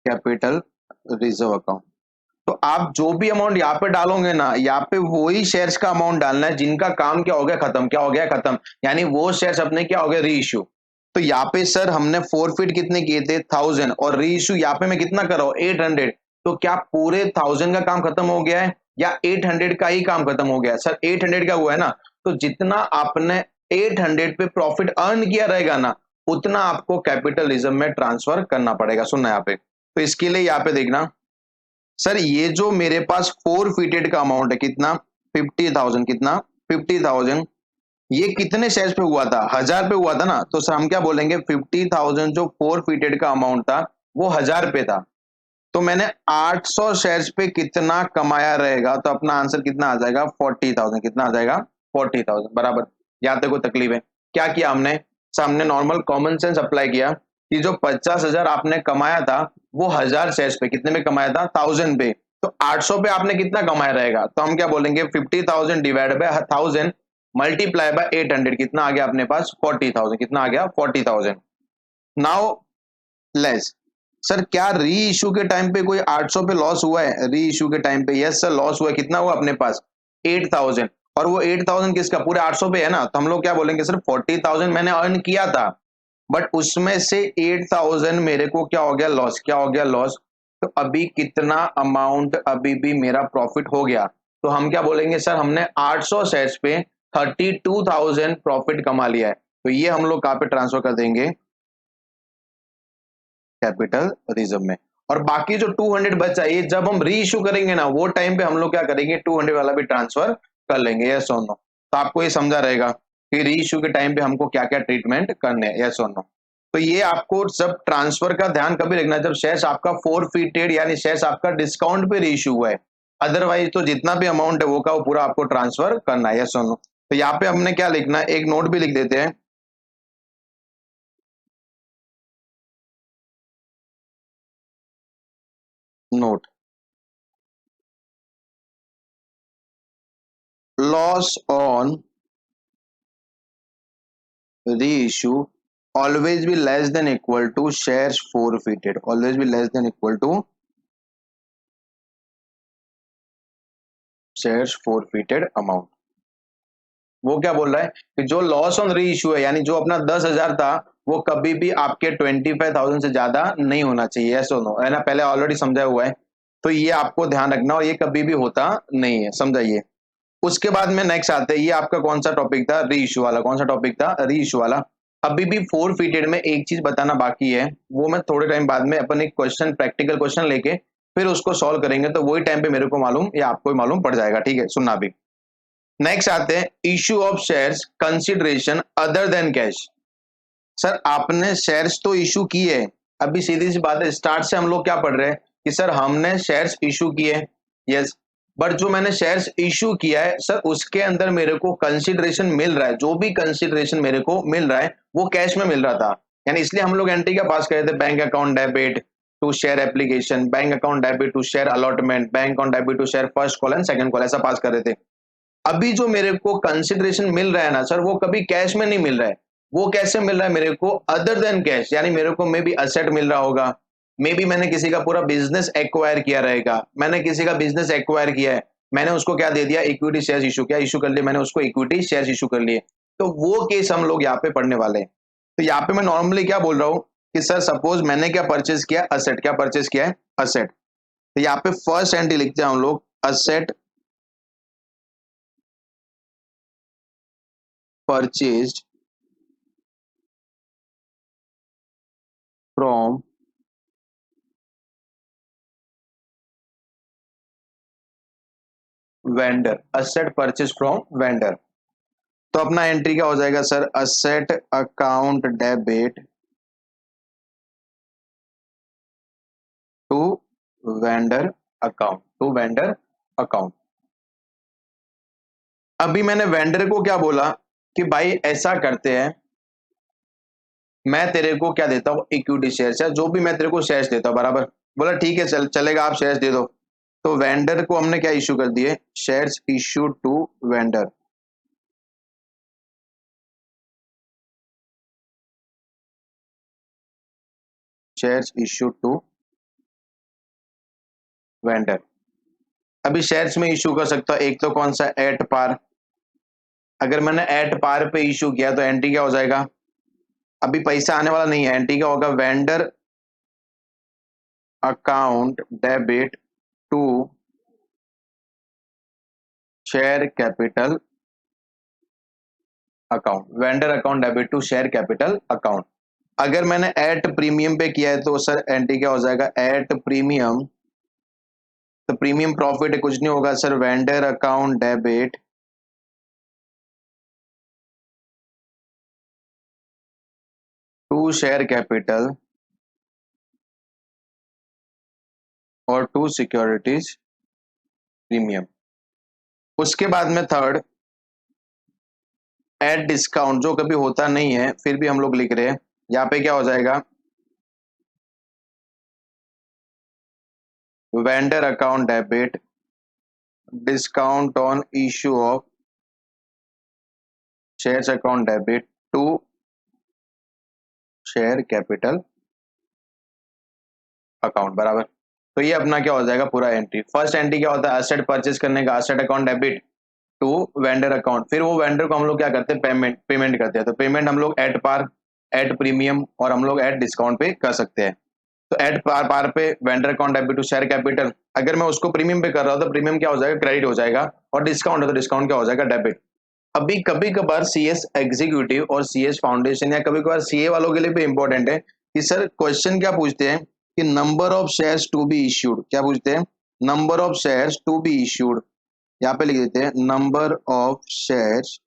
capital reserve account, तो आप जो भी अमाउंट यहाँ पे डालोगे ना, यहाँ पे वही शेयर्स का अमाउंट डालना है जिनका काम क्या हो गया खत्म, क्या हो गया खत्म, यानी वो शेयर्स अपने क्या हो गए री इश्यू। तो यहाँ पे सर हमने फोरफिट कितने किए थे 1000 और री इश्यू यहाँ पे मैं कितना कर रहा हूँ 800, तो क्या पूरे 1000 का काम खत्म हो गया है या 800 का ही काम खत्म हो गया है? सर 800 का हुआ है ना, तो जितना आपने 800 पे प्रॉफिट अर्न किया रहेगा ना, उतना आपको कैपिटलिज्म में ट्रांसफर करना पड़ेगा। सुनना यहाँ पे, तो इसके लिए यहाँ पे देखना सर, ये जो मेरे पास फोरफिटेड का अमाउंट है कितना 50,000, कितना 50,000, ये कितने शेयर्स पे हुआ था 1000 पे हुआ था ना, तो सर हम क्या बोलेंगे 50,000 जो फोरफिटेड का अमाउंट था वो 1000 पे था, तो मैंने 800 शेयर्स पे कितना कमाया रहेगा, तो अपना आंसर कितना आ जाएगा 40,000, कितना आ जाएगा 40,000 बराबर। यहाँ तक कोई तकलीफ है? क्या किया हमने, सामने नॉर्मल कॉमन सेंस अप्लाई किया कि जो 50,000 आपने कमाया था वो 1000 शेयर्स पे कितने में कमाया था 1000 पे, तो 800 पे आपने कितना कमाया रहेगा, तो हम क्या बोलेंगे 50,000 डिवाइड बाय 1000 मल्टीप्लाई बाय 800, कितना आ गया अपने पास 40,000, कितना आ गया 40,000। नाउ लेस सर, क्या री इशू के टाइम पे कोई 800 पे लॉस हुआ है? री इशू के टाइम पे यस सर लॉस हुआ है, कितना हुआ अपने पास 8000, और वो 8000 किसका पूरे 800 पे है ना, तो हम लोग क्या बोलेंगे सर 40,000 मैंने अर्न किया था, बट उसमें से 8000 मेरे को क्या हो गया लॉस, क्या हो गया लॉस, तो अभी कितना अमाउंट अभी भी मेरा प्रॉफिट हो गया, तो हम क्या बोलेंगे सर हमने 800 शेयर्स पे 32,000 प्रॉफिट कमा लिया है, तो ये हम लोग कहाँ पे ट्रांसफर कर देंगे कैपिटल रिजर्व में। और बाकी जो 200 बचा ये जब हम री इशू करेंगे ना वो टाइम पे हम लोग क्या करेंगे 200 वाला भी ट्रांसफर कर लेंगे, यस और नो। तो आपको ये समझा रहेगा कि री इशू के टाइम पे हमको क्या क्या ट्रीटमेंट करने हैं, यस और नो। तो ये आपको सब ट्रांसफर का ध्यान कभी रखना जब शेयर्स आपका फोरफिटेड यानी शेयर्स आपका डिस्काउंट पे री इशू हुआ है, अदरवाइज तो जितना भी अमाउंट है वो का वो पूरा आपको ट्रांसफर करना है, यस और नो। तो यहाँ पे हमने क्या लिखना है, एक नोट भी लिख देते हैं, note loss on reissue always be less than equal to shares forfeited, always be less than equal to shares forfeited amount। वो क्या बोल रहा है कि जो लॉस ऑन री इशू है यानी जो अपना 10,000 था वो कभी भी आपके 25,000 से ज्यादा नहीं होना चाहिए, यस और नो, है ना, पहले ऑलरेडी समझा हुआ है। तो ये आपको ध्यान रखना और ये कभी भी होता नहीं है, समझाइए। उसके बाद में नेक्स्ट आते हैं, ये आपका कौन सा टॉपिक था री इशू वाला, कौन सा टॉपिक था री इशू वाला। अभी भी फोरफिटेड में एक चीज बताना बाकी है, वो मैं थोड़े टाइम बाद में अपन एक क्वेश्चन प्रैक्टिकल क्वेश्चन लेके फिर उसको सॉल्व करेंगे, तो वही टाइम पे मेरे को मालूम या आपको ही मालूम पड़ जाएगा, ठीक है, सुनना भी। नेक्स्ट आते हैं issue of shares consideration other than cash. Sir आपने शेयर्स तो इशू किए, अभी सीधी सी बात है स्टार्ट से हम लोग क्या पढ़ रहे हैं कि सर हमने शेयर्स इशू किए, यस, बट जो मैंने शेयर्स इशू किया है सर उसके अंदर मेरे को कंसिडरेशन मिल रहा है, जो भी कंसिडरेशन मेरे को मिल रहा है वो कैश में मिल रहा था, यानी इसलिए हम लोग एंट्री क्या पास करे थे, bank account debit to share application, bank account debit to share allotment, bank account debit to share first call and second call, ऐसा पास कर रहे थे। अभी जो मेरे को कंसिडरेशन मिल रहा है ना सर वो कभी कैश में नहीं मिल रहा है, वो कैसे मिल रहा है मेरे को अदर देन कैश, यानी मेरे को मे बी असेट मिल रहा होगा, मे बी मैंने किसी का पूरा बिजनेस एक्वायर किया रहेगा, मैंने किसी का बिजनेस एक्वायर किया है, मैंने उसको क्या दे दिया इक्विटी शेयर्स इशू, क्या इशू कर लिए मैंने उसको इक्विटी शेयर्स इशू कर लिए, तो वो केस हम लोग यहाँ पे पढ़ने वाले हैं। तो यहाँ पे मैं नॉर्मली क्या बोल रहा हूँ कि सर सपोज मैंने क्या परचेज किया असेट, क्या परचेज किया है असेट, तो यहाँ पे फर्स्ट एंट्री लिखते हैं हम लोग asset purchased from vendor, asset purchase from vendor. तो अपना एंट्री क्या हो जाएगा sir asset account debit to vendor account, to vendor account. अभी मैंने वेंडर को क्या बोला कि भाई ऐसा करते हैं, मैं तेरे को क्या देता हूँ, इक्विटी शेयर्स, या जो भी मैं तेरे को शेयर्स देता हूँ, बराबर। बोला ठीक है, चलेगा, आप शेयर्स दे दो। तो वेंडर को हमने क्या इश्यू कर दिए, shares issue to vendor. Shares issue to vendor. अभी शेयर्स में इश्यू कर सकता हूं, एक तो कौन सा, एट पार। अगर मैंने एट पार पे इश्यू किया तो एंट्री क्या हो जाएगा, अभी पैसा आने वाला नहीं है, एंट्री क्या होगा, vendor account debit to share capital account, vendor account debit to share capital account. अगर मैंने एट प्रीमियम पे किया है तो सर एंट्री क्या हो जाएगा, एट प्रीमियम, तो प्रीमियम प्रॉफिट कुछ नहीं होगा sir, vendor account debit to share capital और टू सिक्योरिटीज प्रीमियम। उसके बाद में थर्ड, एट डिस्काउंट, जो कभी होता नहीं है फिर भी हम लोग लिख रहे हैं, यहाँ पे क्या हो जाएगा, vendor account debit discount on issue of shares account debit to share capital account, बराबर। तो ये अपना क्या हो जाएगा पूरा एंट्री। फर्स्ट एंट्री क्या होता है, एसेट परचेज करने का, asset account debit to vendor account. फिर वो वेंडर को हम लोग क्या करते हैं, पेमेंट करते हैं। तो पेमेंट हम लोग एट पार, एट प्रीमियम और हम लोग एट डिस्काउंट पे कर सकते हैं। तो एट पार पे vendor account debit to share capital, अगर मैं उसको प्रीमियम पे कर रहा हूँ तो प्रीमियम क्या हो जाएगा, क्रेडिट हो जाएगा, और डिस्काउंट है तो डिस्काउंट क्या हो जाएगा, डेबिट। अभी कभी कभार सीएस एग्जीक्यूटिव और सीएस फाउंडेशन या कभी कभार सीए वालों के लिए भी इंपॉर्टेंट है कि सर क्वेश्चन क्या पूछते हैं कि number of shares to be issued, क्या पूछते हैं, number of shares to be issued. यहाँ पे लिख देते हैं number of shares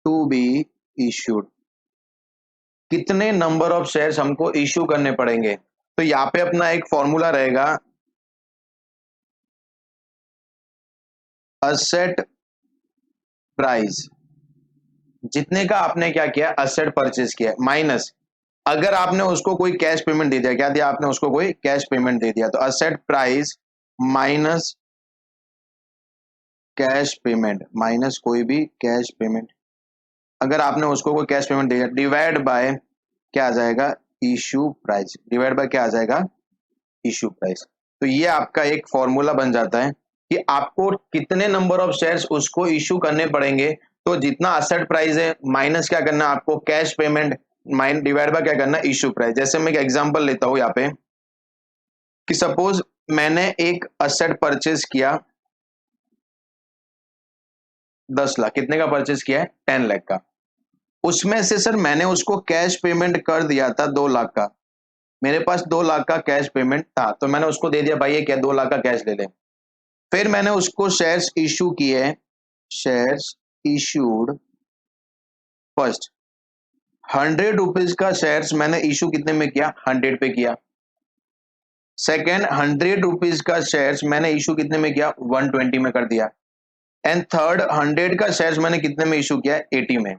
to be issued, कितने नंबर ऑफ शेयर्स हमको इश्यू करने पड़ेंगे। तो यहाँ पे अपना एक फॉर्मूला रहेगा, असेट प्राइस, जितने का आपने क्या किया, असेट परचेज किया, माइनस अगर आपने उसको कोई कैश पेमेंट दे दिया, क्या दिया आपने उसको, कोई कैश पेमेंट दे दिया, तो asset price minus cash payment, minus कोई भी कैश पेमेंट, अगर आपने उसको कोई कैश पेमेंट दिया, डिवाइड बाय क्या आ जाएगा, इश्यू प्राइस, डिवाइड बाय क्या आ जाएगा, इश्यू प्राइस। तो ये आपका एक फॉर्मूला बन जाता है कि आपको कितने नंबर ऑफ शेयर्स उसको इश्यू करने पड़ेंगे। तो जितना असेट प्राइस है माइनस क्या करना है आपको, cash payment, mine divide by क्या करना, इश्यू प्राइस। जैसे मैं एक एग्जांपल लेता हूं यहाँ पे कि सपोज मैंने एक असेट परचेज किया 10 लाख, कितने का परचेज किया है, 10 लाख का। उसमें से सर मैंने उसको कैश पेमेंट कर दिया था 2 लाख का, मेरे पास 2 लाख का कैश पेमेंट था, तो मैंने उसको दे दिया भाई ये क्या 2 लाख का कैश ले ले। फिर मैंने उसको शेयर्स इश्यू किए, शेयर्स इश्यूड फर्स्ट, 100 रुपीज का शेयर्स मैंने इश्यू कितने में किया, 100 पे किया। सेकेंड, 100 रुपीज का शेयर्स मैंने इश्यू कितने में किया, 120 में कर दिया। एंड थर्ड, 100 का शेयर्स मैंने कितने में इश्यू किया, 80 में।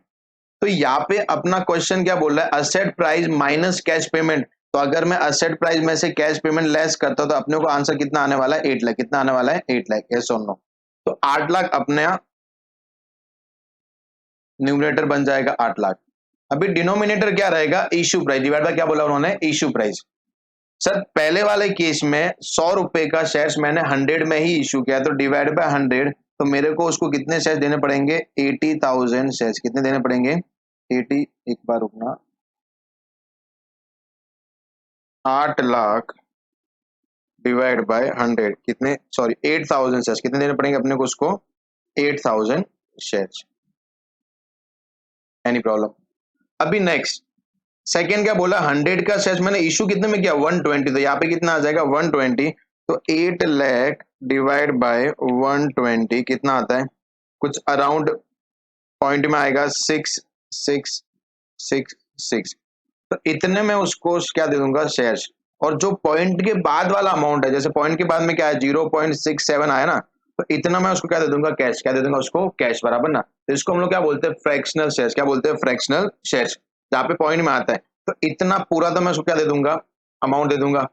तो यहाँ पे अपना क्वेश्चन क्या बोल रहा है, asset price minus cash payment. तो अगर मैं असेट प्राइस में से कैश पेमेंट लेस करता हूं तो अपने को आंसर कितना आने वाला है, 8 लाख। कितना आने वाला है, 8 लाख, यस और नो। तो 8 लाख अपने न्यूमरेटर बन जाएगा, 8 लाख। अभी डिनोमिनेटर क्या रहेगा, इश्यू प्राइस डिवाइड बाय क्या बोला उन्होंने, इश्यू प्राइस। सर पहले वाले केस में 100 रुपए का शेयर्स मैंने 100 में ही इश्यू किया, तो डिवाइड बाय 100, तो मेरे को उसको कितने शेयर्स देने पड़ेंगे, 80,000 शेयर्स। कितने देने पड़ेंगे, 80, एक बार रुकना, 8 लाख डिवाइड बाय 100, कितने, सॉरी 8,000 शेयर्स, कितने देने पड़ेंगे अपने को उसको, 8,000 शेयर्स। Any problem. अभी नेक्स्ट सेकेंड क्या बोला, 100 का शेयर्स मैंने इशू कितने में किया, 120, तो यहाँ पे कितना आ जाएगा, 120। तो 8 लाख डिवाइड बाय 120 कितना आता है, कुछ अराउंड पॉइंट में आएगा 6666। तो इतने में उसको क्या दे दूंगा, शेयर्स। और जो पॉइंट के बाद वाला अमाउंट है, जैसे पॉइंट के बाद में क्या है 0.67 आया ना, तो इतना मैं उसको क्या दे दूंगा, कैश। क्या दे दूंगा उसको, कैश, बराबर ना। तो इसको हम लोग क्या बोलते हैं, फ्रैक्शनल शेयर्स। क्या बोलते हैं, फ्रैक्शनल शेयर्स, जहाँ पे पॉइंट में आता है। तो इतना पूरा तो मैं उसको क्या दे दूंगा, अमाउंट दे दूंगा,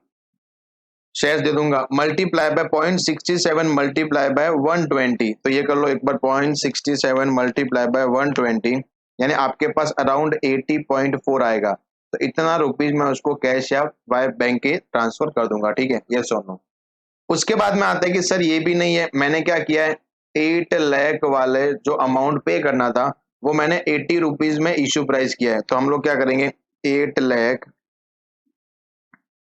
शेयर्स दे दूंगा, मल्टीप्लाई बाय 0.67 मल्टीप्लाई बाय 120। तो ये कर लो एक बार, 0.67 मल्टीप्लाई बाय 120, यानी आपके पास अराउंड 80.4 आएगा। तो इतना रुपीज मैं उसको कैश या बाय बैंक के ट्रांसफर कर दूंगा, ठीक है, यस और नो। उसके बाद में आता है कि सर ये भी नहीं है, मैंने क्या किया है, 8 लाख वाले जो अमाउंट पे करना था वो मैंने 80 रुपीज में इश्यू प्राइस किया है। तो हम लोग क्या करेंगे, 8 लाख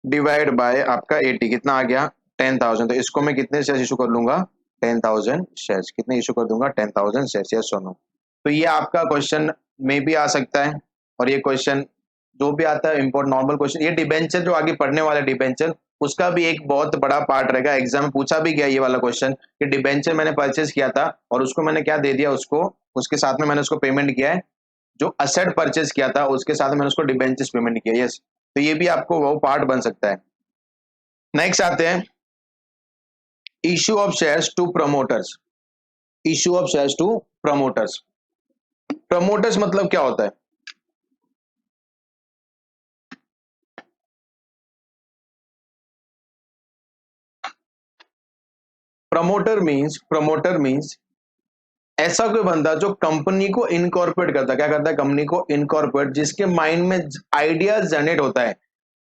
डिवाइड बाय आपका 80, कितना आ गया, 10,000। तो इसको मैं कितने शेयर इशू कर लूंगा, 10,000 शेयर्स। कितने इशू कर दूंगा, 10,000 शेयर्स, यस और नो। तो ये आपका क्वेश्चन में भी आ सकता है, और ये क्वेश्चन जो भी आता है इम्पोर्ट नॉर्मल क्वेश्चन, ये डिबेंचर जो आगे पढ़ने वाला डिबेंचर, उसका भी एक बहुत बड़ा पार्ट रहेगा। एग्जाम में पूछा भी गया ये वाला क्वेश्चन कि डिबेंचर मैंने परचेज किया था और उसको मैंने क्या दे दिया, उसको उसके साथ में मैंने उसको पेमेंट किया है, जो असेट परचेज किया था उसके साथ मैंने उसको डिबेंचर्स पेमेंट किया, यस। तो ये भी आपको वो पार्ट बन सकता है। नेक्स्ट आते हैं, issue of shares to promoters. Issue of shares to promoters. Promoters मतलब क्या होता है, प्रमोटर मींस ऐसा कोई बंदा जो कंपनी को इनकॉर्पोरेट करता है। क्या करता है, कंपनी को इनकॉर्पोरेट, जिसके माइंड में आइडिया जनरेट होता है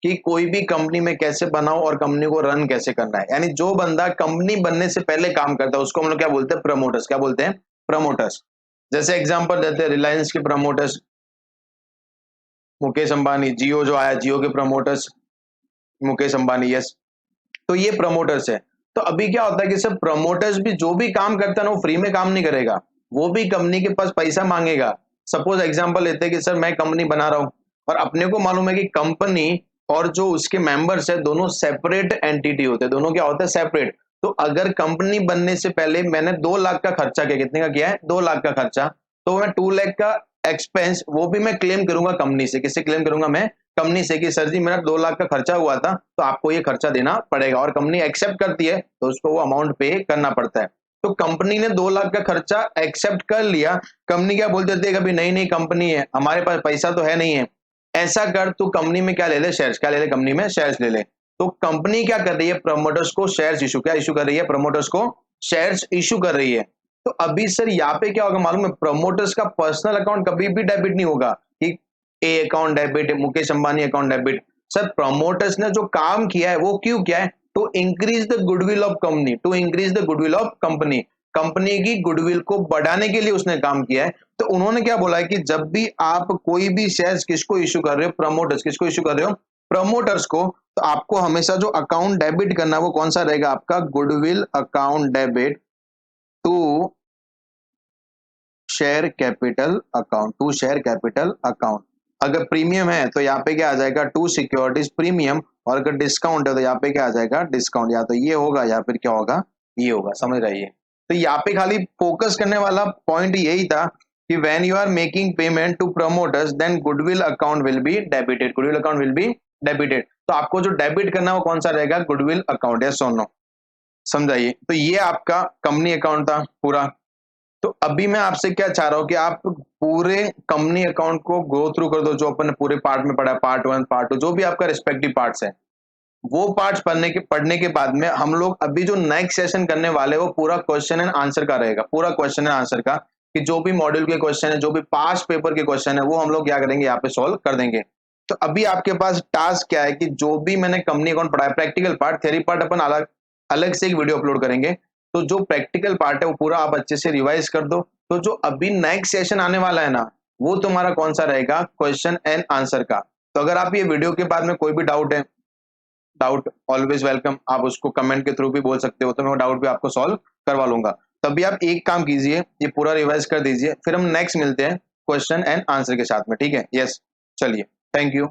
कि कोई भी कंपनी में कैसे बनाओ और कंपनी को रन कैसे करना है। यानी जो बंदा कंपनी बनने से पहले काम करता है उसको हम लोग क्या बोलते हैं, प्रमोटर्स। क्या बोलते हैं, प्रमोटर्स। जैसे एग्जांपल देते हैं, रिलायंस के प्रमोटर्स मुकेश अंबानी, जियो जो आया, जियो के प्रमोटर्स मुकेश अंबानी, यस। तो ये प्रमोटर्स है। तो अभी क्या होता है कि सब प्रमोटर्स भी जो भी काम करता है ना वो फ्री में काम नहीं करेगा, वो भी कंपनी के पास पैसा मांगेगा। सपोज एग्जांपल लेते हैं कि सर मैं कंपनी बना रहा हूं और अपने को मालूम है कि कंपनी और जो उसके मेंबर्स है दोनों सेपरेट एंटिटी होते हैं, दोनों क्या होते हैं, सेपरेट। तो अगर कंपनी बनने से पहले मैंने 2 लाख का खर्चा किया, कितने का किया है, 2 लाख का खर्चा, तो मैं 2 लाख का एक्सपेंस वो भी मैं क्लेम करूंगा कंपनी से। किससे क्लेम करूंगा, मैं कंपनी से, कि सर जी मेरा 2 लाख का खर्चा हुआ था तो आपको ये खर्चा देना पड़ेगा, और कंपनी एक्सेप्ट करती है तो उसको वो अमाउंट पे करना पड़ता है। तो कंपनी ने 2 लाख का खर्चा एक्सेप्ट कर लिया, कंपनी क्या बोल देती है कभी, नहीं नहीं कंपनी है, हमारे पास पैसा तो है नहीं है, ऐसा कर तू कंपनी में क्या ले ले, शेयर्स। क्या ले ले, कंपनी में शेयर्स ले ले। तो कंपनी क्या कर रही है, प्रमोटर्स को शेयर्स इशू, क्या इशू कर रही है, प्रमोटर्स को शेयर्स इशू कर रही है। तो अभी सर यहाँ पे क्या होगा मालूम है, प्रमोटर्स का पर्सनल अकाउंट कभी भी डेबिट नहीं होगा कि A account debit, Mukesh Ambani account debit. Sir promoters ने जो काम किया है वो क्यों किया है, to increase the goodwill of company, to increase the goodwill of company, company की गुडविल को बढ़ाने के लिए उसने काम किया है। तो उन्होंने क्या बोला है कि जब भी आप कोई भी शेयर्स किसको इशू कर रहे हो, प्रमोटर्स, किसको इशू कर रहे हो, प्रमोटर्स को, तो आपको हमेशा जो अकाउंट डेबिट करना वो कौन सा रहेगा, आपका goodwill account debit to share capital account, to share capital account. अगर प्रीमियम है तो यहाँ पे क्या आ जाएगा, टू सिक्योरिटीज प्रीमियम, और अगर डिस्काउंट है तो यहाँ पे क्या आ जाएगा, डिस्काउंट। या तो ये होगा या फिर क्या होगा, ये होगा, समझ रही है। तो यहाँ पे खाली फोकस करने वाला पॉइंट यही था कि when you are making payment to promoters then goodwill account will be debited, goodwill account will be debited. तो आपको जो डेबिट करना है वो कौन सा रहेगा, गुडविल अकाउंट, यस और नो, समझाइए। तो ये आपका कंपनी अकाउंट था पूरा। तो अभी मैं आपसे क्या चाह रहा हूं कि आप पूरे कंपनी अकाउंट को गो थ्रू कर दो, जो अपन ने पूरे पार्ट में पढ़ा, पार्ट 1 पार्ट 2, जो भी आपका रिस्पेक्टिव पार्ट्स है, वो पार्ट्स पढ़ने के बाद में हम लोग अभी जो नेक्स्ट सेशन करने वाले हैं वो पूरा क्वेश्चन एंड आंसर का रहेगा, पूरा क्वेश्चन एंड आंसर का, कि जो भी मॉड्यूल के क्वेश्चन है, जो भी पास्ट पेपर के क्वेश्चन है, वो हम लोग क्या करेंगे, यहाँ पे सॉल्व कर देंगे। तो अभी आपके पास टास्क क्या है कि जो भी मैंने कंपनी अकाउंट पढ़ा है, प्रैक्टिकल पार्ट, थ्योरी पार्ट अपन अलग अलग से एक वीडियो अपलोड करेंगे। तो जो प्रैक्टिकल पार्ट है वो पूरा आप अच्छे से रिवाइज कर दो। तो जो अभी नेक्स्ट सेशन आने वाला है ना, वो तुम्हारा कौन सा रहेगा, क्वेश्चन एंड आंसर का। तो अगर आप ये वीडियो के बाद में कोई भी डाउट है, डाउट ऑलवेज वेलकम, आप उसको कमेंट के थ्रू भी बोल सकते हो, तो मैं वो डाउट भी आपको सॉल्व करवा लूंगा। तभी आप एक काम कीजिए, ये पूरा रिवाइज कर दीजिए, फिर हम नेक्स्ट मिलते हैं क्वेश्चन एंड आंसर के साथ में, ठीक है, यस। चलिए, थैंक यू।